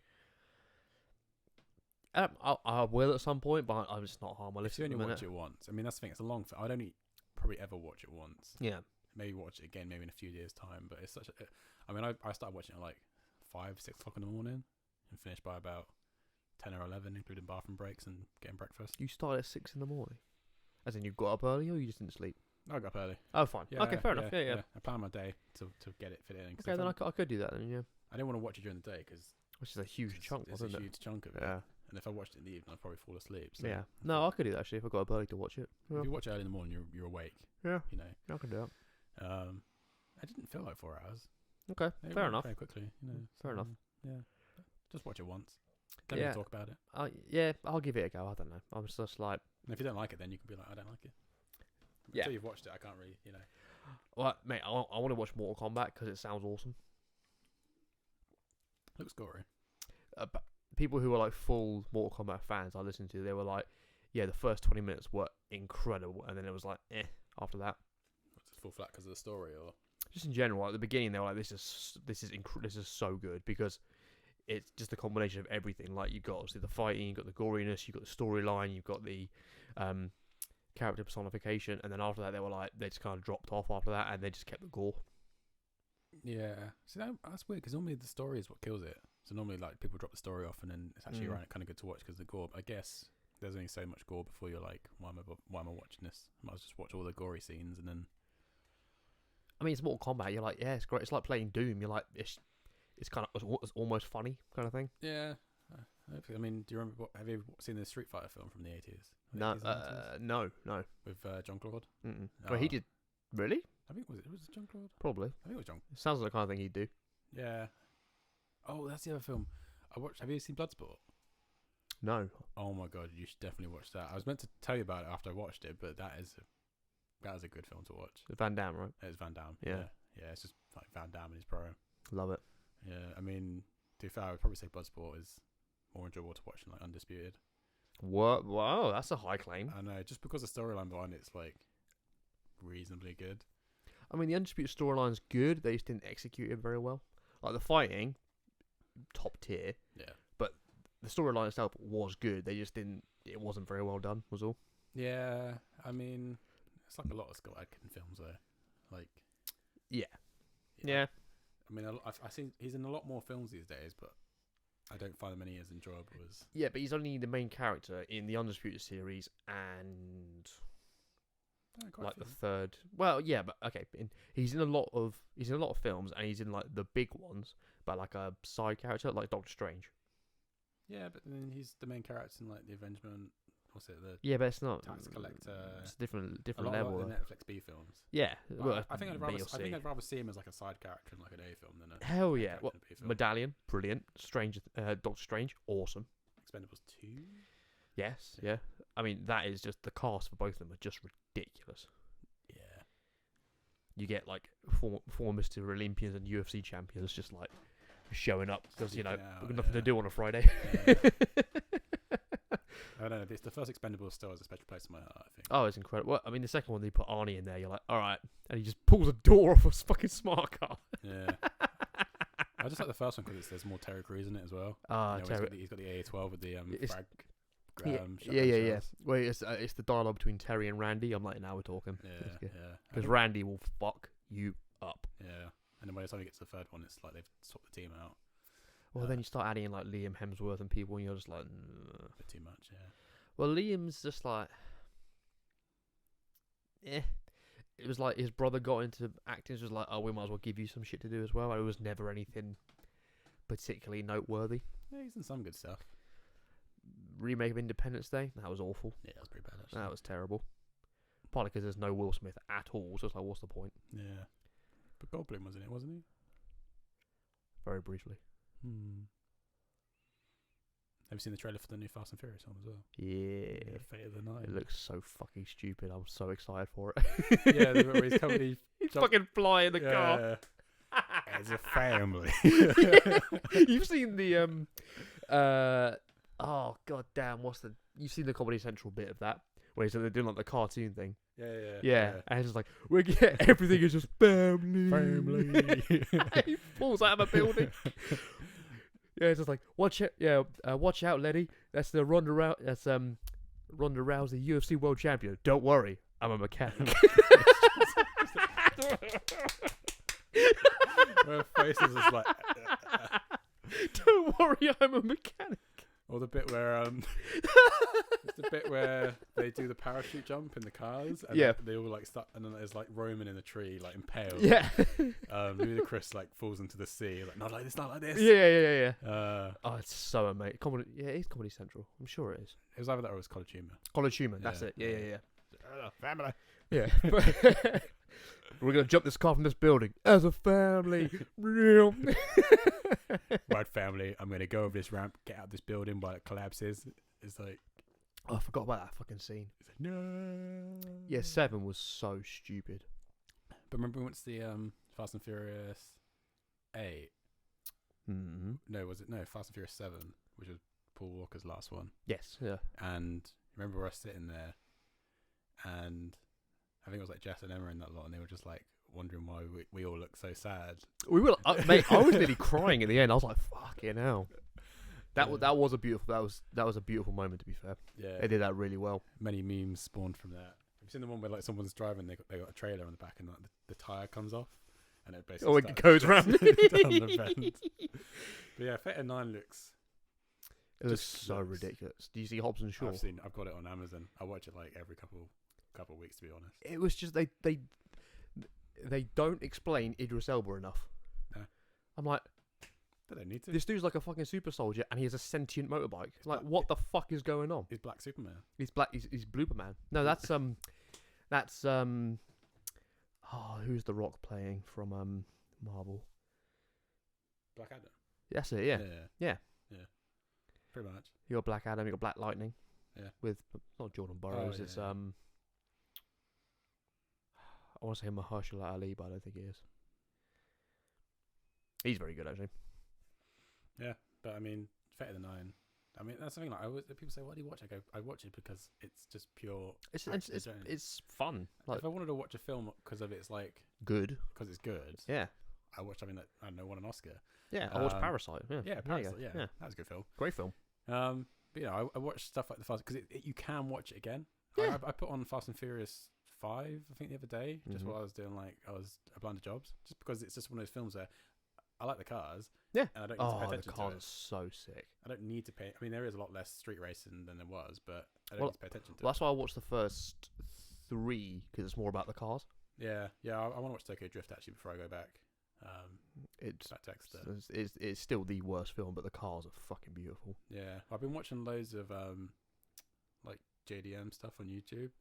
B: I will at some point, but I'm just not on my list.
A: If you only watch it once, I mean that's the thing. It's a long film. I'd only probably ever watch it once.
B: Yeah.
A: Maybe watch it again, maybe in a few years' time. But it's such a. I mean, I started watching it like 5, 6 o'clock in the morning, and finished by about 10 or 11, including bathroom breaks and getting breakfast.
B: You started at 6 in the morning, as in you got up early, or you just didn't sleep?
A: I got up early.
B: Oh, fine. Okay, fair enough. Yeah.
A: I planned my day to get it fit in.
B: Okay, then I could do that. Then
A: I didn't want to watch it during the day because
B: which is a huge chunk, wasn't it?
A: It's a huge chunk of it.
B: Yeah.
A: And if I watched it in the evening, I'd probably fall asleep. So
B: yeah. No, I could do that actually if I got up early to watch it.
A: If you watch it early in the morning, you're awake.
B: Yeah.
A: You know.
B: I can do that.
A: I didn't feel like 4 hours.
B: Okay, fair enough.
A: Very quickly, you know.
B: Fair enough.
A: Yeah. Just watch it once. Then we'll talk about it.
B: Yeah, I'll give it a go. I don't know. I'm just like.
A: And if you don't like it, then you can be like, I don't like it.
B: Yeah.
A: Until you've watched it, I can't really, you know.
B: Well, mate, I want to watch Mortal Kombat because it sounds awesome.
A: Looks gory.
B: People who are like full Mortal Kombat fans I listened to, they were like, yeah, the first 20 minutes were incredible, and then it was like, after that.
A: What's it fall flat because of the story, or
B: just in general? At the beginning, they were like, this is so good because it's just a combination of everything. Like you've got obviously the fighting, you've got the goriness, you've got the storyline, you've got the character personification, and then after that they just kind of dropped off after that, and they just kept the gore.
A: Yeah, see that's weird because normally the story is what kills it. So normally like people drop the story off, and then it's actually kind of good to watch because the gore. I guess there's only so much gore before you're like, why am I watching this? I might as well just watch all the gory scenes and then.
B: I mean, it's Mortal Kombat. You're like, yeah, it's great. It's like playing Doom. You're like, it's kind of it's almost funny kind of thing.
A: Yeah. I mean, do you remember? Have you seen the Street Fighter film from the 80s?
B: No, no.
A: With Jean-Claude.
B: Mm-mm. Well, he did. Really?
A: I think it was Jean-Claude.
B: Probably.
A: I think it was Jean.
B: It sounds like the kind of thing he'd do.
A: Yeah. Oh, that's the other film I watched. Have you seen Bloodsport?
B: No.
A: Oh my god, you should definitely watch that. I was meant to tell you about it after I watched it, but that is a good film to watch.
B: Van Damme, right?
A: It's Van Damme.
B: Yeah.
A: Yeah, it's just like Van Damme and his bro.
B: Love it.
A: Yeah, I mean, to be fair, I would probably say Bloodsport is more enjoyable to watch than like Undisputed.
B: What? Wow, that's a high claim.
A: I know, just because the storyline behind it's like reasonably good.
B: I mean, the Undisputed storyline's good. They just didn't execute it very well. Like the fighting, top tier.
A: Yeah.
B: But the storyline itself was good. They just didn't. It wasn't very well done. Was all.
A: Yeah, I mean, it's like a lot of Scott Adkins films though. Like. Yeah. I mean, I've seen he's in a lot more films these days, but I don't find them any as enjoyable as.
B: Yeah, but he's only the main character in the Undisputed series and like the third. Well, yeah, but okay. He's in a lot of films, and he's in like the big ones, but like a side character, like Doctor Strange.
A: Yeah, but then he's the main character in like the Avengement. What's it?
B: Yeah, but it's not.
A: Tax Collector.
B: It's a different
A: a
B: level.
A: Lot of the Netflix B films.
B: Yeah,
A: well, I think I'd rather see him as like a side character in like an A film than a.
B: Hell yeah! Well,
A: B film.
B: Medallion, brilliant. Strange, Doctor Strange, awesome.
A: Expendables 2.
B: Yes, yeah. I mean, that is just the cast for both of them are just ridiculous.
A: Yeah.
B: You get like former Mr. Olympians and UFC champions just like showing up because we've got nothing to do on a Friday.
A: Yeah. I don't know. The first Expendables still has a special place in my heart, I think.
B: Oh, it's incredible. Well, I mean, the second one, they put Arnie in there. You're like, all right. And he just pulls a door off a fucking smart car.
A: Yeah. I just like the first one because there's more Terry Crews in it as well. He's got the AA-12 with the frag.
B: Yeah. Well, it's the dialogue between Terry and Randy. I'm like, now we're talking.
A: Yeah.
B: Because Randy will fuck you up.
A: Yeah. And then by the time you get to the third one, it's like they've swapped the team out.
B: Well, then you start adding in like Liam Hemsworth and people, and you're just like,
A: a bit too much, yeah.
B: Well, Liam's just like, It was like his brother got into acting. It was like, oh, we might as well give you some shit to do as well. It was never anything particularly noteworthy.
A: Yeah, he's in some good stuff.
B: Remake of Independence Day, that was awful.
A: Yeah, that was pretty bad actually.
B: That was terrible. Partly because there's no Will Smith at all, so it's like, what's the point?
A: Yeah. But Goldblum was in it, wasn't he?
B: Very briefly.
A: Have you seen the trailer for the new Fast and Furious one as well?
B: Yeah.
A: Fate of the Night.
B: It looks so fucking stupid. I'm so excited for it.
A: Yeah, where he's coming.
B: He's fucking flying the car.
A: As a family.
B: You've seen the oh god damn, you've seen the Comedy Central bit of that where they're doing like the cartoon thing. Yeah. And it's just like, everything is just family. He falls out of a building. Yeah, it's just like, watch out, Letty. That's the Ronda Rousey, UFC World Champion. Don't worry, I'm a mechanic.
A: Her face is just like.
B: Don't worry, I'm a mechanic.
A: Or the bit where it's the bit where they do the parachute jump in the cars, and they all like start, and then there's like Roman in a tree, like impaled.
B: Yeah.
A: Ludacris like falls into the sea, like not like this.
B: Yeah.
A: Oh,
B: it's so amazing. Comedy, it's Comedy Central. I'm sure it is.
A: It was either that or it was College Humor.
B: College Humor, that's it. Yeah.
A: Family.
B: Yeah. We're gonna jump this car from this building as a family.
A: Right, family. I'm gonna go over this ramp, get out of this building while it collapses. It's like,
B: oh, I forgot about that fucking scene.
A: It's like, no.
B: Yeah, 7 was so stupid.
A: But remember when it's the Fast and Furious 8?
B: Mm-hmm.
A: No, was it? No, Fast and Furious 7, which was Paul Walker's last one.
B: Yes. Yeah.
A: And remember us sitting there, and I think it was like Jess and Emma in that lot, and they were just like wondering why we all look so sad.
B: We were, mate. I was nearly crying at the end. I was like, "Fucking hell!" That was a beautiful. That was a beautiful moment. To be fair,
A: yeah,
B: they did that really well.
A: Many memes spawned from that. You've seen the one where like someone's driving, they got a trailer on the back, and like the tire comes off, and it basically
B: it goes round
A: down the vent. But yeah, Fate 9 looks.
B: It looks so ridiculous. Do you see Hobbs and Shaw?
A: I've got it on Amazon. I watch it like every couple of weeks, to be honest.
B: It was just they don't explain Idris Elba enough.
A: No.
B: I'm like,
A: they don't need to.
B: This dude's like a fucking super soldier, and he has a sentient motorbike. Like, what the fuck is going on?
A: He's Black Superman.
B: He's black. He's Blooper Man. No, that's who's the Rock playing from Marvel?
A: Black Adam.
B: That's it. Yeah.
A: Pretty much.
B: You got Black Adam. You got Black Lightning.
A: Yeah.
B: With not Jordan Burroughs. It's I want to say Mahershala Ali, but I don't think he is. He's very good, actually.
A: Yeah, but I mean, Fate of the Nine. I mean, that's something like people say, "Why do you watch?" I go, "I watch it because it's just pure."
B: It's fun. Like,
A: if I wanted to watch a film because of it's like
B: good,
A: because it's good.
B: Yeah.
A: I watched something that I don't know won an Oscar.
B: Yeah, I watched Parasite.
A: Yeah, Parasite. Yeah, that was a good film.
B: Great film.
A: But I watched stuff like the Fast because you can watch it again.
B: Yeah.
A: I put on Fast and Furious 5, I think, the other day, just while I was doing I was applying to jobs, just because it's just one of those films where I like the cars.
B: Yeah.
A: And I don't need to pay attention
B: the cars
A: to it.
B: are so sick.
A: I don't need to pay. I mean, there is a lot less street racing than there was, but I don't need to pay attention to it.
B: That's why I watched the first 3 because it's more about the cars.
A: Yeah. I want to watch Tokyo Drift actually before I go back.
B: It's still the worst film, but the cars are fucking beautiful.
A: Yeah, I've been watching loads of like JDM stuff on YouTube.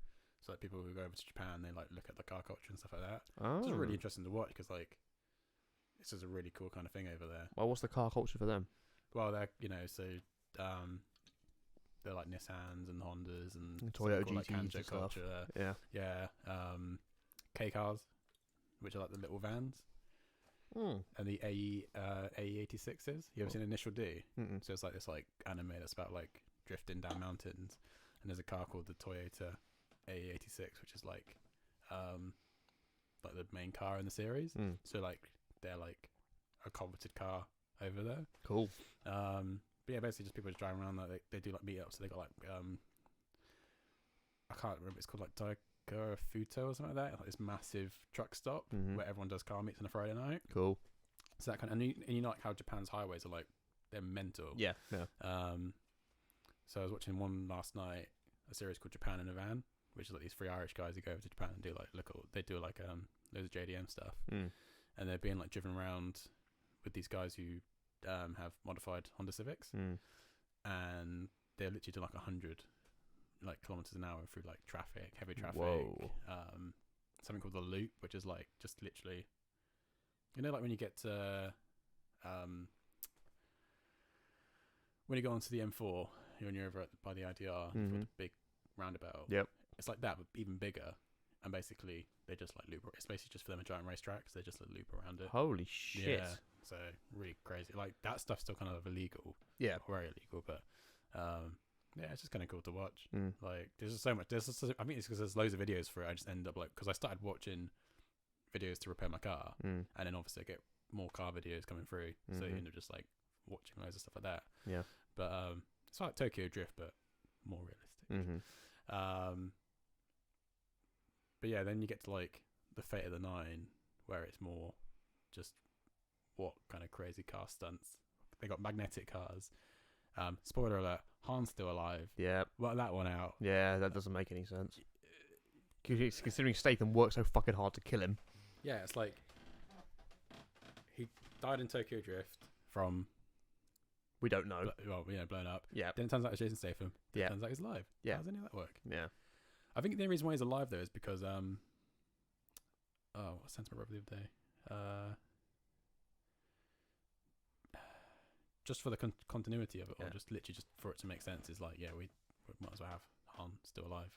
A: So like people who go over to Japan, they like look at the car culture and stuff like that.
B: Oh.
A: It's really interesting to watch because like this is a really cool kind of thing over there.
B: Well, what's the car culture for them?
A: Well, they're they're like Nissans and Hondas and
B: Toyota GTs
A: like
B: and stuff.
A: culture. Yeah. K cars, which are like the little vans. And the AE86s. You ever seen Initial D?
B: Mm-mm.
A: So it's like this like anime that's about like drifting down mountains, and there's a car called the Toyota AE86, which is like the main car in the series. So like they're like a coveted car over there.
B: Cool.
A: But yeah, basically just people just driving around. Like they do like meetups. So they got like I can't remember. It's called like Futo or something like that, like this massive truck stop where everyone does car meets on a Friday night.
B: Cool.
A: So that kind of, and you know like how Japan's highways are like they're mental.
B: Yeah.
A: So I was watching one last night, a series called Japan in a Van, which is like these 3 Irish guys who go over to Japan and do like they do like loads of JDM stuff, and they're being like driven around with these guys who have modified Honda Civics, and they're literally doing like 100 like kilometers an hour through like heavy traffic.
B: Whoa.
A: Something called the loop, which is like just literally, like when you get to when you go onto the M4 when you're over by the IDR for the big roundabout.
B: Yep.
A: It's like that, but even bigger. And basically they just like loop. It's basically just for them a giant racetrack, so they just like loop around it.
B: Holy shit.
A: Yeah. So really crazy. Like that stuff's still kind of illegal.
B: Yeah.
A: Very illegal, but yeah, it's just kind of cool to watch. Like, there's just so much. I mean, it's because there's loads of videos for it. I just end up like, because I started watching videos to repair my car, and then obviously I get more car videos coming through, so you end up just like watching loads of stuff like that.
B: Yeah.
A: But it's like Tokyo Drift, but more realistic. But yeah, then you get to like the Fate of the Nine, where it's more just what kind of crazy car stunts. They got magnetic cars. Spoiler alert, Han's still alive.
B: Yeah.
A: Work that one out.
B: Yeah, that doesn't make any sense. Considering Statham worked so fucking hard to kill him.
A: Yeah, it's like he died in Tokyo Drift from...
B: We don't know.
A: Blown up.
B: Yeah.
A: Then it turns out it's Jason Statham. Then it turns out he's alive.
B: Yeah.
A: How does any of that work?
B: Yeah.
A: I think the only reason why he's alive though is because what sent my brother the other day? Just for the continuity of it, or just literally just for it to make sense, is like, yeah, we might as well have Han still alive.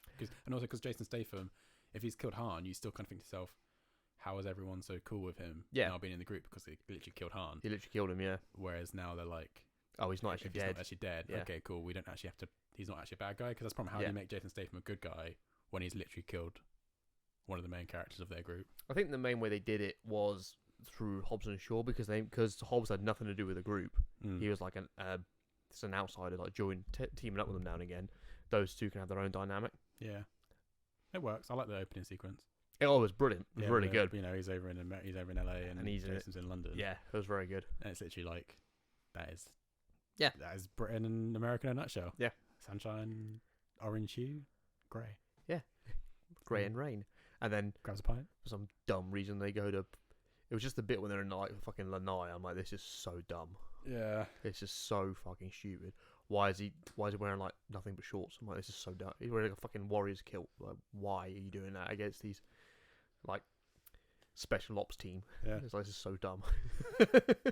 A: And also because Jason Statham, if he's killed Han, you still kind of think to yourself, how is everyone so cool with him now being in the group, because they literally killed Han.
B: He literally killed him, yeah.
A: Whereas now they're like,
B: oh, he's not actually dead.
A: He's not actually dead.
B: Yeah.
A: Okay, cool. We don't actually have to. He's not actually a bad guy, because that's probably how do you make Jason Statham a good guy when he's literally killed one of the main characters of their group. I
B: think the main way they did it was through Hobbs and Shaw, because Hobbs had nothing to do with the group. He was like an outsider, like teaming up with them now and again. Those two can have their own dynamic.
A: Yeah. It works. I like the opening sequence.
B: It was brilliant. It was really good.
A: You know, he's over in LA and he's Jason's in London.
B: Yeah, it was very good.
A: And it's literally like that is Britain and America in a nutshell.
B: Yeah,
A: sunshine, orange hue, grey.
B: Yeah, grey and rain. And then
A: grabs a pint.
B: For some dumb reason, they go to. It was just the bit when they're in like fucking Lanai. I'm like, this is so dumb.
A: Yeah,
B: it's just so fucking stupid. Why is he wearing like nothing but shorts? I'm like, this is so dumb. He's wearing like a fucking Warriors kilt. Like, why are you doing that against these like special ops team?
A: Yeah,
B: it's like, this is so dumb.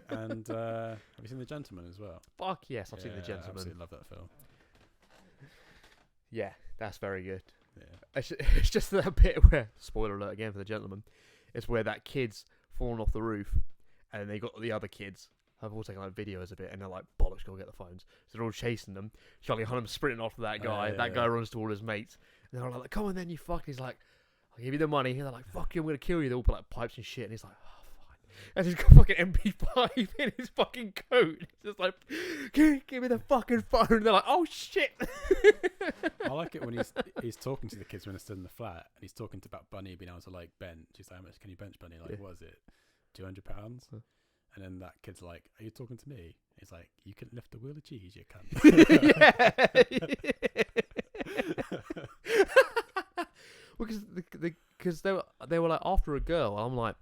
A: And have you seen The Gentleman as well?
B: Fuck yes, I've seen The Gentleman.
A: I absolutely love that film.
B: Yeah, that's very good.
A: Yeah,
B: it's just that bit where, spoiler alert again for The Gentleman, it's where that kid's fallen off the roof, and they got the other kids. I've all taken like videos of it, and they're like, bollocks, go get the phones. So they're all chasing them. Charlie Hunnam's sprinting after that guy. That guy runs to all his mates. And they're all like, come on then, you fuck. He's like, I'll give you the money. And they're like, fuck you, I'm going to kill you. They all put like pipes and shit. And he's like, oh, fine. And he's got fucking MP5 in his fucking coat. He's just like, give me the fucking phone. And they're like, oh shit.
A: I like it when he's talking to the kids when they're stood in the flat. And he's talking about Bunny being able to like bench. He's like, how much can you bench, Bunny? Like, what is it? £200? And then that kid's like, are you talking to me? He's like, you couldn't lift the wheel of cheese, you cunt.
B: Because they were like after a girl. And I'm like,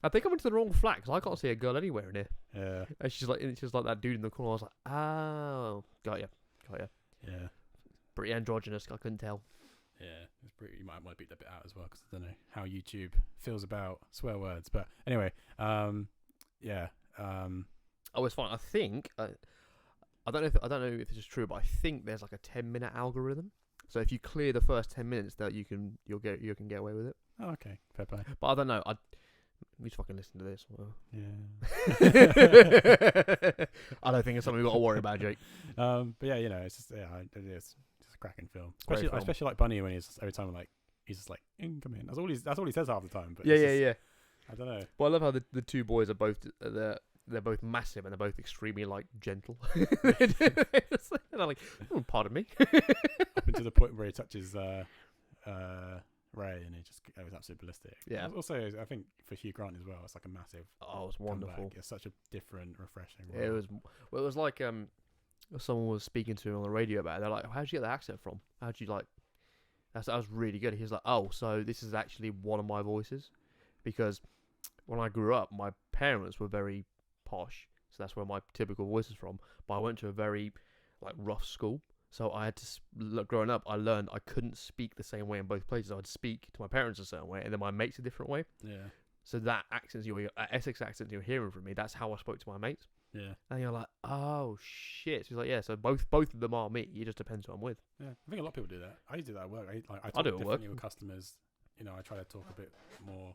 B: I think I'm into the wrong flat because I can't see a girl anywhere in here.
A: Yeah.
B: And she's like that dude in the corner. I was like, oh, got you.
A: Yeah.
B: Pretty androgynous. I couldn't tell.
A: Yeah, it's pretty. You might want to beat that bit out as well because I don't know how YouTube feels about swear words. But anyway, yeah.
B: Oh, it's fine. I think I don't know if this is true, but I think there's like a 10-minute algorithm. So if you clear the first 10 minutes, that you can get away with it.
A: Oh, okay, fair play.
B: But I don't know. We just fucking listen to this. Well.
A: Yeah.
B: I don't think it's something we've got to worry about, Jake.
A: But yeah, you know, it's just it's a cracking film.
B: I
A: especially like Bunny when every time like he's just like come in. That's all he says half the time. But
B: yeah.
A: I don't know.
B: Well, I love how the two boys are both they're both massive and they're both extremely like gentle. And I'm like, pardon me.
A: Up until the point where he touches Ray and he just goes absolutely ballistic.
B: Yeah.
A: Also, I think for Hugh Grant as well, it's like a massive.
B: Oh, it's wonderful.
A: Comeback. It's such a different, refreshing role.
B: It was. Well, it was like someone was speaking to him on the radio about it. They're like, "How'd you get the accent from? How'd you like?" That was really good. He was like, "Oh, so this is actually one of my voices," because when I grew up, my parents were very posh, so that's where my typical voice is from. But I went to a very like rough school, so I had to. Growing up, I learned I couldn't speak the same way in both places. I'd speak to my parents a certain way, and then my mates a different way.
A: Yeah.
B: So that Essex accent you're hearing from me, that's how I spoke to my mates.
A: Yeah.
B: And you're like, oh shit. So he's like, yeah. So both of them are me. It just depends who I'm with.
A: Yeah, I think a lot of people do that. I used to do that at work. I
B: do
A: talk
B: it at work
A: differently with customers. You know, I try to talk a bit more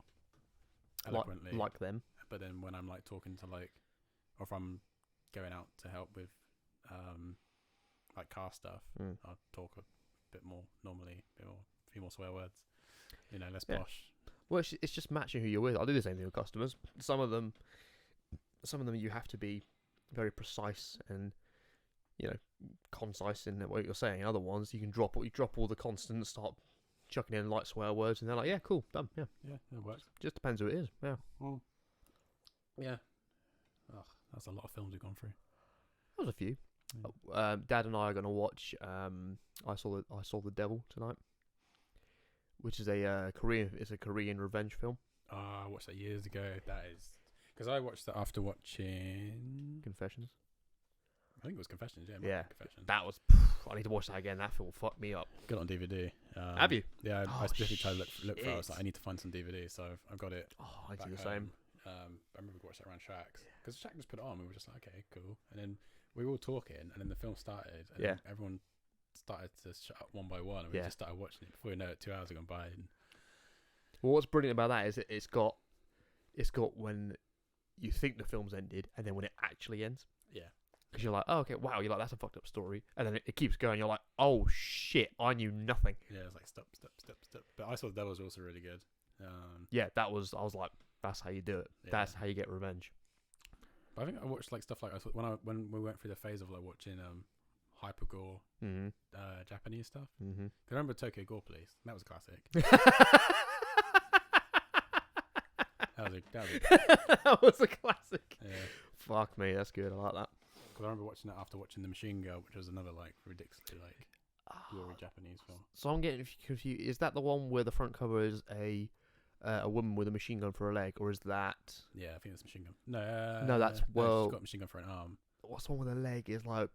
A: eloquently,
B: like them.
A: But then when I'm like talking to like, or if I'm going out to help with, like car stuff, I'll talk a bit more normally, a few more swear words. You know, less posh.
B: Well, it's just matching who you're with. I'll do the same thing with customers. Some of them you have to be very precise and, you know, concise in what you're saying. Other ones you can drop all the consonants, start chucking in light swear words, and they're like, yeah, cool, done. Yeah,
A: it works.
B: Just depends who it is. Yeah.
A: Well, yeah. Oh, that's a lot of films we've gone through.
B: That was a few. Yeah. Dad and I are gonna watch. I saw the Devil tonight, which is a Korean revenge film.
A: I watched that years ago. That is because I watched that after watching
B: Confessions.
A: I think it was Confessions.
B: Yeah.
A: Confessions.
B: That was. I need to watch that again. That film fucked me up.
A: Got it on DVD.
B: Have you?
A: Yeah, I specifically tried to look for it. I was like, I need to find some DVD, so I've got it.
B: Oh, I do the same.
A: I remember we watched it around Shaq's because Shaq just put it on. We were just like, okay, cool. And then we were all talking, and then the film started, and then everyone started to shut up one by one, and we just started watching it. Before we know it, 2 hours had gone by. And
B: well, what's brilliant about that is it's got when you think the film's ended, and then when it actually ends.
A: Yeah.
B: Because you're like, oh, okay, wow, you're like, that's a fucked up story. And then it keeps going. You're like, oh, shit, I knew nothing.
A: Yeah, it's like, stop. But I saw The Devil was also really good.
B: Yeah, I was like, that's how you do it. Yeah. That's how you get revenge.
A: But I think I watched like stuff like, when we went through the phase of like watching hypergore
B: Mm-hmm.
A: Japanese stuff.
B: Mm-hmm.
A: I remember Tokyo Gore Police. That was a classic.
B: That was a classic.
A: Yeah.
B: Fuck me, that's good. I like that.
A: Because I remember watching that after watching The Machine Girl, which was another like ridiculously like gory Japanese film.
B: So I'm getting confused. Is that the one where the front cover is a woman with a machine gun for a leg, or is that?
A: Yeah, I think it's Machine Gun.
B: No, that's
A: she's got a machine gun for an arm.
B: What's the one with a leg? Is like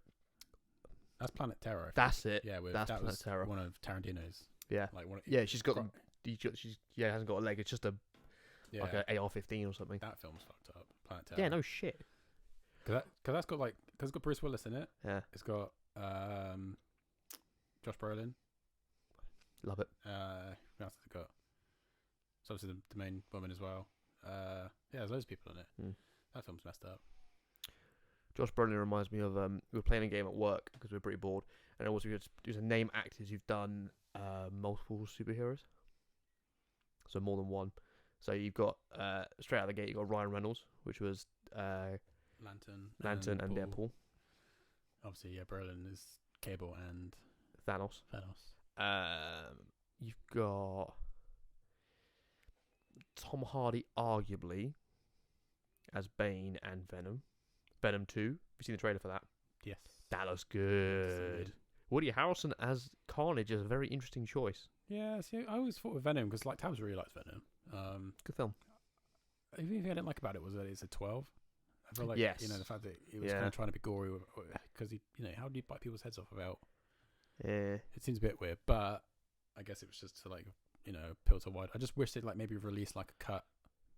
A: That's Planet Terror. I think.
B: that's it.
A: Yeah,
B: That's
A: that
B: Planet
A: was
B: Terror.
A: one of Tarantino's.
B: Yeah,
A: Like one.
B: yeah. She's got she's hasn't got a leg. It's just a
A: Yeah,
B: like an AR-15 or something.
A: that film's fucked up. Planet Terror.
B: Yeah, no shit.
A: Because that's got it's got Bruce Willis in it.
B: Yeah,
A: It's got Josh Brolin.
B: love it.
A: Who else has it got? It's obviously the main woman as well. Yeah, there's loads of people in it.
B: Mm.
A: That film's messed up.
B: Josh Brolin reminds me of we were playing a game at work because we were pretty bored, and also we had to name actors who've done multiple superheroes, so more than one. So you've got straight out of the gate, you've got Ryan Reynolds, which was
A: Lantern
B: and Deadpool.
A: Obviously, yeah, Brolin is Cable and
B: Thanos. You've got Tom Hardy, arguably, as Bane and Venom. Venom 2. Have you seen the trailer for that?
A: Yes.
B: That looks good. Woody Harrelson as Carnage is a very interesting choice.
A: Yeah, see, I always thought with Venom, because like Tabs really likes Venom.
B: Good film.
A: The only thing I didn't like about it was that it's a 12. I feel like,
B: Yes.
A: the fact that it was kind of trying to be gory, because, how do you bite people's heads off without...
B: Yeah.
A: It seems a bit weird, but I guess it was just to, like, appeal to wide. I just wish they'd, like, maybe release, like, a cut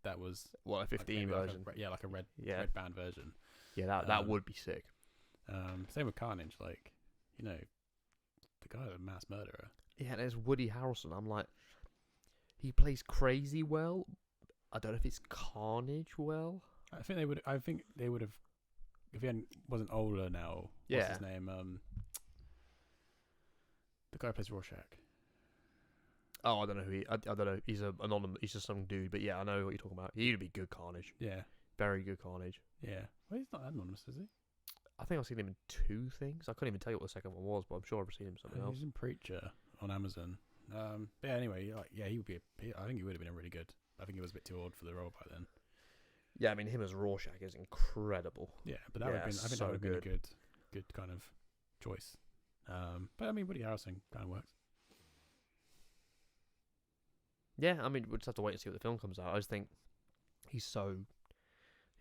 A: that was...
B: What, a 15 version?
A: Like a red band version.
B: Yeah, that would be sick.
A: Same with Carnage, like, the guy was a mass murderer.
B: Yeah, there's Woody Harrelson. I'm like, he plays crazy well. I don't know if it's Carnage well.
A: I think they would have, if he wasn't older now. What's his name? The guy who plays Rorschach.
B: Oh, I don't know who he. I don't know. He's anonymous. He's just some dude. But yeah, I know what you're talking about. He'd be good Carnage.
A: Yeah.
B: Very good Carnage.
A: Yeah. Well, he's not anonymous, is he?
B: I think I've seen him in 2 things. I couldn't even tell you what the second one was, but I'm sure I've seen him something else.
A: He's in Preacher on Amazon. But yeah, anyway, he would be. I think he would have been a really good. I think he was a bit too old for the role back then.
B: Yeah, I mean him as Rorschach is incredible.
A: Yeah, but that would have been. I think that would have been a good kind of choice. But I mean, Woody Harrelson kind of works.
B: Yeah, I mean we'll just have to wait and see what the film comes out. I just think he's so.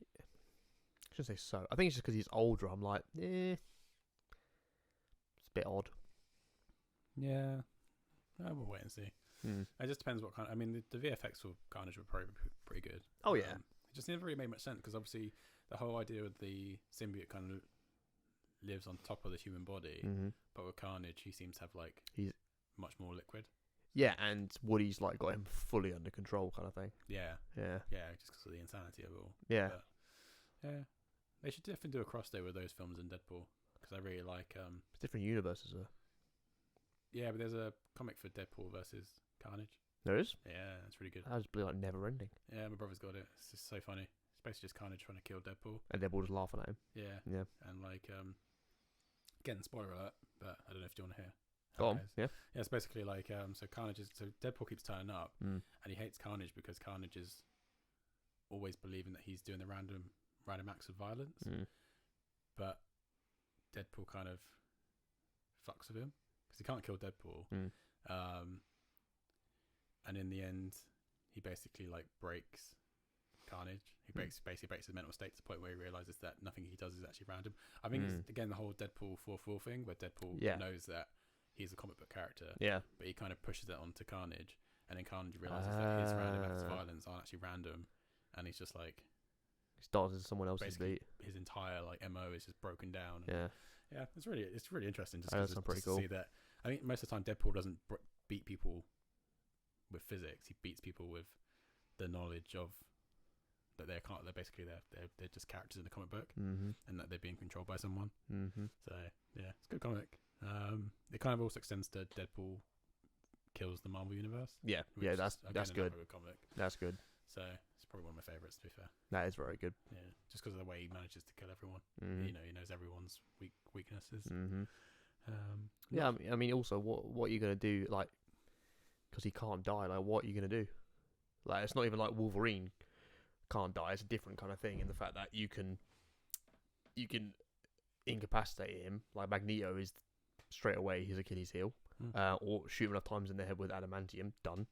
B: I shouldn't say so. I think it's just because he's older. I'm like, it's a bit odd.
A: Yeah, we'll wait and see. It just depends what kind. I mean, the VFX for Carnage were probably pretty good.
B: Oh yeah.
A: It just never really made much sense because obviously the whole idea of the symbiote kind of lives on top of the human body, but with Carnage he seems to have he's much more liquid.
B: Yeah, and Woody's like got him fully under control, kind of thing.
A: Yeah, just because of the insanity of it all.
B: Yeah,
A: but, yeah. They should definitely do a crossover with those films and Deadpool because I really like.
B: It's different universes, though.
A: Yeah, but there's a comic for Deadpool versus Carnage.
B: There is?
A: Yeah, it's really good.
B: That was like never ending.
A: Yeah, my brother's got it. It's just so funny. It's basically just Carnage trying to kill Deadpool.
B: And Deadpool just laughing at him.
A: Yeah. And again, spoiler alert, but I don't know if you want to hear.
B: Go on. Yeah.
A: Yeah, it's basically so Carnage so Deadpool keeps turning up, and he hates Carnage because Carnage is always believing that he's doing the random acts of violence, but Deadpool kind of fucks with him because he can't kill Deadpool. And in the end, he basically breaks Carnage. He basically breaks his mental state to the point where he realizes that nothing he does is actually random. I think it's again the whole Deadpool 4-4 thing where Deadpool knows that he's a comic book character, but he kind of pushes that onto Carnage, and then Carnage realizes that his random acts of violence aren't actually random, and he's just he
B: starts as someone else's beat.
A: His entire MO is just broken down.
B: Yeah,
A: it's really interesting just
B: that's pretty cool.
A: to see that. I think most of the time Deadpool doesn't beat people with physics. He beats people with the knowledge of that they're just characters in the comic book, and that they're being controlled by someone. So yeah, it's a good comic. It kind of also extends to Deadpool kills the Marvel universe. Yeah,
B: that's good.
A: Good comic.
B: That's good.
A: So it's probably one of my favorites, to be fair.
B: That is very good.
A: Yeah, just because of the way he manages to kill everyone. He knows everyone's weaknesses.
B: Yeah, I mean, also, what are you gonna do? Like, because he can't die. Like, what are you gonna do? Like, it's not even like Wolverine can't die. It's a different kind of thing in the fact that you can incapacitate him. Like Magneto is straight away his Achilles heel, or shoot him enough times in the head with adamantium, done.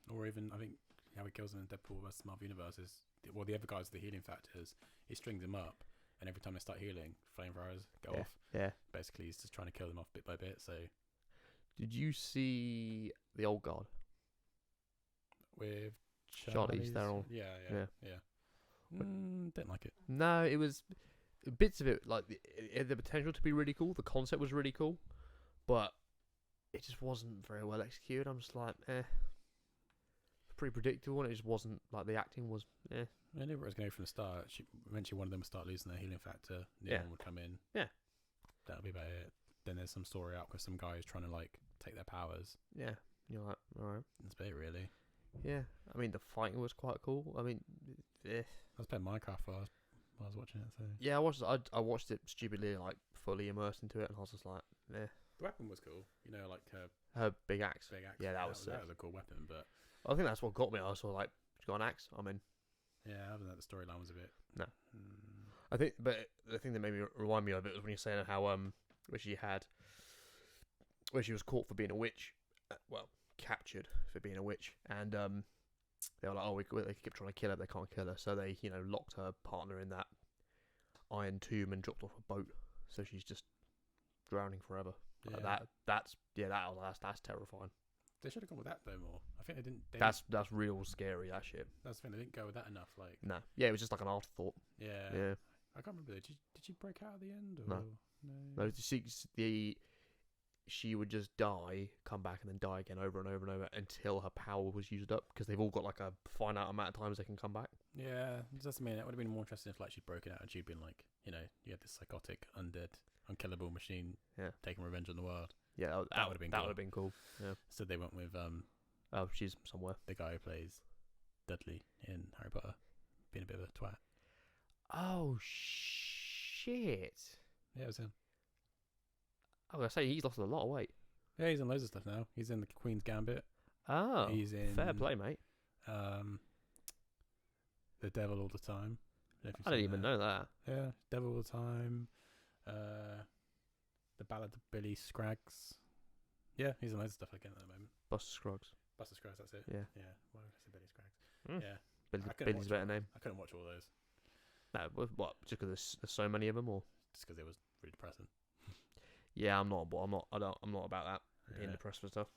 A: Or even I think how he kills him in Deadpool vs Marvel Universe is the other guys with the healing factors. He strings them up, and every time they start healing, flamethrowers go off.
B: Yeah.
A: Basically, he's just trying to kill them off bit by bit. So,
B: did you see the Old Guard
A: with
B: Charlize Theron?
A: Yeah. Didn't like it.
B: No, it was bits of it. Like it had the potential to be really cool. The concept was really cool, but it just wasn't very well executed. I'm just like, pretty predictable, and it just wasn't like the acting was. I
A: knew where it was going from the start. Eventually, one of them would start losing their healing factor. The other one would come in.
B: Yeah,
A: that'll be about it. Then there's some story arc with some guy who's trying to like take their powers.
B: Yeah, you're like, all right.
A: That's about it, really.
B: Yeah, I mean the fighting was quite cool. I mean,
A: I was playing Minecraft while I was watching it. So
B: yeah, I watched it stupidly, like fully immersed into it, and I was just like,
A: The weapon was cool. You know, like
B: her big axe.
A: Big axe.
B: Yeah, that was
A: a cool weapon. But
B: I think that's what got me. I was like, she's got an axe. I'm in.
A: Yeah, other than that, the storyline was a bit.
B: No. I think, but the thing that made me remind me of it was when you're saying how where she was caught for being a witch, captured for being a witch, and they were like, they keep trying to kill her, they can't kill her, so they locked her partner in that iron tomb and dropped off a boat, so she's just drowning forever.
A: Yeah.
B: That's terrifying.
A: They should have gone with that though more. I think they didn't.
B: That's real scary. That shit.
A: That's the thing. They didn't go with that enough. Like
B: no, yeah, it was just like an afterthought.
A: Yeah. I can't remember. Did she break out at the end? Or?
B: No. She would just die, come back, and then die again over and over and over until her power was used up. Because they've all got like a finite amount of times they can come back. Yeah,
A: does mean it would have been more interesting if like she'd broken out and she'd been like, you had this psychotic, undead, unkillable machine, taking revenge on the world.
B: Yeah, that would have been. That would have been cool. Yeah.
A: So they went with
B: she's somewhere.
A: The guy who plays Dudley in Harry Potter, being a bit of a twat.
B: Oh shit!
A: Yeah, it was him.
B: I was gonna say he's lost a lot of weight.
A: Yeah, he's in loads of stuff now. He's in the Queen's Gambit.
B: Oh,
A: he's in
B: fair play, mate.
A: The Devil All the Time.
B: I didn't even know that.
A: Yeah, Devil All the Time. The Ballad of Billy Scraggs. Yeah, he's in loads of stuff again at the moment.
B: Buster Scruggs.
A: Buster Scruggs, that's it.
B: Yeah.
A: Yeah. Why did I say Billy Scraggs? Yeah.
B: Billy's a better name.
A: I couldn't watch all those.
B: No, what? Just because there's so many of them, or
A: just because it was really depressing.
B: Yeah, I'm not about that. Being depressed for stuff.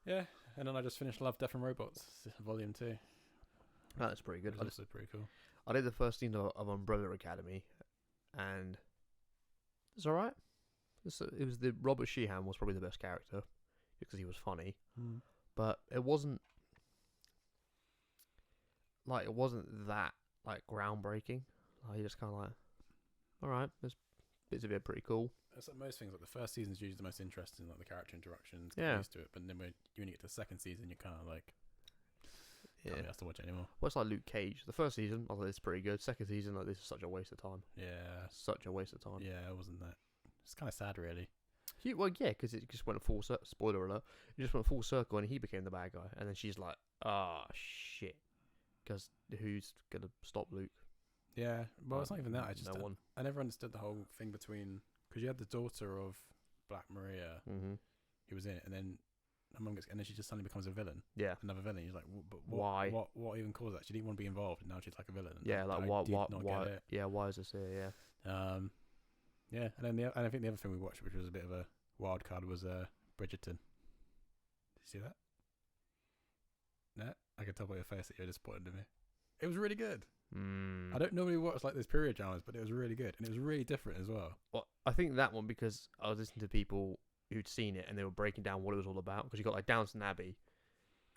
A: Yeah, and then I just finished Love, Death and Robots, Volume 2.
B: That's pretty good.
A: That's also pretty cool.
B: I did the first season of Umbrella Academy, and it's all right. It was the Robert Sheehan was probably the best character because he was funny, but it wasn't that like groundbreaking. Like you just kind of like, all right, there's bits of it pretty cool.
A: It's like most things. Like the first season's usually the most interesting, like the character interactions.
B: Yeah.
A: Used to it, but then when you get to the second season, you're kind of like, can't be asked to watch it anymore.
B: Well, it's like Luke Cage. The first season, I thought it's pretty good. Second season, like this is such a waste of time.
A: Yeah,
B: such a waste of time.
A: Yeah, it wasn't that. It's kind of sad, really.
B: Because it just went full circle. Spoiler alert! It just went full circle, and he became the bad guy. And then she's like, shit," because who's gonna stop Luke?
A: Yeah, well, it's not even that. I never understood the whole thing between, because you had the daughter of Black Maria, who was in it, and then her mum and then she just suddenly becomes a villain.
B: Yeah,
A: another villain. You're like, but
B: why?
A: What even caused that? She didn't want to be involved, and now she's like a villain.
B: Yeah, like why? Yeah, why is this here? Yeah.
A: Yeah, and then I think the other thing we watched, which was a bit of a wild card, was Bridgerton. Did you see that? No, I can tell by your face that you're disappointed in me. It was really good. I don't normally watch like this period dramas, but it was really good, and it was really different as well.
B: Well, I think that one because I was listening to people who'd seen it and they were breaking down what it was all about. Because you got like Downton Abbey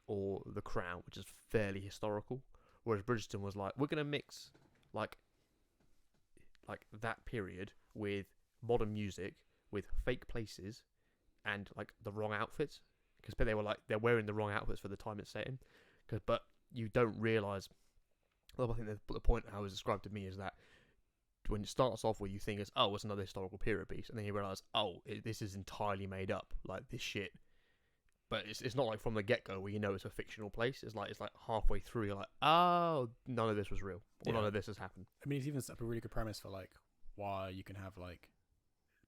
B: or The Crown, which is fairly historical, whereas Bridgerton was like, we're gonna mix like that period with modern music, with fake places, and like the wrong outfits. Because they were like they're wearing the wrong outfits for the time it's set in. But you don't realise. Well, I think the point how it was described to me is that when it starts off with you think it's another historical period piece, and then you realise this is entirely made up, like this shit. But it's not like from the get go where you know it's a fictional place. It's like halfway through you're like, oh, none of this was real, or none of this has happened.
A: I mean, it's even set up a really good premise for like why you can have like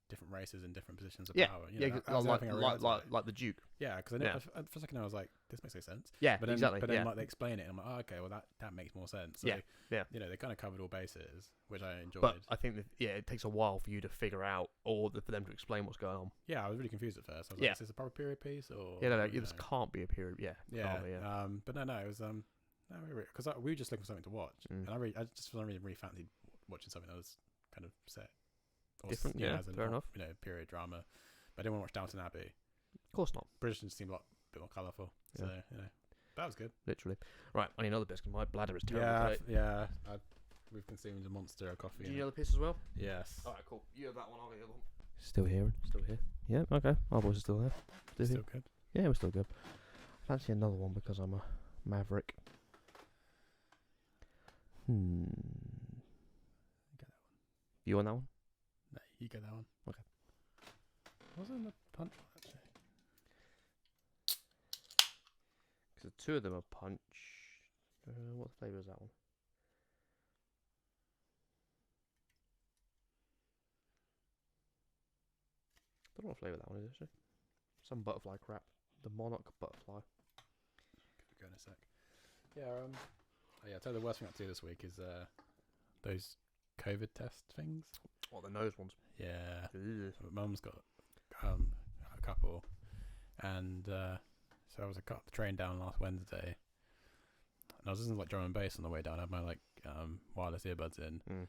A: different races in different positions of power.
B: Like the Duke.
A: Yeah, because for a second I was like, this makes no sense.
B: Yeah,
A: but then,
B: exactly.
A: But then like they explain it, and I'm like, oh, okay, well that makes more sense. So,
B: yeah.
A: You know, they kind of covered all bases, which I enjoyed.
B: But I think that it takes a while for you to figure out, or for them to explain what's going on.
A: Yeah, I was really confused at first. I was like, is this a proper period piece or?
B: Yeah, no, this can't be a period. Yeah.
A: But no, it was because we were just looking for something to watch, and I just for some reason really fancied watching something that was kind of set.
B: Different, fair enough.
A: You know, period drama. But I didn't want to watch Downton Abbey.
B: Of course not.
A: British seemed a bit more colourful. So, you know, that was good.
B: Literally. Right, I need another biscuit. My bladder is terrible.
A: We've consumed a monster of coffee.
B: Do you know the piss as well?
A: Yes.
B: Alright, cool. You have that one, I'll get the other one. Still here. Yeah, okay. Our boys are still here.
A: Still good.
B: Yeah, we're still good. Fancy another one because I'm a maverick.
A: Get that one.
B: You want that one?
A: No, you get that one.
B: Okay.
A: Wasn't the punch one actually?
B: Because the two of them are punch. What flavour is that one? I don't know what flavour that one is actually. Some butterfly crap. The monarch butterfly.
A: Could go in a sec. Yeah. I'll tell you the worst thing I have to do this week is those COVID test things.
B: What, the nose ones?
A: Yeah.
B: Ugh.
A: Mum's got a couple, and so I got the train down last Wednesday, and I was listening to like drum and bass on the way down. I had my like wireless earbuds in, and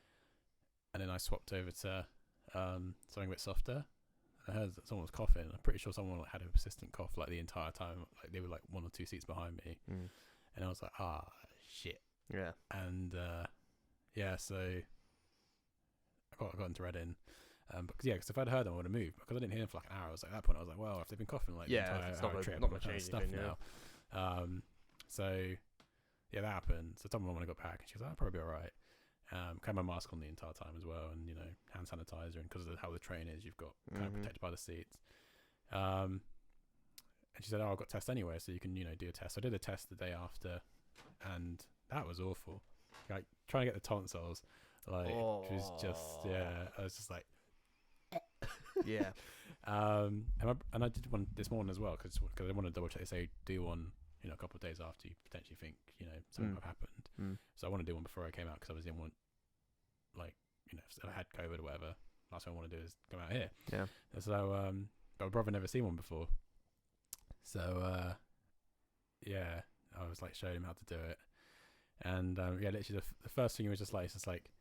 A: then I swapped over to something a bit softer. I heard that someone was coughing. I'm pretty sure someone had a persistent cough like the entire time. Like they were like 1 or 2 seats behind me, and I was like, shit.
B: Yeah.
A: And so I got into Reading. Because if I'd heard them, I would have moved. Because I didn't hear them for like an hour. I was like, at that point, I was like, well, if they've been coughing like the entire hour trip,
B: not going to change
A: stuff
B: anything,
A: now. That happened. So I told my mum when I got back, and she was like, I'll probably be all right. Had my mask on the entire time as well, and hand sanitizer, and because of how the train is, you've got kind of protected by the seats. And she said, I've got tests anyway, so you can do a test. So I did a test the day after, and that was awful. Like trying to get the tonsils, like it was just I was just like.
B: Yeah.
A: And I did one this morning as well because I want to double check. They say do one a couple of days after you potentially think something might have happened. So I want to do one before I came out because obviously I want if I had COVID or whatever, last thing I want to do is come out here.
B: Yeah.
A: And so but my brother never seen one before, so I was like showing him how to do it, and literally the first thing was just like.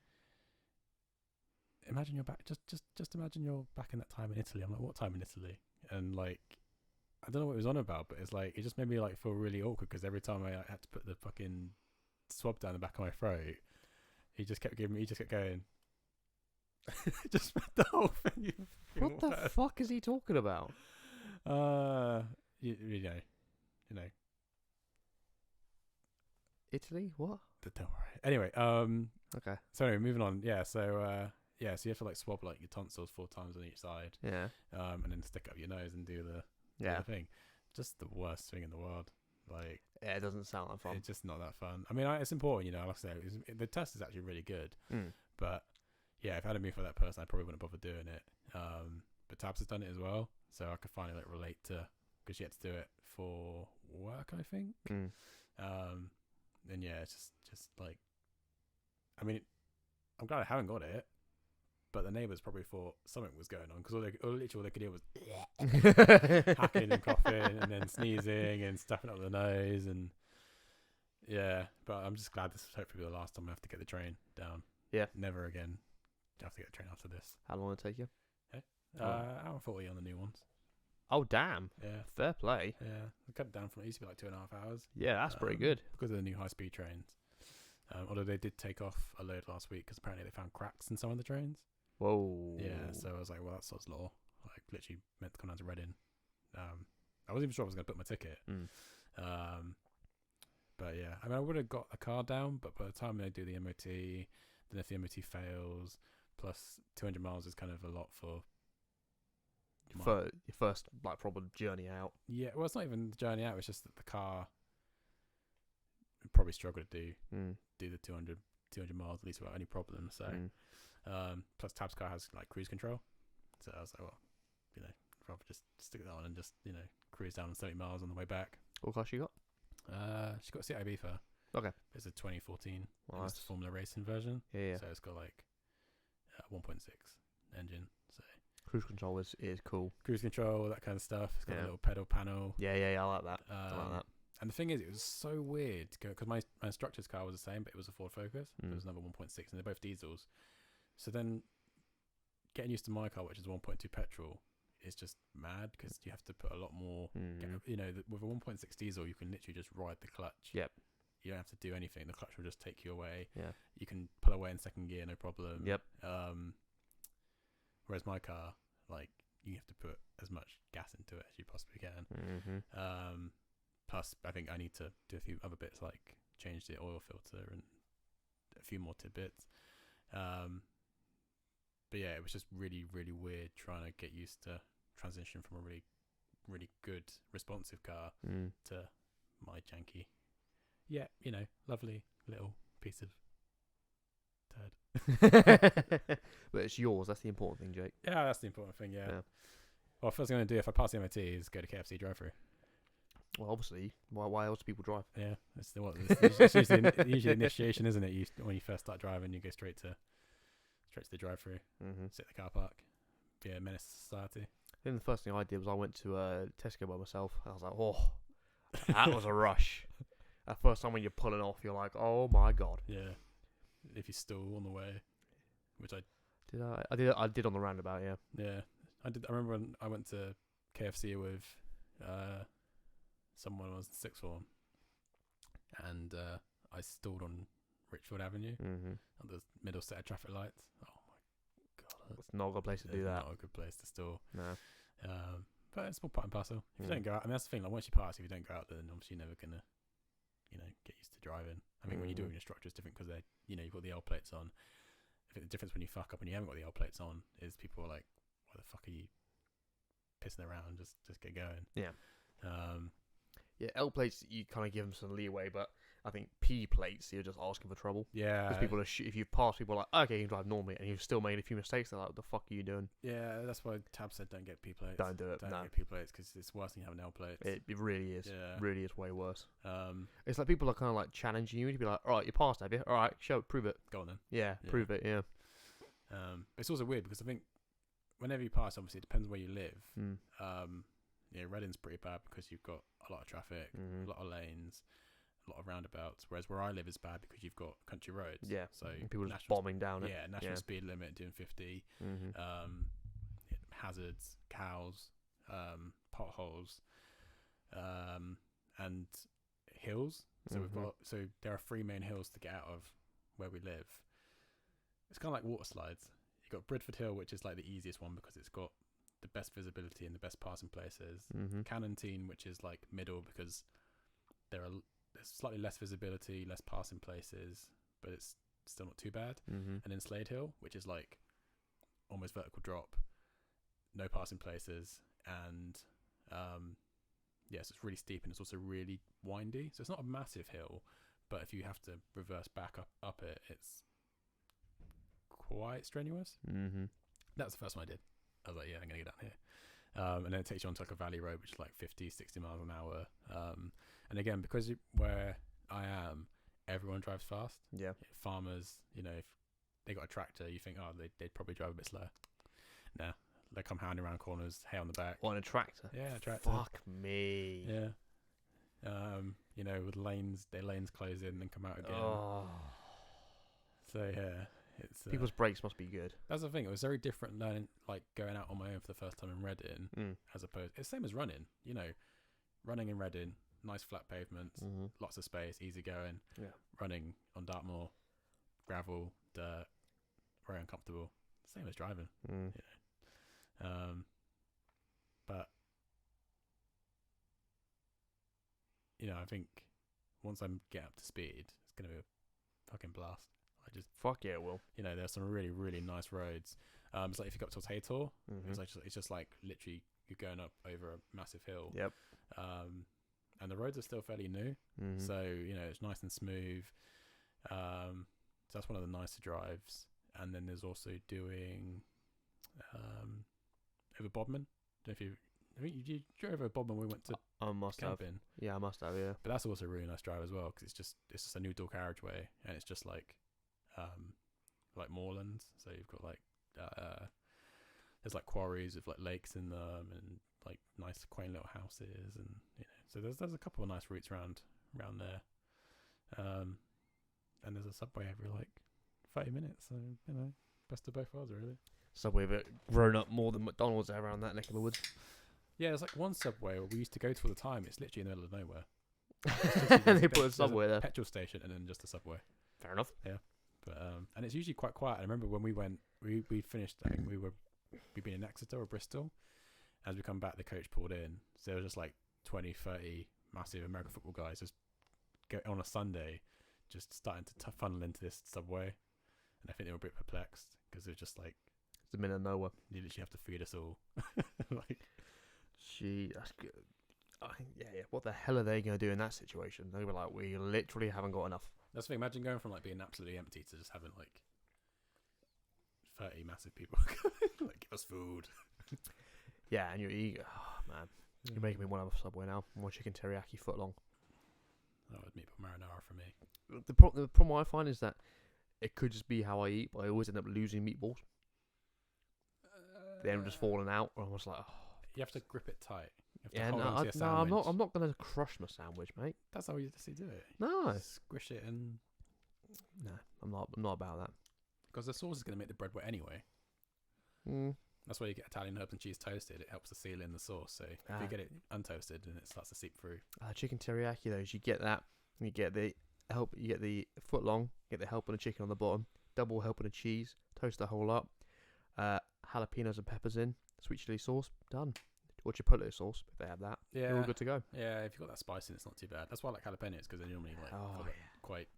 A: Imagine you're back. Just imagine you're back in that time in Italy. I'm like, what time in Italy? And like, I don't know what it was on about, but it's like it just made me like feel really awkward because every time I had to put the fucking swab down the back of my throat, he just kept going. Just the whole thing.
B: What the fuck is he talking about?
A: You know.
B: Italy? What?
A: Don't worry. Anyway,
B: okay.
A: So anyway, moving on. Yeah. So so you have to like swab like your tonsils 4 times on each side.
B: Yeah.
A: And then stick up your nose and do the thing. Just the worst thing in the world. Like,
B: yeah, it doesn't sound that fun.
A: It's just not that fun. I mean, it's important, like I say, the test is actually really good. But yeah, if it hadn't been for that person, I probably wouldn't bother doing it. But Tabs has done it as well, so I could finally like relate to because she had to do it for work, I think. And yeah, it's just like, I mean, I'm glad I haven't got it. But the neighbours probably thought something was going on because all they could hear was hacking and coughing and then sneezing and stuffing up the nose and But I'm just glad this is hopefully the last time I have to get the train down.
B: Yeah,
A: never again. Have to get the train after this.
B: How long will it take you?
A: Hour 40 on the new ones.
B: Oh damn!
A: Yeah,
B: fair play.
A: Yeah, I cut it down from it used to be like 2.5 hours.
B: Yeah, that's pretty good
A: because of the new high-speed trains. Although they did take off a load last week because apparently they found cracks in some of the trains.
B: Whoa.
A: Yeah, so I was like, well, that's sod's law. Like, literally meant to come down to Reading. I wasn't even sure I was going to book my ticket. But yeah, I mean, I would have got a car down, but by the time they do the MOT, then if the MOT fails, plus 200 miles is kind of a lot for
B: your first like proper journey out.
A: Yeah, well, it's not even the journey out. It's just that the car would probably struggle to do the 200 miles at least without any problems. So, plus Tab's car has like cruise control. So I was like, well, you know, I'd rather just stick that on and just, you know, cruise down 70 miles on the way back.
B: What car she got?
A: She got a CIB for.
B: Okay.
A: It's a 2014.
B: Nice.
A: It's the Formula Racing version.
B: Yeah.
A: So it's got like 1.6 engine. So
B: cruise control is cool.
A: Cruise control, that kind of stuff. It's got a little pedal panel.
B: Yeah. I like that. I like that.
A: And the thing is, it was so weird because my instructor's car was the same, but it was a Ford Focus. It was another 1.6, and they're both diesels. So then, getting used to my car, which is 1.2 petrol, is just mad because you have to put a lot more. You know, with a 1.6 diesel, you can literally just ride the clutch.
B: Yep.
A: You don't have to do anything. The clutch will just take you away.
B: Yeah.
A: You can pull away in second gear, no problem.
B: Yep.
A: Whereas my car, like, you have to put as much gas into it as you possibly can. Plus, I think I need to do a few other bits like change the oil filter and a few more tidbits. But yeah, it was just really, really weird trying to get used to transition from a really, really good responsive car to my janky. Yeah, you know, lovely little piece of turd.
B: But it's yours. That's the important thing, Jake.
A: Yeah, that's the important thing. Yeah. Well, first thing I'm gonna do if I pass the MOT is go to KFC drive-through.
B: Well, obviously, why else do people drive?
A: Yeah, it's usually initiation, isn't it? When you first start driving, you go straight to the drive-through, sit in the car park, be a menace to society.
B: I think the first thing I did was I went to Tesco by myself. I was like, oh, that was a rush. That first time when you're pulling off, you're like, oh my god.
A: Yeah. If you stall on the way, which I
B: did on the roundabout. Yeah.
A: Yeah, I did. I remember when I went to KFC with someone who was in sixth form, and I stalled on Richfield Avenue on the middle set of traffic lights. Oh my god,
B: it's not a good place to do that.
A: Not a good place to stall.
B: No.
A: But it's all part and parcel. If you don't go out, I mean that's the thing. Like once you pass, if you don't go out, then obviously you're never gonna, you know, get used to driving. I mean, when you do it with your instructor, it's different because they, you know, you've got the L plates on. I think the difference when you fuck up and you haven't got the L plates on is people are like, "Why the fuck are you pissing around? Just get going."
B: Yeah. Yeah, L plates you kind of give them some leeway, but I think P plates you're just asking for trouble.
A: Yeah.
B: Because people are if you pass, people are like, okay, you can drive normally, and you've still made a few mistakes. They're like, what the fuck are you doing?
A: Yeah, that's why Tab said don't get P plates.
B: Don't do it.
A: Don't
B: no.
A: get P plates because it's worse than having L plates.
B: It really is.
A: Yeah.
B: Really is way worse.
A: It's
B: like people are kind of like challenging you to be like, all right, you passed, have you? All right, prove it.
A: Go on then.
B: Yeah, prove it. Yeah.
A: It's also weird because I think whenever you pass, obviously it depends where you live. Yeah, Reading's pretty bad because you've got a lot of traffic, a lot of lanes, a lot of roundabouts. Whereas where I live is bad because you've got country roads.
B: Yeah,
A: so
B: people just bombing down it.
A: Yeah, national speed limit doing 50. Hazards, cows, potholes, and hills. So there are 3 main hills to get out of where we live. It's kind of like water slides. You've got Bridford Hill, which is like the easiest one because it's got the best visibility and the best passing places. Cannantine, which is like middle because there's slightly less visibility, less passing places, but it's still not too bad. And then Slade Hill, which is like almost vertical drop, no passing places, and yes, it's really steep and it's also really windy. So it's not a massive hill, but if you have to reverse back up it, it's quite strenuous. That was the first one I did. I was like, yeah, I'm going to get down here. And then it takes you onto like a valley road, which is like 50, 60 miles an hour. And again, because where I am, everyone drives fast.
B: Yeah.
A: Farmers, you know, if they got a tractor, you think, oh, they'd probably drive a bit slower. Nah, they come hounding around corners, hay on the back.
B: On a tractor?
A: Yeah, a tractor.
B: Fuck me.
A: Yeah. You know, with their lanes close in and then come out again.
B: Oh.
A: So, yeah. It's
B: people's brakes must be good.
A: That's the thing. It was very different learning, like going out on my own for the first time in Reading, as opposed. It's the same as running. You know, running in Reading, nice flat pavements, lots of space, easy going.
B: Yeah.
A: Running on Dartmoor, gravel, dirt, very uncomfortable. Same as driving. You know, but you know, I think once I get up to speed, it's gonna be a fucking blast.
B: Fuck yeah, it will.
A: There's some really, really nice roads. It's like if you go up to Tator, it's just like literally you're going up over a massive hill.
B: Yep.
A: And the roads are still fairly new, so it's nice and smooth. So that's one of the nicer drives. And then there's also doing over Bodmin. I think you drove over Bodmin. We went to
B: I must
A: camping.
B: have. Yeah, I must have. Yeah.
A: But that's also a really nice drive as well because it's just a new dual carriageway and it's just like moorlands. So you've got like there's like quarries with like lakes in them and like nice quaint little houses and so there's a couple of nice routes around there. And there's a subway every like 30 minutes. So best of both worlds really.
B: Subway have grown up more than McDonald's around that neck of the woods.
A: Yeah, there's like one subway where we used to go to all the time. It's literally in the middle of nowhere.
B: And they put a subway there.
A: Petrol station and then just a subway.
B: Fair enough.
A: Yeah, but and it's usually quite quiet. I remember when we went, we finished. I think we'd been in Exeter or Bristol. As we come back, the coach pulled in. So there was just like 20, 30 massive American football guys just go on a Sunday, just starting to funnel into this subway. And I think they were a bit perplexed because it was just like
B: it's the middle of nowhere.
A: You literally have to feed us all. Like,
B: gee, that's good. Yeah. What the hell are they going to do in that situation? They were like, we literally haven't got enough.
A: That's the thing. Imagine going from like being absolutely empty to just having like 30 massive people like give us food.
B: Yeah, and you're eager. Oh man, you're making me want to have a Subway now. More chicken teriyaki foot long.
A: That would meatball marinara for me.
B: The problem I find is that it could just be how I eat, but I always end up losing meatballs. They end up just falling out. Or I was like, oh.
A: You have to grip it tight.
B: Yeah, I'm not gonna crush my sandwich, mate.
A: That's how you just do it.
B: No,
A: squish it and.
B: No, I'm not about that.
A: Because the sauce is gonna make the bread wet anyway. That's why you get Italian herbs and cheese toasted. It helps to seal in the sauce. So if you get it untoasted, then it starts to seep through. Chicken
B: teriyaki though, is you get that. You get the help. You get the foot long. Get the help and the chicken on the bottom. Double help and the cheese. Toast the whole up. Jalapenos and peppers in. Sweet chili sauce. Done. Or chipotle sauce if they have that.
A: Yeah,
B: you're all good to go.
A: Yeah, if you've got that spice in, it's not too bad. That's why I like jalapenos because they're normally like quite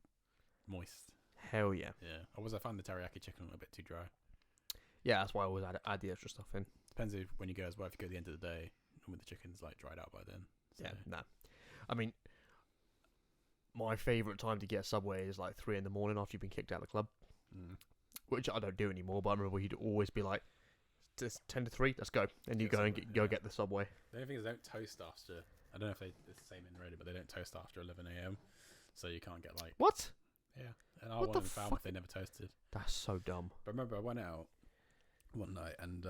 A: moist.
B: Hell yeah.
A: Yeah. I found the teriyaki chicken a little bit too dry.
B: Yeah, that's why I always add the extra stuff in.
A: Depends when you go as well. If you go at the end of the day, normally the chicken's like dried out by then. So.
B: Yeah, nah. I mean, my favourite time to get a Subway is like 3 a.m. after you've been kicked out of the club. Which I don't do anymore, but I remember he'd always be like, it's 10 to 3, let's go. And you go and get the Subway.
A: The only thing is they don't toast after, I don't know if it's the same in Reading, but they don't toast after 11 a.m. So you can't get like...
B: What?
A: Yeah. And I wanted found if they never toasted.
B: That's so dumb.
A: But remember, I went out one night and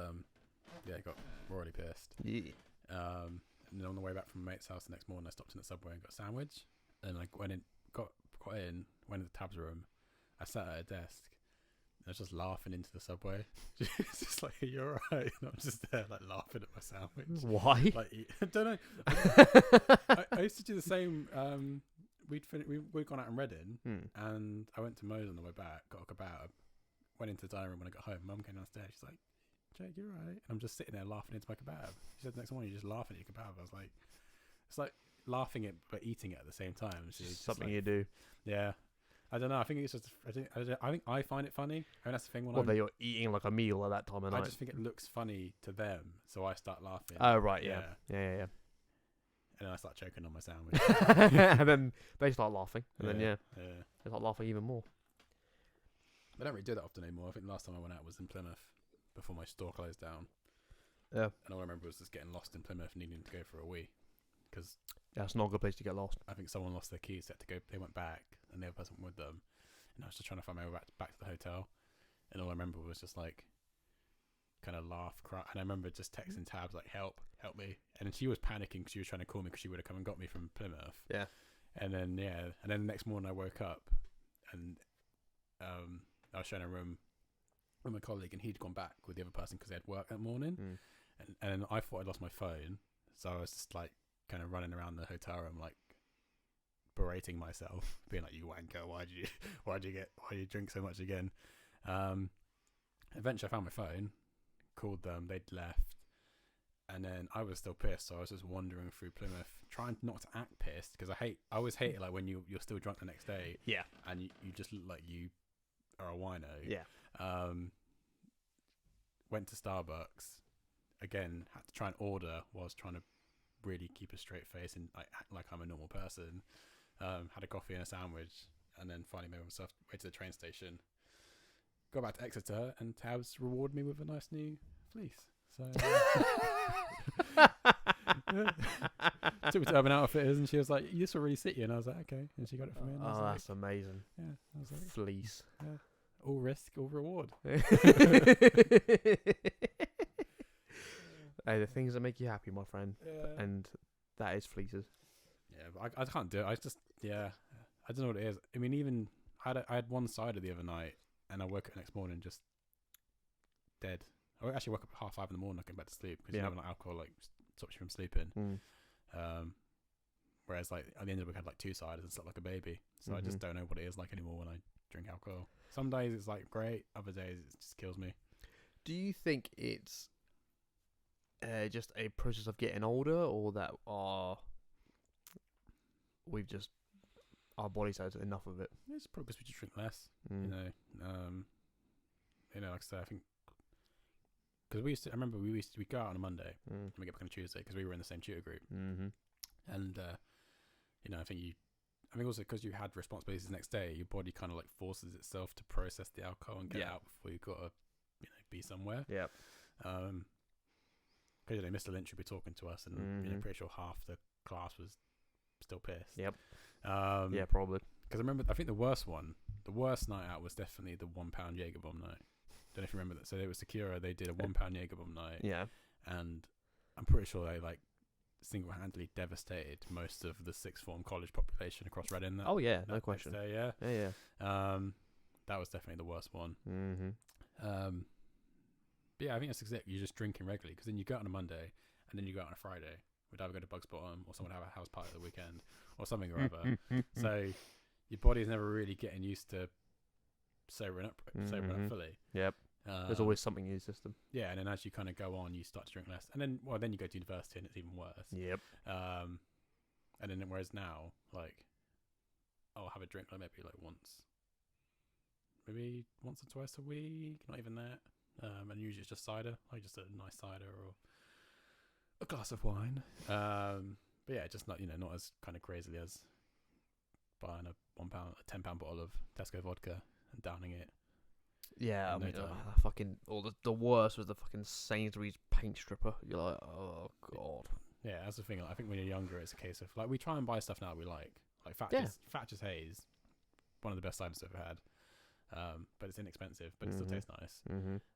A: got royally pissed.
B: Yeah.
A: And then on the way back from my mate's house the next morning, I stopped in the Subway and got a sandwich. And I went in to the tabs room. I sat at a desk. I was just laughing into the Subway. It's just like, you're alright. And I'm just there, like, laughing at my sandwich.
B: Why?
A: Like, I don't know. I used to do the same. We'd gone out in Reading, and I went to Mo's on the way back, got a kebab, went into the dining room when I got home. Mum came downstairs. She's like, Jake, you're alright. And I'm just sitting there laughing into my kebab. She said, the next morning, you're just laughing at your kebab. I was like, it's like laughing at, but eating it at the same time. So
B: something
A: like,
B: you do.
A: Yeah. I don't know. I think it's just. I think I find it funny. I mean, that's the thing.
B: That you're eating like a meal at that time of night.
A: I just think it looks funny to them, so I start laughing.
B: Oh right, yeah. And
A: then I start choking on my sandwich.
B: And then they start laughing, and then they start laughing even more.
A: They don't really do that often anymore. I think the last time I went out was in Plymouth before my store closed down.
B: Yeah.
A: And all I remember was just getting lost in Plymouth, needing to go for a wee, because
B: it's not a good place to get lost.
A: I think someone lost their keys. They had to go. They went back, and the other person went with them. And I was just trying to find my way back to the hotel. And all I remember was just like, kind of laugh, cry. And I remember just texting Tabs like, help me. And then she was panicking because she was trying to call me because she would have come and got me from Plymouth.
B: Yeah.
A: And then the next morning I woke up, and I was sharing a room with my colleague, and he'd gone back with the other person because they had work that morning. And I thought I'd lost my phone, so I was just like kind of running around the hotel room like berating myself, being like, you wanker, why you drink so much again. Eventually I found my phone, called them, they'd left, and then I was still pissed, so I was just wandering through Plymouth trying not to act pissed, because I always hate it like when you're still drunk the next day,
B: yeah,
A: and you just look like you are a wino.
B: Yeah.
A: Went to Starbucks. Again, had to try and order whilst trying to really keep a straight face and act like I'm a normal person. Had a coffee and a sandwich, and then finally made myself way to the train station. Got back to Exeter, and Tabs rewarded me with a nice new fleece. So took me to Urban Outfitters, and she was like, "This will really sit you." And I was like, "Okay." And she got it for me. And I was
B: That's amazing.
A: Yeah, I was like,
B: Fleece.
A: Yeah. All risk, all reward.
B: Hey, the things that make you happy, my friend,
A: Yeah.
B: and that is fleeces.
A: Yeah, but I can't do it. I just, I don't know what it is. I mean, even I had one cider the other night, and I woke up the next morning just dead. I actually woke up at 5:30 in the morning, looking back to sleep because you know, when alcohol stops you from sleeping. Whereas at the end of the week, I had 2 ciders and slept like a baby. So I just don't know what it is like anymore when I drink alcohol. Some days it's great, other days it just kills me.
B: Do you think it's just a process of getting older, or that our bodies had enough of it?
A: It's probably because we just drink less. Like I say, I think because I remember we go out on a Monday and we get back on a Tuesday because we were in the same tutor group. And I think also because you had responsibilities the next day, your body kind of forces itself to process the alcohol and get out before you got to be somewhere.
B: Yeah.
A: Because Mr. Lynch would be talking to us, and pretty sure half the class was still pissed.
B: Yep. Yeah, probably.
A: Because I think the worst night out was definitely the £1 Jaeger bomb night. Don't know if you remember that. So it was Secura. They did a £1 Jaeger bomb night.
B: Yeah.
A: And I'm pretty sure they single-handedly devastated most of the sixth form college population across Reading.
B: Oh yeah, no question.
A: Day, yeah.
B: Yeah.
A: That was definitely the worst one.
B: Mm-hmm.
A: But yeah, I think that's exactly. You're just drinking regularly because then you go out on a Monday and then you go out on a Friday. We'd either go to Bugs Bottom or someone have a house party at the weekend or something or other. So your body's never really getting used to sobering up fully.
B: Yep. There's always something in your system.
A: Yeah, and then as you kind of go on, you start to drink less, and then you go to university and it's even worse.
B: Yep.
A: And then whereas now, I'll have a drink maybe once or twice a week, not even that. And usually it's just cider, just a nice cider or a glass of wine. But yeah, just not as kind of crazily as buying a £1, a £10 bottle of Tesco vodka and downing it.
B: Yeah, I mean, the worst was the fucking Sainsbury's paint stripper. You're like, oh god.
A: Yeah, that's the thing. I think when you're younger, it's a case of we try and buy stuff now that we like Thatcher's Haze, one of the best ciders I've ever had. But it's inexpensive, but it still tastes nice.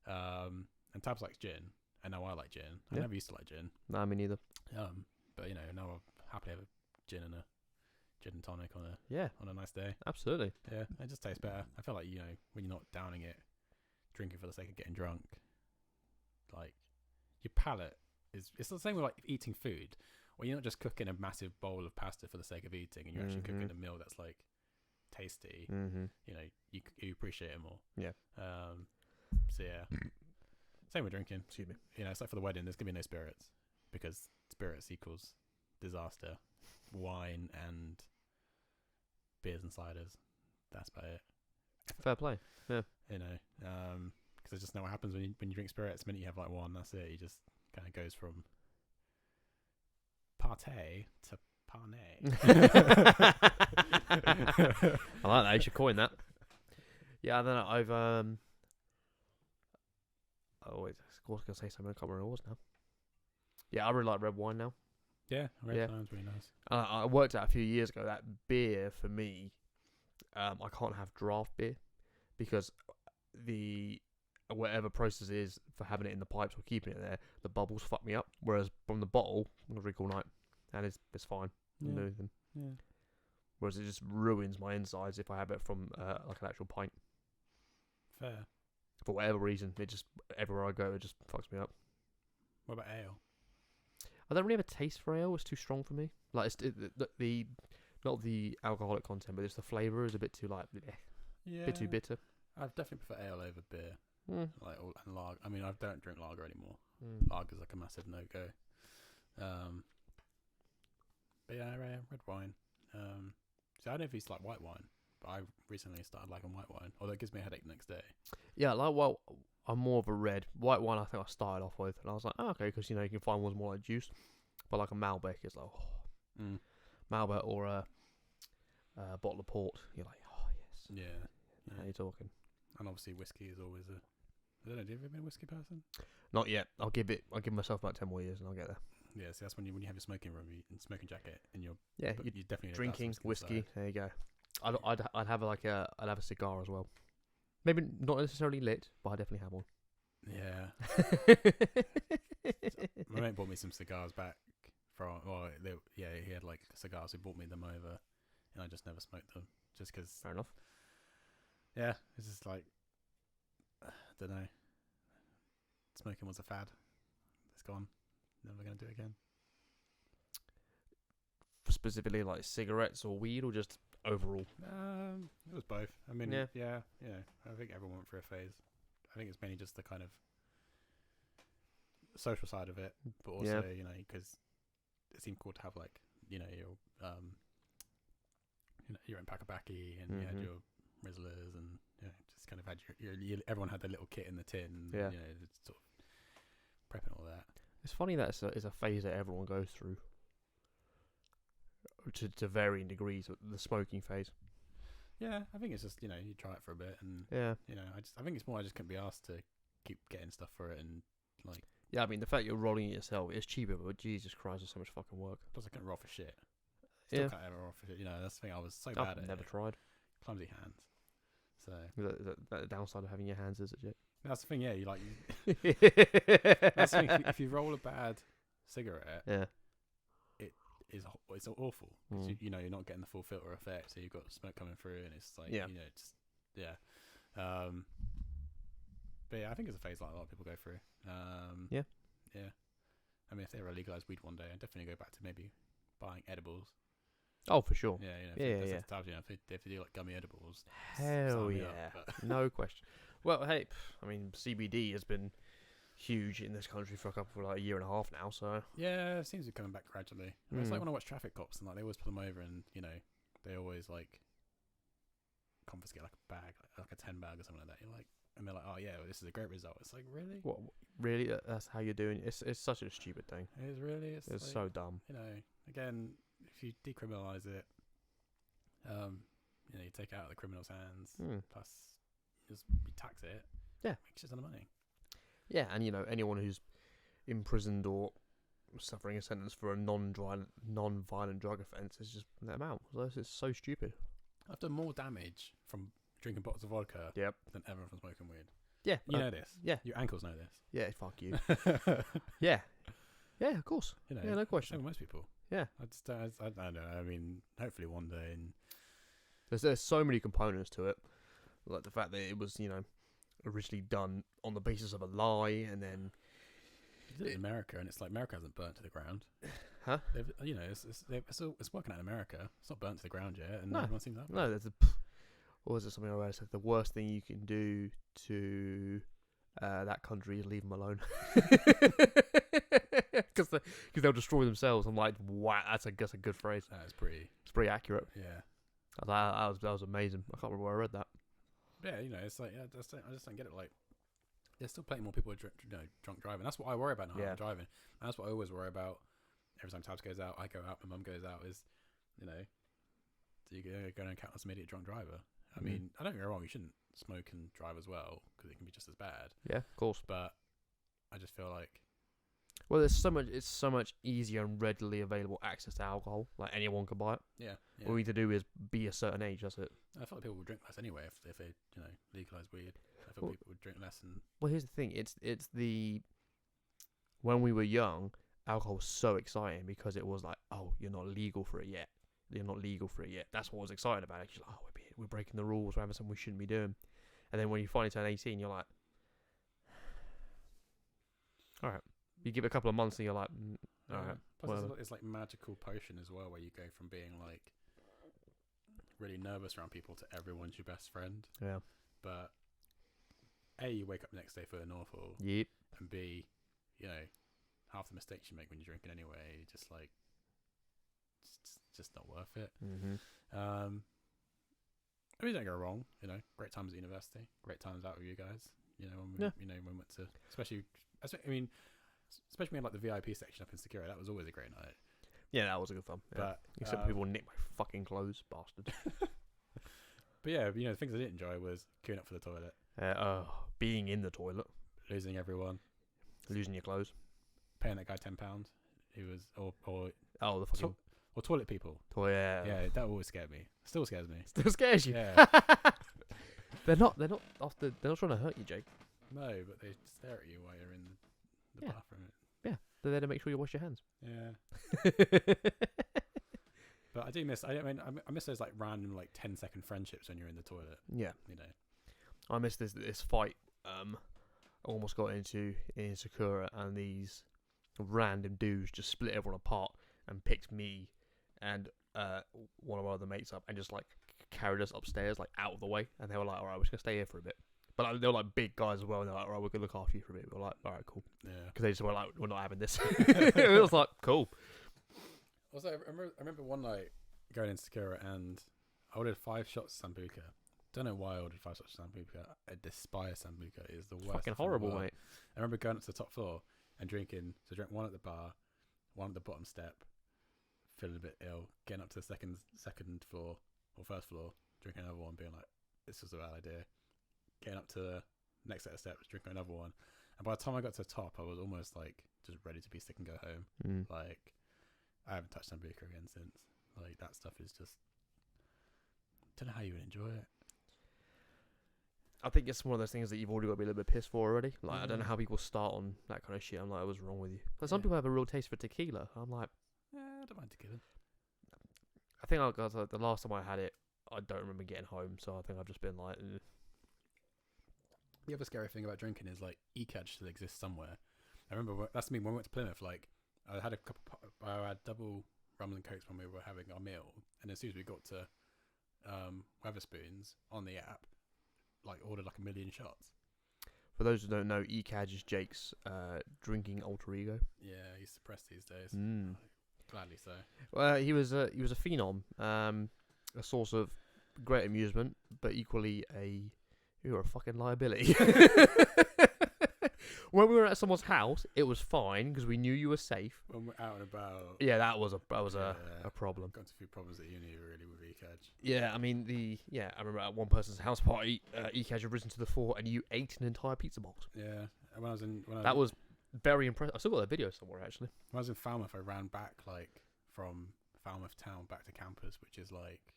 A: And Tabs likes gin, and now I like gin. I never used to like gin.
B: Nah, me neither.
A: But now I'll happily have a gin and a gin and tonic on a nice day.
B: Absolutely.
A: Yeah, it just tastes better. I feel like when you're not downing it, drinking for the sake of getting drunk, your palate it's the same with eating food, where you're not just cooking a massive bowl of pasta for the sake of eating, and you're actually cooking a meal that's tasty. You appreciate it more.
B: Yeah.
A: So yeah, same with drinking.
B: Excuse me.
A: It's for the wedding, there's gonna be no spirits because spirits equals disaster. Wine and beers and ciders, that's about it.
B: Fair play. Yeah.
A: Because I just know what happens when you drink spirits. The minute you have one, that's it. You just kind of goes from partay to parnay.
B: I like that. You should coin that. Yeah, and then I've oh wait, I was gonna say something. I can't remember what it was now. Yeah, I really like red wine now.
A: Yeah, red wine's really nice.
B: I worked out a few years ago that beer for me, I can't have draft beer because whatever process is for having it in the pipes or keeping it there, the bubbles fuck me up. Whereas from the bottle, I can drink all night, and it's fine.
A: Yeah.
B: Yeah. Whereas it just ruins my insides if I have it from an actual pint.
A: Fair.
B: For whatever reason, it just everywhere I go, it just fucks me up.
A: What about ale?
B: I don't really have a taste for ale. It's too strong for me. It's the not the alcoholic content, but it's the flavour is a bit too
A: Yeah.
B: bit too bitter.
A: I definitely prefer ale over beer. And lager. I mean, I don't drink lager anymore. Lager's a massive no go. But yeah, red wine. So I don't know if it's white wine. But I recently started liking white wine, although it gives me a headache the next day.
B: Yeah, I'm more of a red. White wine I think I started off with, and I was like, oh, okay, because, you can find ones more like juice. But like a Malbec is like, Malbec or a bottle of port. You're like, oh, yes.
A: Yeah.
B: How you talking?
A: And obviously whiskey is always a... I don't know, have you ever been a whiskey person?
B: Not yet. I'll give myself about 10 more years and I'll get there.
A: Yeah, so that's when you have your smoking room and smoking jacket and you're
B: you
A: definitely
B: drinking whiskey. There you go. I'd have a cigar as well. Maybe not necessarily lit, but I definitely have one.
A: Yeah. My mate bought me some cigars back from. Well, he had like cigars. He bought me them over, and I just never smoked them, just because.
B: Fair enough.
A: Yeah, it's just like, I don't know. Smoking was a fad. It's gone. Never gonna do it again.
B: Specifically, like cigarettes or weed, or just overall?
A: It was both. I mean, yeah. I think everyone went through a phase. I think it's mainly just the kind of social side of it, but also because it seemed cool to have like your your own Pakabaki and you had your Rizzlers and just kind of had your everyone had their little kit in the tin. And, sort of prepping all that.
B: It's funny that it's a phase that everyone goes through to varying degrees. The smoking phase.
A: Yeah, I think it's just you try it for a bit and I think it's more I just couldn't be asked to keep getting stuff for it and like.
B: Yeah, I mean the fact you're rolling it yourself is cheaper, but Jesus Christ, it's so much fucking work.
A: Plus I couldn't roll for shit. Still can't ever roll for shit. That's the thing. I was so bad at it.
B: I've never tried.
A: Clumsy hands. So
B: is that the downside of having your hands, is it, Jit?
A: That's the thing. Yeah, you like. That's the thing. If you roll a bad cigarette, it's awful because you're not getting the full filter effect, so you've got smoke coming through, and it's like but yeah, I think it's a phase like a lot of people go through. Yeah. I mean, if they ever legalized weed one day, I'd definitely go back to maybe buying edibles.
B: Oh, for sure.
A: If they do like gummy edibles.
B: Hell yeah, no question. Well, hey, I mean, CBD has been huge in this country for like a year and a half now, so
A: yeah, it seems to be coming back gradually. It's like when I watch traffic cops and like they always pull them over and they always like confiscate like a bag, like a 10 bag or something like that. You're like, and they're like, oh yeah, well, this is a great result. It's like, really?
B: What? Really? That's how you're doing? It's such a stupid thing.
A: It is really. It's like,
B: so dumb.
A: Again, if you decriminalize it, you take it out of the criminal's hands. Plus, just you tax it.
B: Yeah,
A: makes you a ton of money. Yeah,
B: and anyone who's imprisoned or suffering a sentence for a non-violent drug offence is just let them out. It's so stupid.
A: I've done more damage from drinking bottles of vodka than ever from smoking weed.
B: Yeah,
A: you know this.
B: Yeah,
A: your ankles know this.
B: Yeah, fuck you. yeah, of course. Yeah, no question.
A: Same with most people.
B: Yeah,
A: I don't know. I mean, hopefully one day. And
B: there's so many components to it, like the fact that it was originally done on the basis of a lie, and then
A: you did it in America, and it's like America hasn't burnt to the ground.
B: Huh?
A: It's working out in America. It's not burnt to the ground yet, and everyone seems happy.
B: No, or is it something I read? Said the worst thing you can do to that country is leave them alone, because they'll destroy themselves. I'm like, wow, that's a good phrase.
A: It's pretty
B: accurate.
A: Yeah,
B: that was amazing. I can't remember where I read that.
A: Yeah, it's like I just don't get it. Like, there's still plenty more people drunk driving. That's what I worry about now. I'm driving, and that's what I always worry about. Every time Tabs goes out, I go out, my mum goes out. Is do you go and count as an idiot drunk driver? I mean, I don't get me wrong. You shouldn't smoke and drive as well because it can be just as bad.
B: Yeah, of course.
A: But I just feel like,
B: well, it's so much easier and readily available access to alcohol. Like anyone can buy it.
A: Yeah.
B: All you need to do is be a certain age. That's it.
A: I feel like people would drink less anyway if they legalize weed. I feel people would drink less. And
B: well, here's the thing. It's when we were young, alcohol was so exciting because it was like, oh, you're not legal for it yet. That's what I was excited about. Actually, oh, we're breaking the rules. We're having something we shouldn't be doing. And then when you finally turn 18, you're like, all right. You give it a couple of months and you're like, all right.
A: Plus it's like magical potion as well, where you go from being like really nervous around people to everyone's your best friend.
B: Yeah.
A: But A, you wake up the next day feeling awful.
B: Yep.
A: And B, half the mistakes you make when you're drinking anyway, just like, it's just not worth it.
B: Mm-hmm.
A: I mean, don't get wrong. You know, great times at university, great times out with you guys. You know, when we, when we went to, especially when we had like the VIP section up in Secura, that was always a great night.
B: Yeah, that was a good fun. Yeah.
A: But
B: except people nick my fucking clothes, bastard.
A: But yeah, the things I didn't enjoy was queuing up for the toilet,
B: being in the toilet,
A: losing everyone,
B: losing your clothes,
A: paying that guy £10 who was
B: the fucking
A: or toilet people.
B: Yeah,
A: that always scared me. Still scares me.
B: Still scares you.
A: Yeah.
B: They're not trying to hurt you, Jake.
A: No, but they stare at you while you're in the bathroom.
B: Yeah, they're there to make sure you wash your hands.
A: Yeah. But I do miss. I miss those like random like 10-second friendships when you're in the toilet.
B: Yeah.
A: You know.
B: I miss this fight. I almost got into in Sakura, and these random dudes just split everyone apart and picked me and one of our other mates up and just like carried us upstairs like out of the way. And they were like, "All right, we're just gonna stay here for a bit." But like, they were like big guys as well, and they're like, "All right, we're gonna look after you for a bit." We were like, "All right, cool."
A: Yeah.
B: Because they just were like, "We're not having this." It was like, "Cool."
A: Also, I remember one night going into Sakura and I ordered 5 shots of Sambuca. Don't know why I ordered 5 shots of Sambuca. I despise Sambuca. It is the worst.
B: Fucking horrible, mate.
A: I remember going up to the top floor and drinking. So I drank one at the bar, one at the bottom step, feeling a bit ill. Getting up to the second floor or first floor, drinking another one, being like, "This was a bad idea." Getting up to the next set of steps, drinking another one, and by the time I got to the top, I was almost like just ready to be sick and go home. Like, I haven't touched Sambuca again since. Like, that stuff is just, don't know how you would enjoy it.
B: I think it's one of those things that you've already got to be a little bit pissed for already. Like, I don't know how people start on that kind of shit. I'm like, what's wrong with you? Like, some people have a real taste for tequila. I'm like,
A: I don't mind tequila.
B: I think the last time I had it, I don't remember getting home, so I think I've just been like, ugh.
A: The other scary thing about drinking is like e-cadge still exists somewhere. I remember that's me when we went to Plymouth. Like, I had I had double rum and cokes when we were having our meal, and as soon as we got to Weatherspoons on the app, like ordered like 1 million shots.
B: For those who don't know, E-Cadge is Jake's drinking alter ego.
A: Yeah, he's suppressed these days. Gladly so.
B: Well, he was a phenom, a source of great amusement, but equally you were a fucking liability. When we were at someone's house, it was fine because we knew you were safe.
A: When we're out and about,
B: yeah, that was a problem.
A: Got into a few problems at uni really with E-Cadge.
B: Yeah, I mean I remember at one person's house party, E-Cadge had risen to the fore, and you ate an entire pizza box.
A: Yeah, and
B: that was very impressive. I still got that video somewhere actually.
A: When I was in Falmouth, I ran back like from Falmouth town back to campus, which is like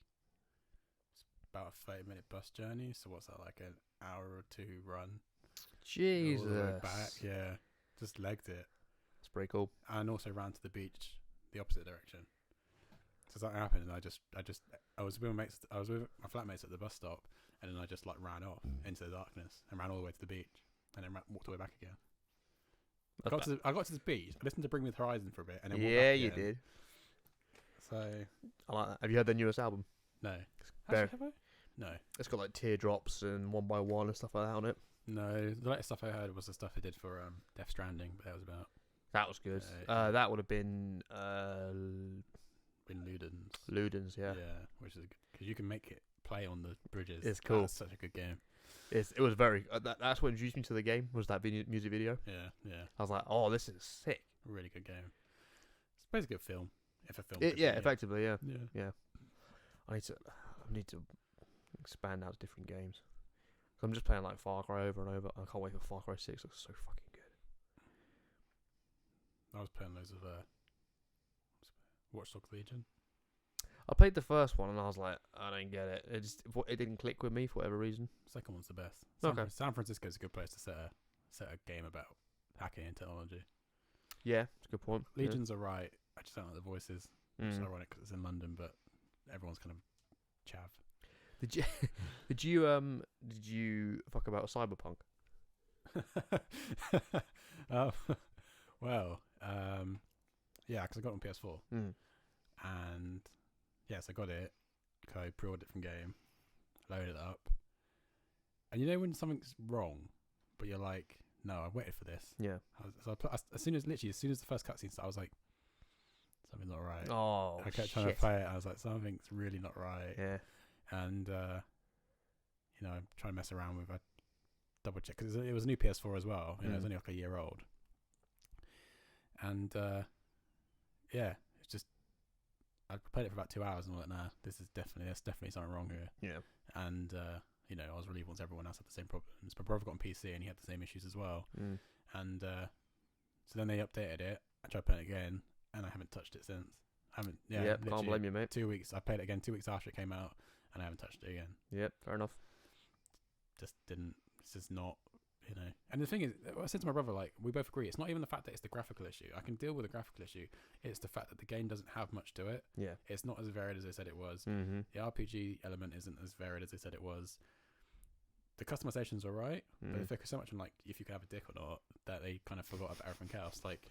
A: about a 30-minute bus journey. So what's that, like an hour or 2 run?
B: Jesus.
A: All the way back, yeah. Just legged it.
B: That's pretty cool.
A: And also ran to the beach the opposite direction. So that happened, and I was with my flatmates at the bus stop, and then I just like ran off into the darkness and ran all the way to the beach, and then walked all the way back again. I got to the beach. I listened to Bring Me the Horizon for a bit, and then walked back
B: you
A: again.
B: did.
A: So
B: I like that. Have you heard their newest album?
A: No. Actually, have I? No.
B: It's got like teardrops and One by One and stuff like that on it.
A: No, the latest stuff I heard was the stuff I did for Death Stranding, but that was about.
B: That was good. That would have been
A: Ludens.
B: Ludens, yeah.
A: Yeah, which is good because you can make it play on the bridges.
B: It's cool.
A: That's such a good game.
B: It was very. That's what introduced me to the game. Was that music video?
A: Yeah.
B: I was like, oh, this is sick.
A: Really good game. It's basically a film. If a film.
B: Effectively, yeah.
A: Yeah.
B: I need to expand out to different games. I'm just playing like Far Cry over and over. I can't wait for Far Cry 6. It looks so fucking good.
A: I was playing loads of Watch Dogs Legion.
B: I played the first one and I was like, I don't get it. It didn't click with me for whatever reason.
A: Second one's the best. San Francisco's a good place to set a game about hacking and technology.
B: Yeah, it's a good point.
A: Legion's alright. I just don't like the voices. It's ironic because it's in London, but everyone's kind of chav.
B: Did you fuck about Cyberpunk?
A: Yeah, because I got it on PS4, and yes, I got it. I pre-ordered it from game, loaded it up, and you know when something's wrong, but you're like, no, I waited for this.
B: Yeah.
A: As soon as the first cutscene started, I was like, something's not right.
B: Oh,
A: I kept trying to play it. I was like, something's really not right.
B: Yeah.
A: And trying to mess around with. I double check because it was a new PS4 as well. It was only like a year old, and it's just I played it for about 2 hours and I'm like, nah, there's definitely something wrong here.
B: Yeah,
A: and I was relieved once everyone else had the same problems. My brother got on PC and he had the same issues as well, and so then they updated it. I tried playing it again, and I haven't touched it since. I haven't. Yeah,
B: can't blame you, mate.
A: 2 weeks. I played it again 2 weeks after it came out, and I haven't touched it again.
B: Yep, fair enough.
A: Just didn't. It's just not. And the thing is, I said to my brother, like, we both agree, it's not even the fact that it's the graphical issue. I can deal with the graphical issue. It's the fact that the game doesn't have much to it.
B: Yeah.
A: It's not as varied as they said it was.
B: Mm-hmm.
A: The RPG element isn't as varied as they said it was. The customization's alright, but they focus so much on, like, if you can have a dick or not, that they kind of forgot about everything else. Like,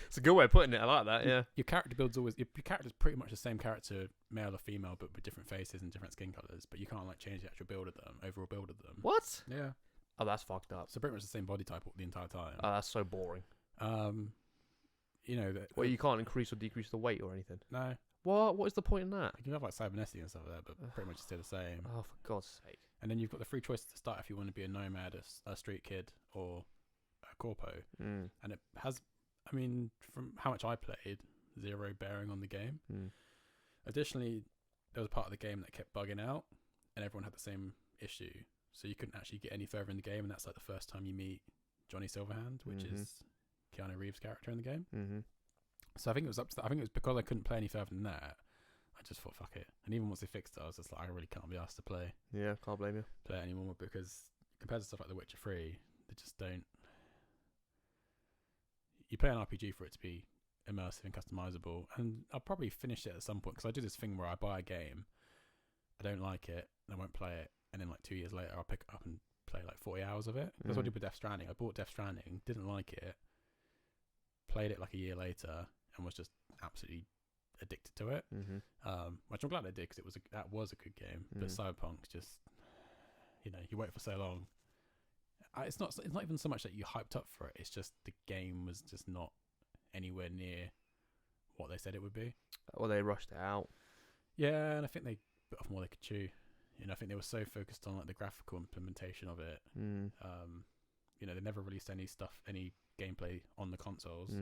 B: it's a good way of putting it. I like that. Yeah.
A: Your character build's always your character's pretty much the same character, male or female, but with different faces and different skin colors. But you can't like change the actual build of them, overall build of them.
B: What?
A: Yeah.
B: Oh, that's fucked up.
A: So pretty much the same body type the entire time.
B: Oh, that's so boring.
A: Well,
B: you can't increase or decrease the weight or anything.
A: No.
B: What is the point in that?
A: You can have like cybernetic and stuff like that, but pretty much stay the same.
B: Oh, for God's sake!
A: And then you've got the free choice to start if you want to be a nomad, a street kid, or a corpo. And it has. I mean, from how much I played, zero bearing on the game. Additionally, there was a part of the game that kept bugging out, and everyone had the same issue. So you couldn't actually get any further in the game, and that's like the first time you meet Johnny Silverhand, which is Keanu Reeves' character in the game. So I think it was up to that. I think it was because I couldn't play any further than that. I just thought, fuck it. And even once they fixed it, I was just like, I really can't be asked to play.
B: Yeah, can't blame you.
A: Play it anymore because compared to stuff like The Witcher 3, they just don't. You play an RPG for it to be immersive and customizable, and I'll probably finish it at some point because I do this thing where I buy a game, I don't like it, and I won't play it, and then like 2 years later I'll pick it up and play like 40 hours of it. That's what I did with Death Stranding. I bought Death Stranding, didn't like it, played it like a year later, and was just absolutely addicted to it. Which I'm glad I did because that was a good game. But Cyberpunk's just, you wait for so long. It's not even so much that you hyped up for it. It's just the game was just not anywhere near what they said it would be.
B: Well, they rushed it out.
A: Yeah, and I think they bit off more they could chew. I think they were so focused on like the graphical implementation of it. They never released any gameplay on the consoles.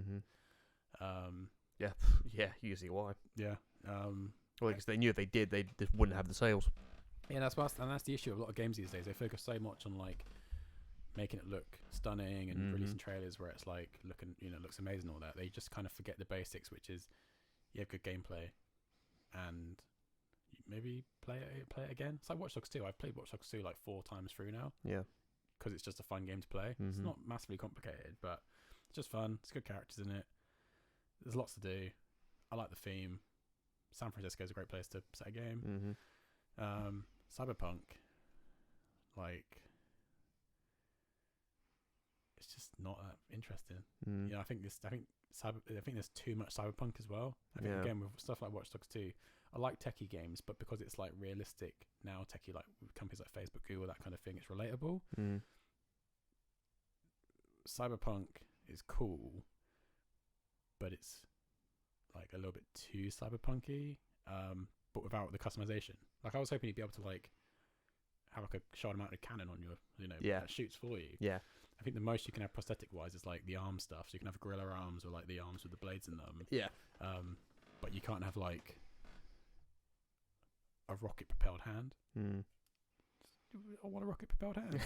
B: Yeah, you see why.
A: Yeah.
B: Well, because they knew if they did, they just wouldn't have the sales.
A: Yeah, that's the issue of a lot of games these days. They focus so much on like making it look stunning and releasing trailers where it's like looks amazing and all that. They just kind of forget the basics, which is you have good gameplay and maybe play it again. It's like Watch Dogs 2. I've played Watch Dogs 2 like 4 times through now. Yeah. Because it's just a fun game to play. It's not massively complicated, but it's just fun. It's good characters in it. There's lots to do. I like the theme. San Francisco is a great place to set a game. Cyberpunk, like, it's just not that interesting. I think there's too much cyberpunk as well. I think again with stuff like Watch Dogs 2, I like techie games, but because it's like realistic now, techie like with companies like Facebook, Google, that kind of thing, it's relatable. Cyberpunk is cool, but it's like a little bit too cyberpunky, but without the customization. Like I was hoping you'd be able to like have like a shot mounted cannon on your, that shoots for you. Yeah. I think the most you can have prosthetic wise is like the arm stuff. So you can have gorilla arms or like the arms with the blades in them. Yeah. But you can't have like a rocket propelled hand. I want a rocket propelled hand.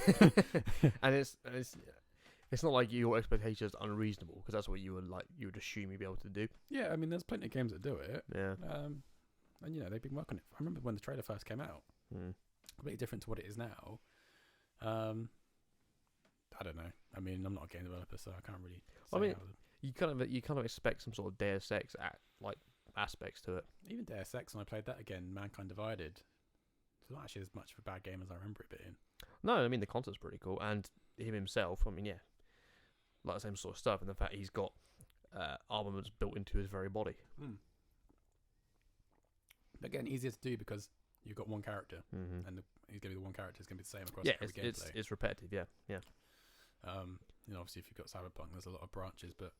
B: And it's not like your expectations are unreasonable because that's what you would assume you'd be able to do.
A: Yeah, I mean, there's plenty of games that do it. Yeah. And they've been working on it. I remember when the trailer first came out. Completely different to what it is now. I don't know. I mean, I'm not a game developer, so I can't really.
B: You kind of expect some sort of Deus Ex aspects to it.
A: Even Deus Ex, when I played that again, Mankind Divided, it's not actually as much of a bad game as I remember it being.
B: No, I mean the concept's pretty cool, and him himself. I mean, yeah, like the same sort of stuff, and the fact he's got armaments built into his very body.
A: Again, easier to do because you've got one character, and he's going to be the one character. It's going to be the same across every gameplay.
B: It's repetitive. Yeah.
A: Obviously, if you've got Cyberpunk, there's a lot of branches, but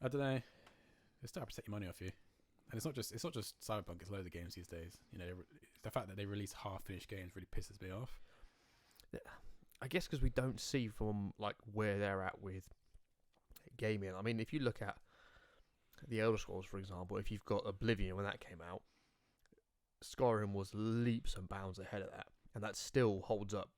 A: I don't know. They start to take your money off you, and it's not just Cyberpunk. It's loads of games these days. the fact that they release half-finished games really pisses me off.
B: I guess because we don't see from like where they're at with gaming. I mean, if you look at the Elder Scrolls, for example, if you've got Oblivion when that came out, Skyrim was leaps and bounds ahead of that, and that still holds up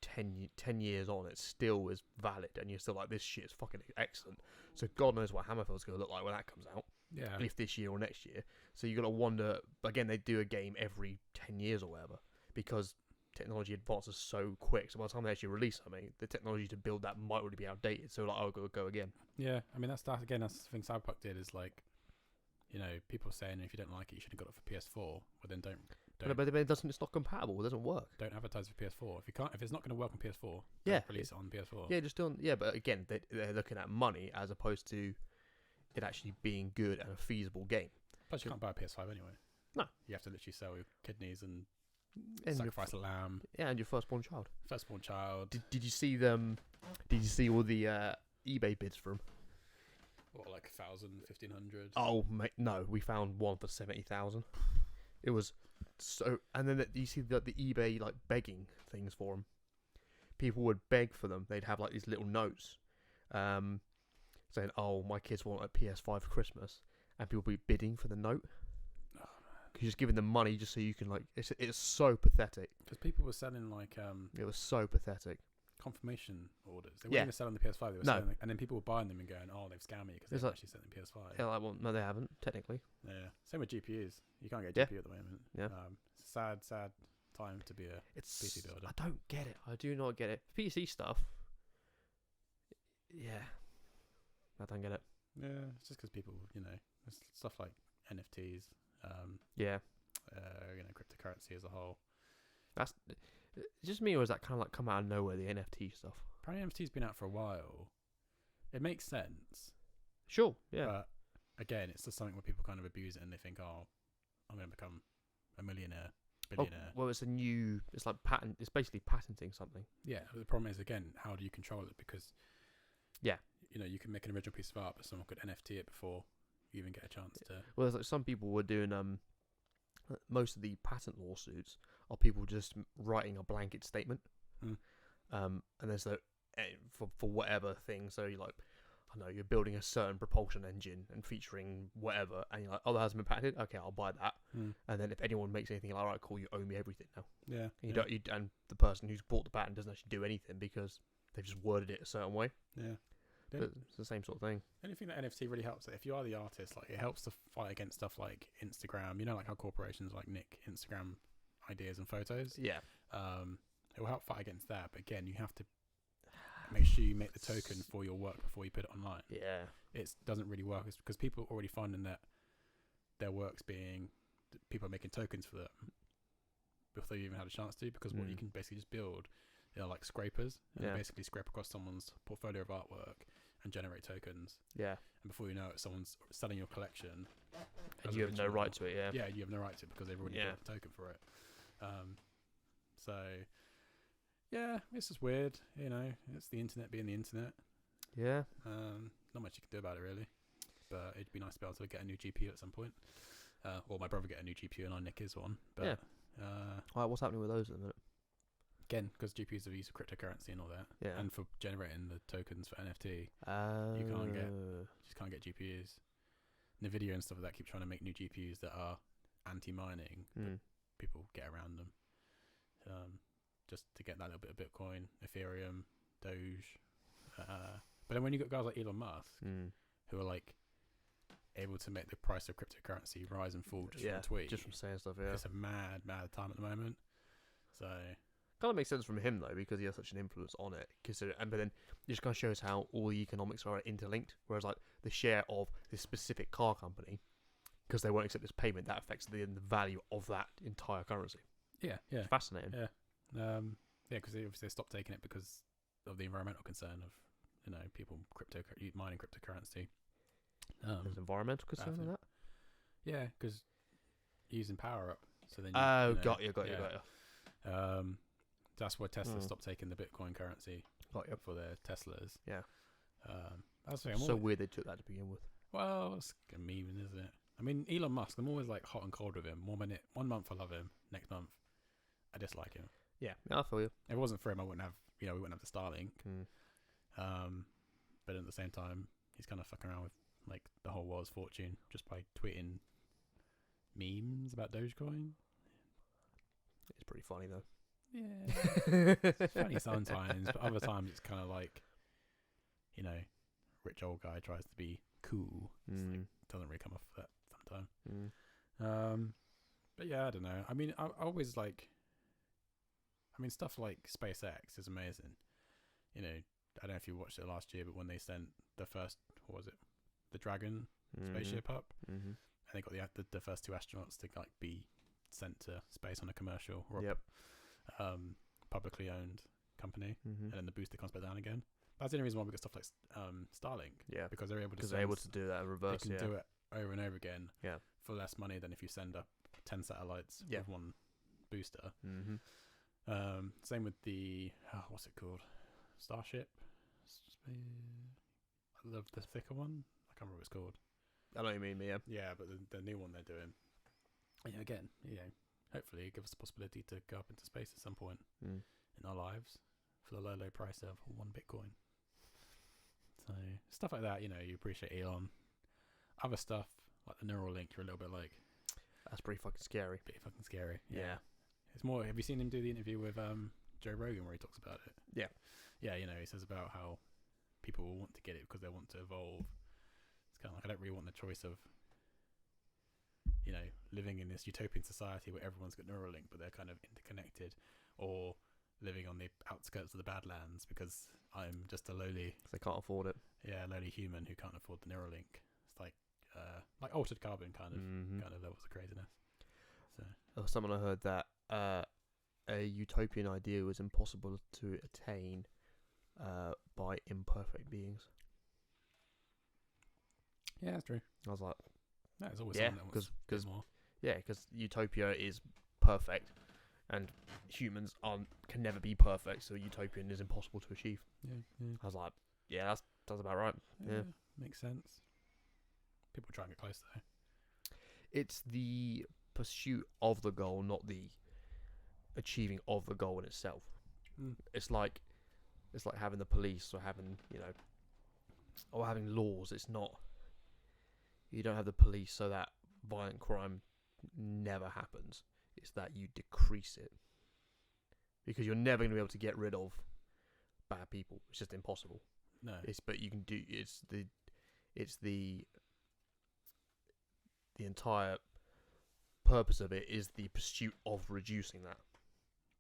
B: 10 years on. It still is valid, and you're still like, this shit is fucking excellent. So God knows what Hammerfell's going to look like when that comes out.
A: Yeah.
B: If this year or next year. So you got to wonder, again, they do a game every 10 years or whatever, because technology advances so quick. So by the time they actually release something, the technology to build that might already be outdated. So like, I'll go again.
A: Yeah, I mean, that's the thing Cyberpunk did is like, you know, people saying if you don't like it, you should have got it for PS4. Well, then don't.
B: But it doesn't. It's not compatible. It doesn't work.
A: Don't advertise for PS4 if it's not going to work on PS4.
B: Yeah,
A: release it on PS4.
B: Yeah, just don't. Yeah, but again, they're looking at money as opposed to it actually being good and a feasible game.
A: Plus, you can't buy a PS5 anyway.
B: No,
A: you have to literally sell your kidneys and sacrifice a lamb.
B: Yeah, and your firstborn child.
A: Firstborn child.
B: Did you see them? Did you see all the eBay bids for them?
A: What, like 1,000, 1,500?
B: Oh, mate, no. We found one for 70,000. It was so. And then you see the eBay like begging things for them. People would beg for them. They'd have like these little notes, saying, "Oh, my kids want a PS5 for Christmas," and people would be bidding for the note. Oh, man. You're just giving them money just so you can like. It's so pathetic.
A: Because people were selling like
B: It was so pathetic.
A: Confirmation orders. They weren't even selling the PS5. They were selling, and then people were buying them and going, "Oh, they've scammed me because they've actually sent the PS5."
B: Yeah, like, well, no, they haven't technically.
A: Yeah, same with GPUs. You can't get a GPU at the moment.
B: Yeah,
A: it's a sad time to be a PC builder.
B: I don't get it. I do not get it. PC stuff. Yeah, I don't get it.
A: Yeah, it's just because people, you know, stuff like NFTs. Cryptocurrency as a whole.
B: That's just me, or is that kind of like come out of nowhere, the NFT stuff?
A: Apparently NFT's been out for a while. It makes sense.
B: Sure, yeah.
A: But again, it's just something where people kind of abuse it and they think, oh, I'm going to become a millionaire, billionaire.
B: Oh, well, it's like patent. It's basically patenting something.
A: Yeah, but the problem is, again, how do you control it? Because,
B: yeah,
A: you know, you can make an original piece of art, but someone could NFT it before you even get a chance to.
B: Well, there's like some people were doing most of the patent lawsuits are people just writing a blanket statement, and there's for whatever thing. So you like, I don't know, you're building a certain propulsion engine and featuring whatever, and you're like, oh, that hasn't been patented. Okay, I'll buy that. And then if anyone makes anything, like, all right, cool, you owe me everything now. Yeah. And and the person who's bought the patent doesn't actually do anything because they've just worded it a certain way. Yeah. But it's the same sort of thing.
A: Anything that NFT really helps, if you are the artist, like it helps to fight against stuff like Instagram. You know, like how corporations like nick Instagram ideas and photos. Yeah. It will help fight against that. But again, you have to make sure you make the token for your work before you put it online. Yeah. It doesn't really work. It's because people are already finding that their works people are making tokens for them before you even had a chance to. Because what you can basically just build, like scrapers, and basically scrape across someone's portfolio of artwork and generate tokens. Yeah. And before you know it, someone's selling your collection.
B: And you have no right to it, yeah.
A: Yeah, you have no right to it because they've already built a token for it. So, yeah, it's just weird, you know. It's the internet being the internet. Yeah. Not much you can do about it, really. But it'd be nice to be able to get a new GPU at some point. Or my brother get a new GPU and I nick his one. But,
B: Alright, what's happening with those at the minute?
A: Again, because GPUs are used for cryptocurrency and all that, and for generating the tokens for NFT, you just can't get GPUs. Nvidia and stuff like that keep trying to make new GPUs that are anti-mining, but people get around them, just to get that little bit of Bitcoin, Ethereum, Doge. But then when you got guys like Elon Musk, who are like able to make the price of cryptocurrency rise and fall just from tweets,
B: just from saying stuff. Yeah,
A: it's a mad time at the moment. So.
B: Kind of makes sense from him though, because he has such an influence on it. But then it just kind of shows how all the economics are interlinked. Whereas like the share of this specific car company, because they won't accept this payment, that affects the value of that entire currency. Yeah, yeah, it's fascinating.
A: Yeah, because they obviously stopped taking it because of the environmental concern of people mining cryptocurrency.
B: There's environmental concern in that.
A: Yeah, because using power up. So then.
B: Got you.
A: That's why Tesla stopped taking the Bitcoin currency for their Teslas. Yeah. That's
B: so weird they took that to begin with.
A: Well, it's a meme, isn't it? I mean, Elon Musk, I'm always like hot and cold with him. 1 month I love him, next month I dislike him.
B: Yeah, I feel you.
A: If it wasn't for him, I wouldn't have, we wouldn't have the Starlink.
B: Mm.
A: But at the same time, he's kind of fucking around with like the whole world's fortune just by tweeting memes about Dogecoin.
B: It's pretty funny though.
A: Yeah, it's funny sometimes, but other times it's kind of like, rich old guy tries to be cool. Like, doesn't really come off that sometimes. But yeah, I don't know. I mean, I always like. I mean, stuff like SpaceX is amazing. I don't know if you watched it last year, but when they sent the first, what was it, the Dragon spaceship up, and they got the first 2 astronauts to like be sent to space on a commercial or publicly owned company, and then the booster comes back down again. That's the only reason why we got stuff like Starlink.
B: Yeah,
A: because they're able to.
B: Because they're able to do that in reverse.
A: They can do it over and over again.
B: Yeah.
A: For less money than if you send up 10 satellites with one booster. Same with the what's it called? Starship. I love the thicker one. I can't remember what it's called.
B: I know what you mean, yeah.
A: Yeah, but the new one they're doing. Again, hopefully it gives us the possibility to go up into space at some point in our lives for the low price of 1 Bitcoin. So stuff like that, you appreciate Elon. Other stuff like the Neuralink, you're a little bit like,
B: that's pretty fucking scary.
A: Pretty fucking scary.
B: Yeah.
A: It's more. Have you seen him do the interview with Joe Rogan where he talks about it?
B: Yeah.
A: Yeah, he says about how people will want to get it because they want to evolve. It's kind of like, I don't really want the choice of, living in this utopian society where everyone's got Neuralink but they're kind of interconnected, or living on the outskirts of the Badlands because I'm just a lowly.
B: They can't afford it.
A: Yeah, lowly human who can't afford the Neuralink. It's like altered carbon kind of levels of craziness. So
B: someone I heard that a utopian idea was impossible to attain by imperfect beings.
A: Yeah, that's true.
B: I was like,
A: there's always someone that wants
B: because
A: more.
B: Yeah, because utopia is perfect, and humans can never be perfect, so utopian is impossible to achieve.
A: Yeah.
B: I was like, yeah, that's about right. Yeah,
A: makes sense. People try and get close though.
B: It's the pursuit of the goal, not the achieving of the goal in itself. It's like having the police or having having laws. It's not. You don't have the police so that violent crime never happens. It's that you decrease it, because you're never going to be able to get rid of bad people. It's just impossible.
A: No.
B: But you can do. It's the entire purpose of it is the pursuit of reducing that.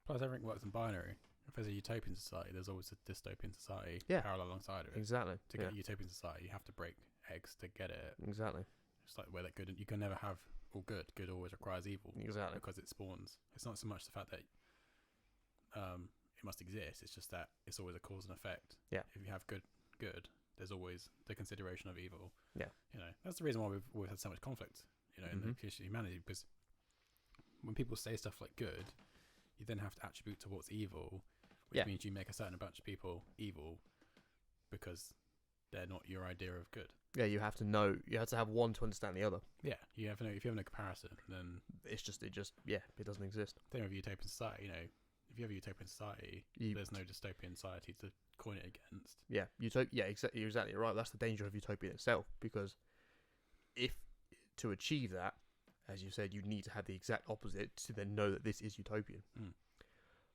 A: Plus, everything works in binary. If there's a utopian society, there's always a dystopian society parallel alongside of it.
B: Exactly.
A: To get a utopian society, you have to break eggs to get it.
B: Exactly.
A: It's like where that good, you can never have all good. Good always requires evil.
B: Exactly.
A: Because it spawns. It's not so much the fact that it must exist. It's just that it's always a cause and effect.
B: Yeah.
A: If you have good, there's always the consideration of evil.
B: Yeah.
A: That's the reason why we've had so much conflict. In the history of humanity, because when people say stuff like good, you then have to attribute to what's evil, which means you make a certain bunch of people evil because they're not your idea of good.
B: Yeah, you have to know. You have to have one to understand the other.
A: Yeah, if you have no comparison, then
B: it doesn't exist.
A: Same with utopian society. If you have a utopian society, there's no dystopian society to coin it against.
B: Yeah, you're exactly right. That's the danger of utopia itself, because if to achieve that, as you said, you need to have the exact opposite to then know that this is utopian.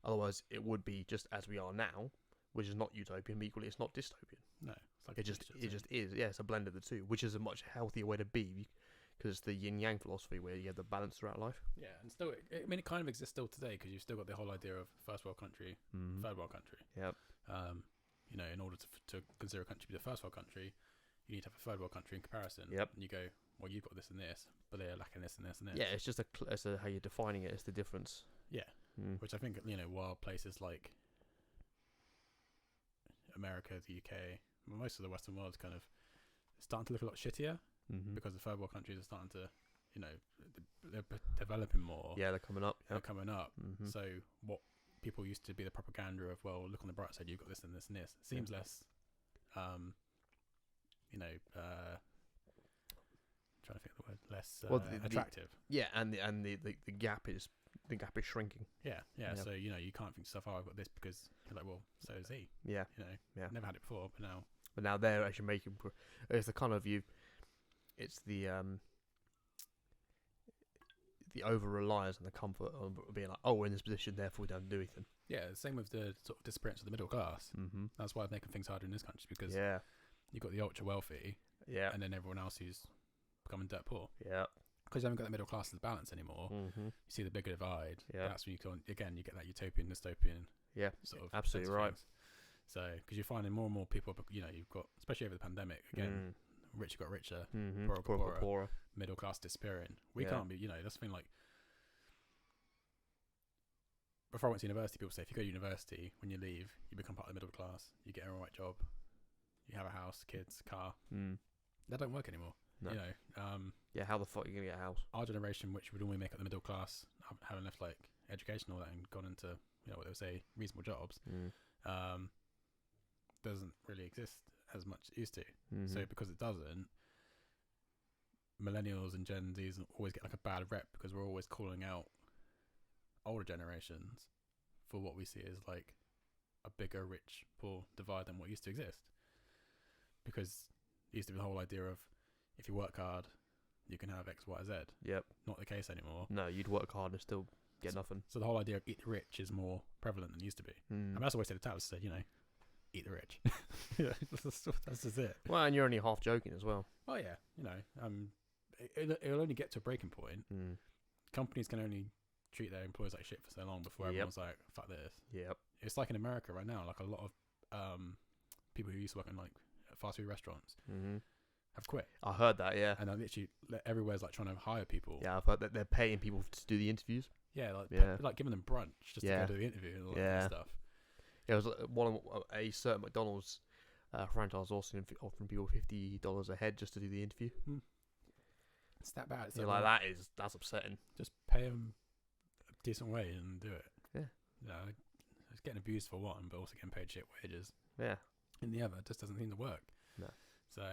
B: Otherwise, it would be just as we are now, which is not utopian, but equally it's not dystopian.
A: No, it's like
B: it just is. Yeah, it's a blend of the two, which is a much healthier way to be, because it's the yin yang philosophy where you have the balance throughout life.
A: Yeah, and still, it kind of exists still today, because you've still got the whole idea of first world country, third world country.
B: Yep.
A: In order to consider a country to be the first world country, you need to have a third world country in comparison.
B: Yep.
A: And you go, well, you've got this and this, but they're lacking this and this and this.
B: Yeah, it's just how you're defining it. It's the difference.
A: Yeah. Which I think, while places like America, the UK, most of the Western world is kind of starting to look a lot shittier, because the third world countries are starting to, they're developing more.
B: Yeah, they're coming up. Yep.
A: They're coming up. So what people used to be the propaganda of, well, look on the bright side, you've got this and this and this, seems less, trying to think of the word, less
B: the
A: attractive.
B: and the gap is shrinking.
A: Yeah. So you can't think to yourself, I've got this, because you're like, well, so is he.
B: Yeah.
A: Never had it before, but now.
B: But now they're actually making. It's the kind of view. It's the over reliance and the comfort of being like, oh, we're in this position, therefore we don't do anything.
A: Yeah, same with the sort of disappearance of the middle class.
B: Mm-hmm.
A: That's why they're making things harder in this country, because you've got the ultra wealthy, and then everyone else who's becoming dirt poor.
B: Yeah.
A: Because you haven't got the middle class as balance anymore.
B: Mm-hmm. You
A: see the bigger divide.
B: Yeah.
A: That's when you get that utopian, dystopian.
B: Yeah.
A: Sort of
B: absolutely right.
A: Things. So, because you're finding more and more people, you've got, especially over the pandemic, again, rich got richer, poorer got poorer, middle class disappearing. We can't be, that's the thing, like, before I went to university, people say if you go to university, when you leave, you become part of the middle class, you get a right job, you have a house, kids, car. That don't work anymore.
B: No. How the fuck are you going to get a house?
A: Our generation, which would only make up the middle class, having left, like, education and all that and gone into, what they would say, reasonable jobs, doesn't really exist as much as it used to. So because it doesn't, millennials and Gen Zs always get like a bad rep, because we're always calling out older generations for what we see as like a bigger rich poor divide than what used to exist, because it used to be the whole idea of if you work hard you can have X, Y, Z.
B: Yep.
A: Not the case anymore.
B: No, you'd work hard and still get nothing.
A: So the whole idea of eat the rich is more prevalent than it used to be. I mean, that's always said the Tavis said, eat the rich. Yeah, that's just it.
B: Well, and you're only half joking as well.
A: Oh yeah, it'll only get to a breaking point. Companies can only treat their employees like shit for so long before everyone's like, fuck this.
B: Yep.
A: It's like in America right now, like a lot of people who used to work in like fast food restaurants have quit.
B: I heard that, yeah.
A: And literally everywhere's like trying to hire people.
B: Yeah, I've heard that they're paying people to do the interviews.
A: Yeah, like giving them brunch just to go do the interview and all that kind of stuff.
B: Yeah, it was a certain McDonald's franchise offering people $50 a head just to do the interview.
A: It's that bad.
B: You're like, that's upsetting.
A: Just pay them a decent wage and do it.
B: Yeah.
A: It's getting abused for one, but also getting paid shit wages.
B: Yeah.
A: In the other, it just doesn't seem to work.
B: No.
A: So,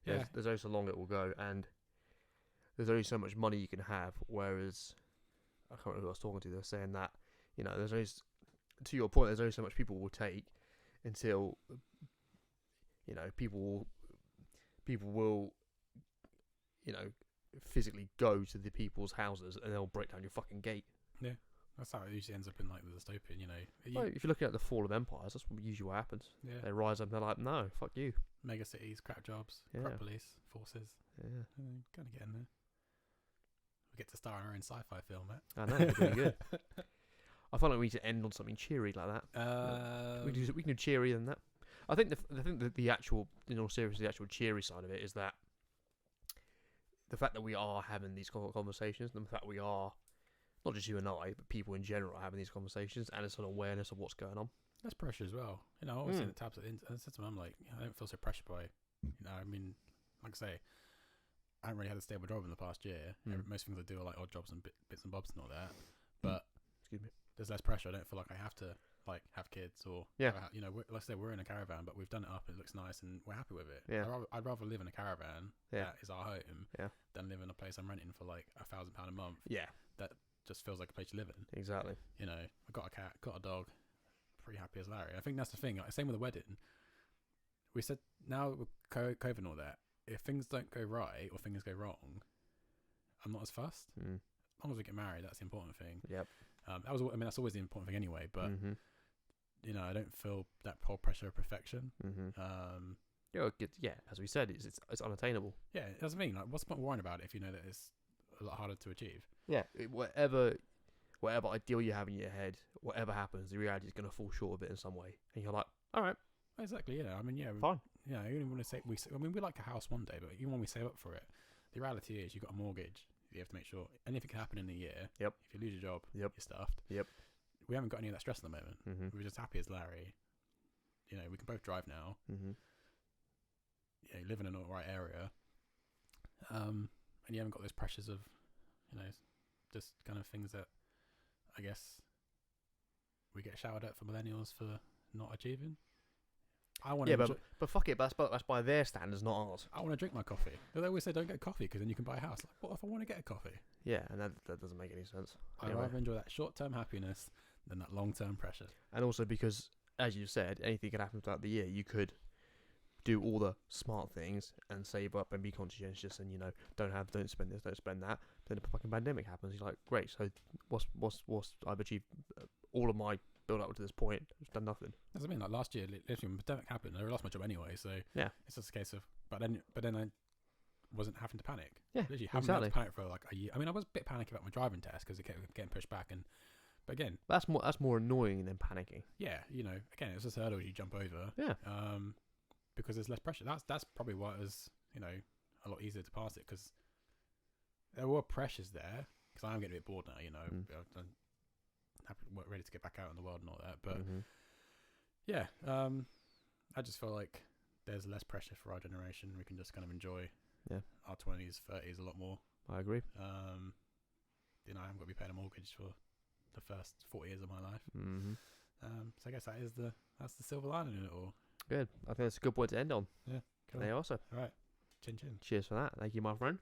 A: yeah.
B: There's only so long it will go, and there's only so much money you can have, whereas, I can't remember who I was talking to, they were saying that, there's only, to your point, there's only so much people will take until, people will, physically go to the people's houses and they'll break down your fucking gate.
A: Yeah. That's how it usually ends up in like the dystopian,
B: Well, if you're looking at the fall of empires, that's usually what happens.
A: Yeah.
B: They rise up and they're like, no, fuck you.
A: Mega cities, crap jobs, crap police, forces.
B: Yeah.
A: Kind of get in there. We get to star in our own sci-fi film, mate.
B: I know, it's really good. I feel like we need to end on something cheery like that. We can do cheerier than that. I think the actual, in all seriousness, the actual cheery side of it is that the fact that we are having these conversations, and the fact we are, not just you and I, but people in general are having these conversations, and it's an awareness of what's going on.
A: That's pressure as well. I always say the tabs at the I said to them, I'm like, I don't feel so pressured by, I mean, like I say, I haven't really had a stable job in the past year. Most things I do are like odd jobs and bits and bobs and all that. But
B: excuse me,
A: there's less pressure. I don't feel like I have to like have kids or let's say we're in a caravan, but we've done it up. It looks nice and we're happy with it.
B: Yeah,
A: I'd rather live in a caravan that is our home than live in a place I'm renting for like £1,000 a month.
B: Yeah,
A: that just feels like a place you live in.
B: Exactly.
A: I got a cat, got a dog. Pretty happy as Larry. I think that's the thing. Like, same with the wedding. We said now with COVID and all that, if things don't go right or things go wrong, I'm not as fussed. As long as we get married, that's the important thing.
B: Yep.
A: That's always the important thing anyway. But I don't feel that whole pressure of perfection.
B: As we said, it's unattainable.
A: Yeah, that's the thing. Like, what's the point of worrying about it if you know that it's a lot harder to achieve?
B: Yeah, whatever ideal you have in your head, whatever happens, the reality is going to fall short of it in some way, and you're like, all right,
A: exactly. Yeah, I mean,
B: fine.
A: Yeah, even when we like a house one day, but even when we save up for it, the reality is you've got a mortgage. You have to make sure anything can happen in a year.
B: Yep.
A: If you lose your job,
B: you're
A: stuffed.
B: Yep.
A: We haven't got any of that stress at the moment. We're just happy as Larry. We can both drive now. You live in an alright area. And you haven't got those pressures of, just kind of things that I guess we get shouted at for millennials for not achieving. I want
B: Yeah,
A: to.
B: but fuck it. That's by their standards, not ours.
A: I want to drink my coffee. They always say don't get coffee because then you can buy a house. Like, what if I want to get a coffee?
B: Yeah, and that doesn't make any sense.
A: I'd rather enjoy that short-term happiness than that long-term pressure.
B: And also because, as you said, anything can happen throughout the year. You could do all the smart things and save up and be conscientious and don't spend this, don't spend that. Then a fucking pandemic happens. You're like, great. So what's I've achieved all of my build up to this point. I've done nothing.
A: That's what I mean. Like last year, literally when the pandemic happened, I lost my job anyway. So
B: yeah,
A: it's just a case of. But then I wasn't having to panic.
B: Yeah,
A: literally haven't had to panic for like a year. I mean, I was a bit panicky about my driving test because it kept getting pushed back. But again,
B: that's more annoying than panicking.
A: Yeah, again, it's just a hurdle you jump over.
B: Yeah.
A: Because there's less pressure. That's probably why it was a lot easier to pass it because there were pressures there. Because I am getting a bit bored now. I'm ready to get back out in the world and all that. But yeah, I just feel like there's less pressure for our generation. We can just kind of enjoy our 20s, 30s a lot more.
B: I agree.
A: I haven't got to be paying a mortgage for the first 40 years of my life. So I guess that's the silver lining in it all.
B: Good. I think that's a good point to end on.
A: Yeah. Cool.
B: There also.
A: All right. Chin chin.
B: Cheers for that. Thank you, my friend.